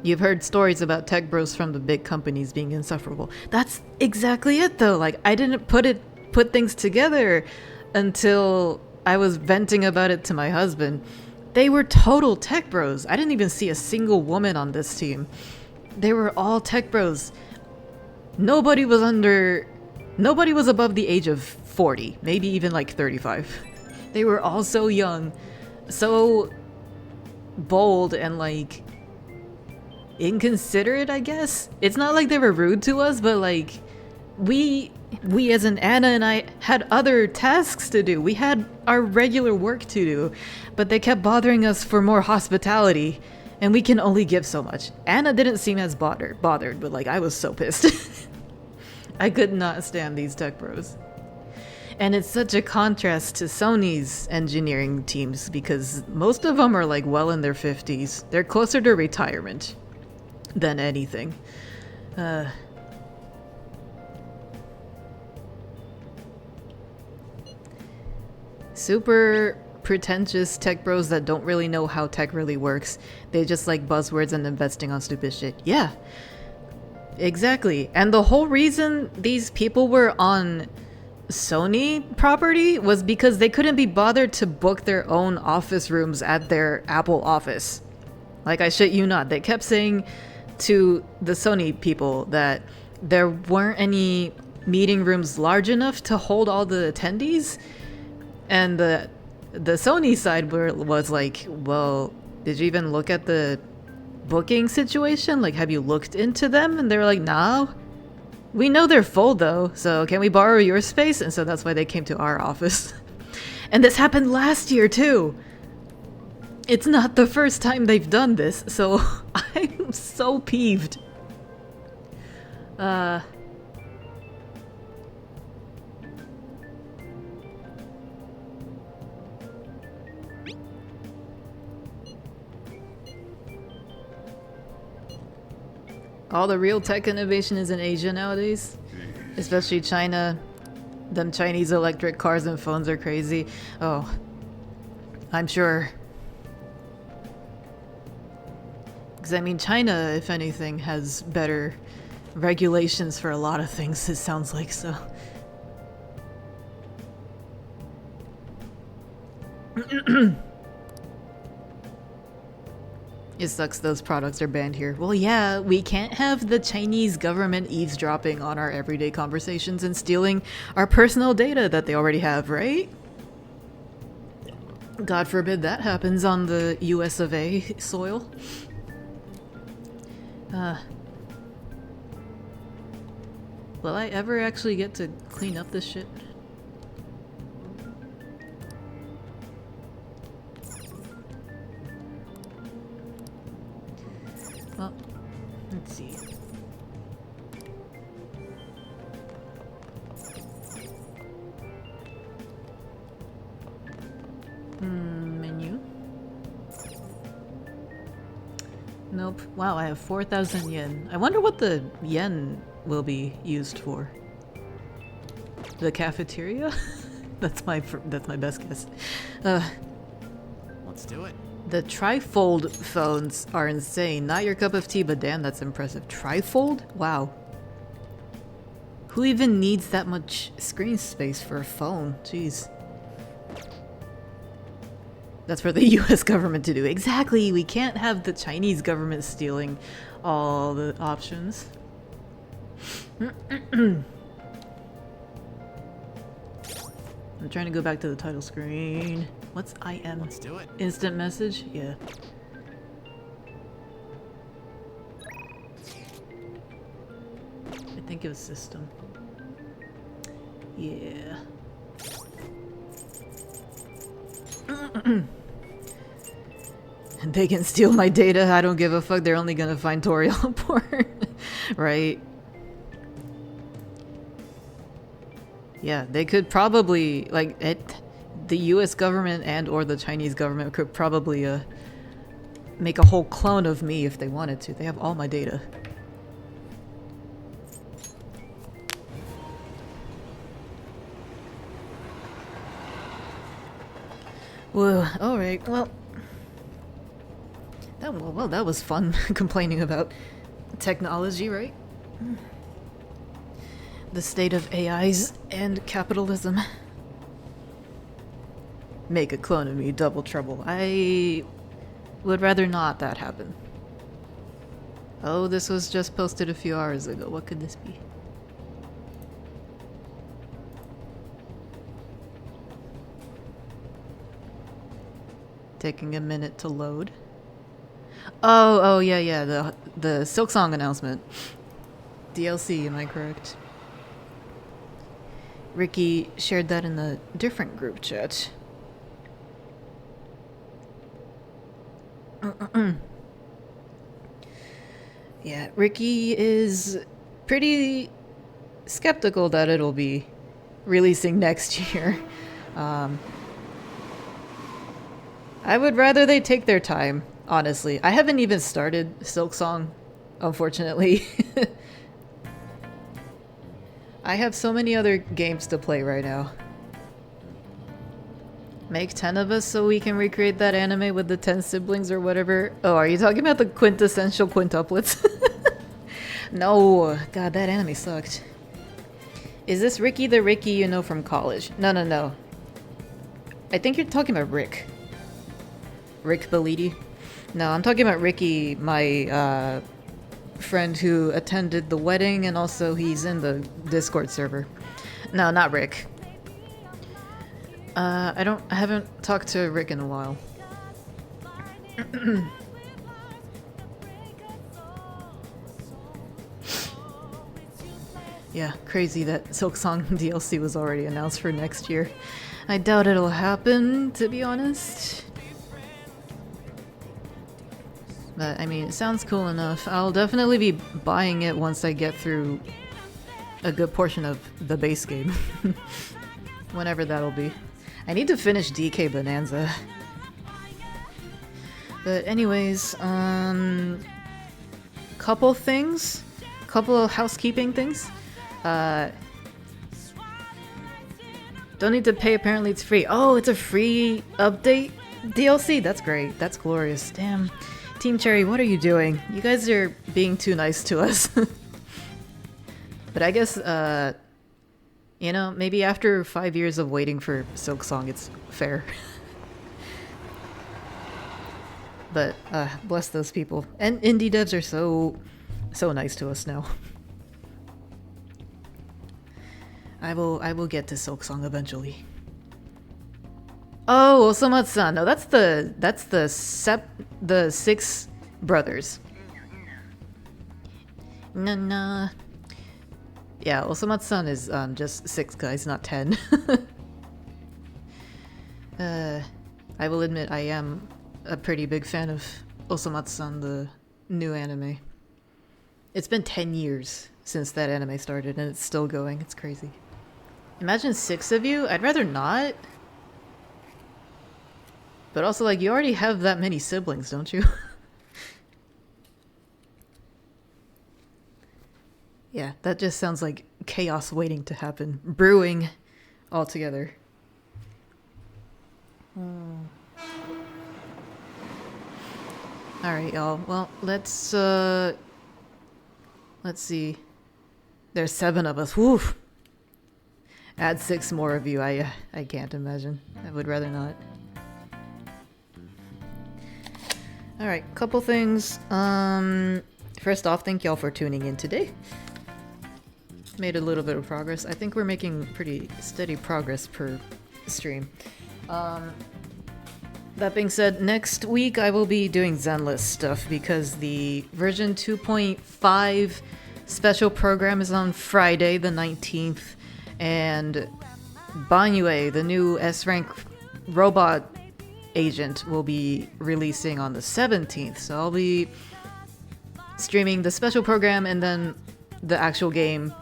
You've heard stories about tech bros from the big companies being insufferable. That's exactly it though. Like, I didn't put things together until I was venting about it to my husband. They were total tech bros. I didn't even see a single woman on this team. They were all tech bros. Nobody was above the age of 40, maybe even like 35. They were all so young, so bold and like inconsiderate, I guess. It's not like they were rude to us, but like we as in Anna and I had other tasks to do. We had our regular work to do, but they kept bothering us for more hospitality, and we can only give so much. Anna didn't seem as bothered, but like I was so pissed. I could not stand these tech bros. And it's such a contrast to Sony's engineering teams because most of them are like well in their 50s. They're closer to retirement than anything. Super pretentious tech bros that don't really know how tech really works. They just like buzzwords and investing on stupid shit. Yeah, exactly. And the whole reason these people were on Sony property was because they couldn't be bothered to book their own office rooms at their Apple office. Like, I shit you not, they kept saying to the Sony people that there weren't any meeting rooms large enough to hold all the attendees, and the Sony side was like, well, did you even look at the booking situation? Like, have you looked into them? And they were like, nah. We know they're full though, so can we borrow your space? And so that's why they came to our office. And this happened last year too. It's not the first time they've done this, so I'm so peeved. All the real tech innovation is in Asia nowadays, especially China. Them Chinese electric cars and phones are crazy. Oh, I'm sure. Because I mean, China, if anything, has better regulations for a lot of things, it sounds like, so. It sucks those products are banned here. Well, yeah, we can't have the Chinese government eavesdropping on our everyday conversations and stealing our personal data that they already have, right? God forbid that happens on the US of A soil. Will I ever actually get to clean up this shit? Well, let's see. Menu. Nope. Wow, I have 4,000 yen. I wonder what the yen will be used for. The cafeteria? That's my best guess. Let's do it. The trifold phones are insane. Not your cup of tea, but damn, that's impressive. Trifold? Wow. Who even needs that much screen space for a phone? Jeez. That's for the US government to do. Exactly! We can't have the Chinese government stealing all the options. I'm trying to go back to the title screen. What's IM? Let's do it. Instant message? Yeah. I think it was system. Yeah. They can steal my data. I don't give a fuck. They're only gonna find Toriel porn. Right? Yeah, they could probably, like, the US government and or the Chinese government could probably make a whole clone of me if they wanted to. They have all my data. Whoa, alright, well, that was fun complaining about technology, right? The state of AIs and capitalism. Make a clone of me, double trouble. I would rather not that happen. Oh, this was just posted a few hours ago. What could this be? Taking a minute to load. Oh, yeah, the Silk Song announcement. DLC, am I correct? Ricky shared that in a different group chat. Yeah, Ricky is pretty skeptical that it'll be releasing next year. I would rather they take their time, honestly. I haven't even started Silk Song, unfortunately. I have so many other games to play right now. Make 10 of us so we can recreate that anime with the 10 siblings or whatever. Oh, are you talking about the quintessential quintuplets? No, god, that anime sucked. Is this Ricky the Ricky you know from college? No. I think you're talking about Rick. Rick Belidi? No, I'm talking about Ricky, my friend who attended the wedding, and also he's in the Discord server. No, not Rick. I haven't talked to Rick in a while. Yeah, crazy that Silk Song DLC was already announced for next year. I doubt it'll happen, to be honest. But, I mean, it sounds cool enough. I'll definitely be buying it once I get through a good portion of the base game. Whenever that'll be. I need to finish DK Bonanza. But anyways, couple things. Couple of housekeeping things. Don't need to pay, apparently it's free. Oh, it's a free update DLC? That's great. That's glorious. Damn. Team Cherry, what are you doing? You guys are being too nice to us. But I guess, you know, maybe after 5 years of waiting for Silk Song, it's fair. But, bless those people. And indie devs are so nice to us now. I will get to Silk Song eventually. Oh, Osamatsu-san. No, that's the 6 brothers. Nah. Yeah, Osamatsu-san is just 6 guys, not 10. I will admit I am a pretty big fan of Osamatsu-san, the new anime. It's been 10 years since that anime started and it's still going. It's crazy. Imagine 6 of you? I'd rather not. But also, like, you already have that many siblings, don't you? Yeah, that just sounds like chaos waiting to happen. Brewing all together. Alright, y'all. Well, let's see. There's 7 of us. Woo! Add 6 more of you. I can't imagine. I would rather not. Alright, couple things. First off, thank y'all for tuning in today. Made a little bit of progress. I think we're making pretty steady progress per stream. That being said, next week I will be doing Zenless stuff because the version 2.5 special program is on Friday the 19th, and Banyue, the new S-rank robot agent, will be releasing on the 17th, so I'll be streaming the special program and then the actual game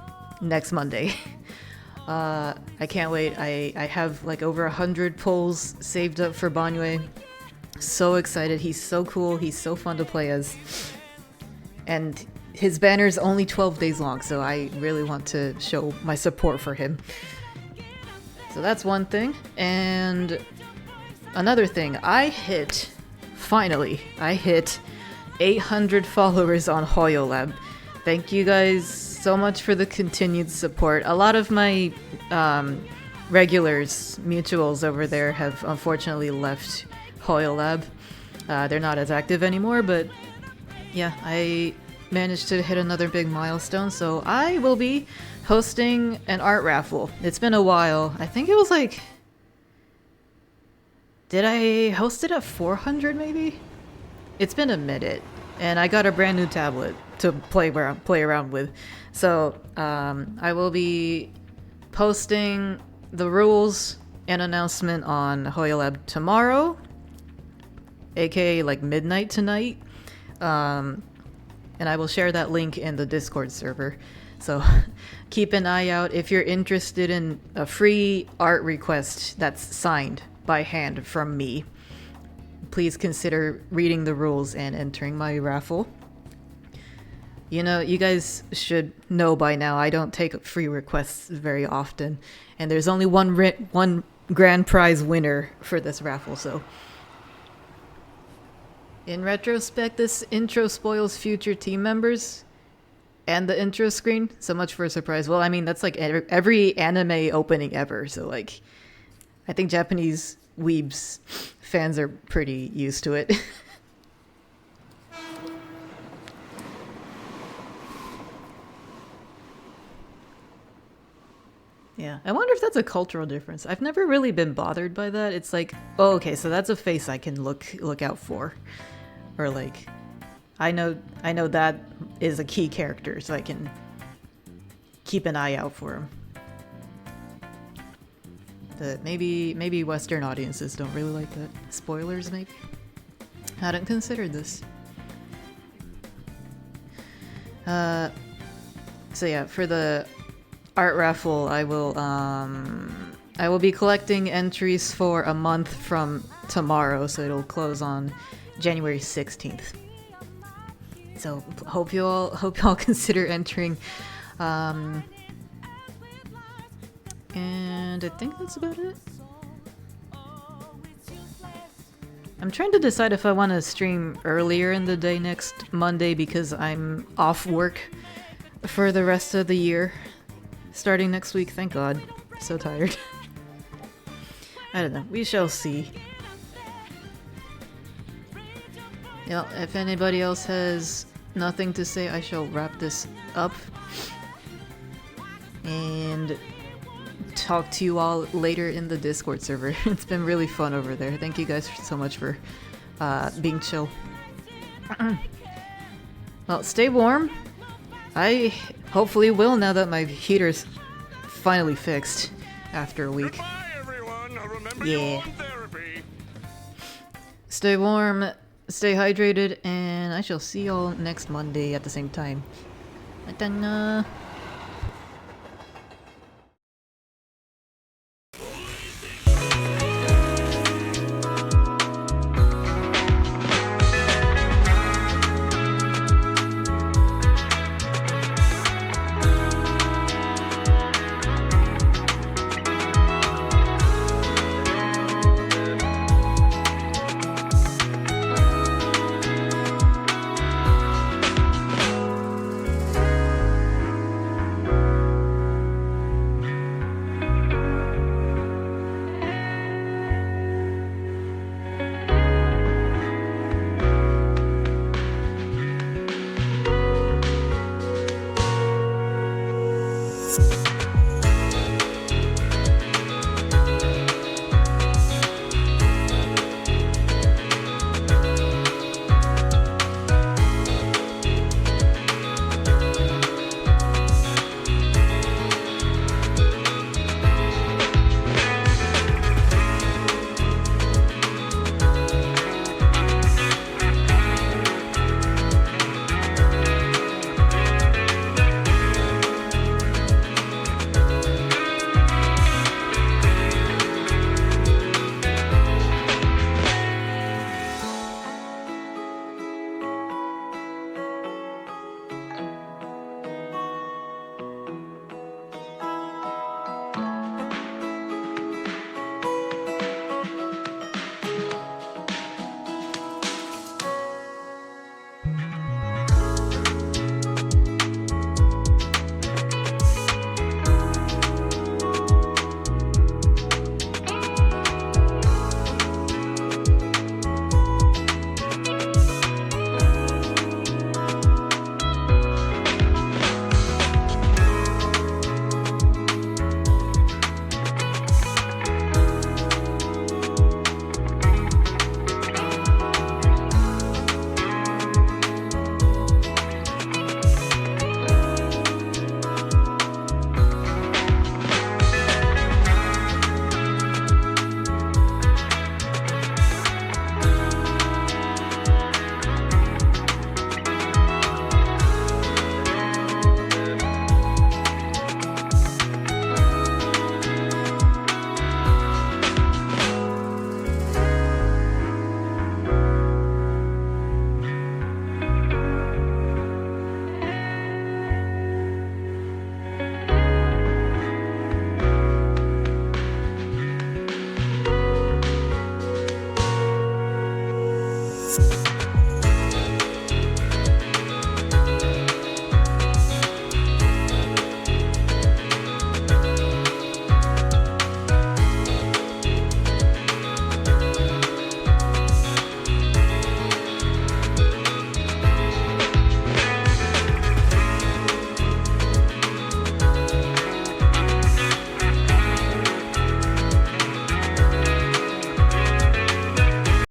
next Monday. I can't wait. I have like over 100 pulls saved up for Banyue. So excited. He's so cool. He's so fun to play as. And his banner's only 12 days long, so I really want to show my support for him. So that's one thing. And another thing, finally, I hit 800 followers on HoYoLab. Thank you guys so much for the continued support. A lot of my regulars, mutuals over there have unfortunately left HoYoLab. They're not as active anymore, but yeah, I managed to hit another big milestone, so I will be hosting an art raffle. It's been a while. I think it was like... Did I host it at 400 maybe? It's been a minute, and I got a brand new tablet to play around with. So I will be posting the rules and announcement on HoYoLab tomorrow, aka like midnight tonight. And I will share that link in the Discord server. So keep an eye out if you're interested in a free art request that's signed by hand from me. Please consider reading the rules and entering my raffle. You know, you guys should know by now I don't take free requests very often, and there's only one grand prize winner for this raffle, so... In retrospect, this intro spoils future team members and the intro screen. So much for a surprise. Well, I mean, that's like every anime opening ever, so like... I think Japanese weebs fans are pretty used to it. Yeah, I wonder if that's a cultural difference. I've never really been bothered by that. It's like, oh, okay, so that's a face I can look out for. Or like, I know that is a key character, so I can keep an eye out for him. But maybe Western audiences don't really like that. Spoilers, maybe? Hadn't considered this. So yeah, for the art raffle, I will be collecting entries for a month from tomorrow, so it'll close on January 16th. So hope you all consider entering. And I think that's about it. I'm trying to decide if I want to stream earlier in the day next Monday because I'm off work for the rest of the year. Starting next week, thank God. So tired. I don't know. We shall see. Yeah, if anybody else has nothing to say, I shall wrap this up. And talk to you all later in the Discord server. It's been really fun over there. Thank you guys so much for being chill. Well, stay warm. I Hopefully will now that my heater's finally fixed after a week. Goodbye, everyone. Remember Yeah. your own therapy. Stay warm, stay hydrated, and I shall see y'all next Monday at the same time. またなー。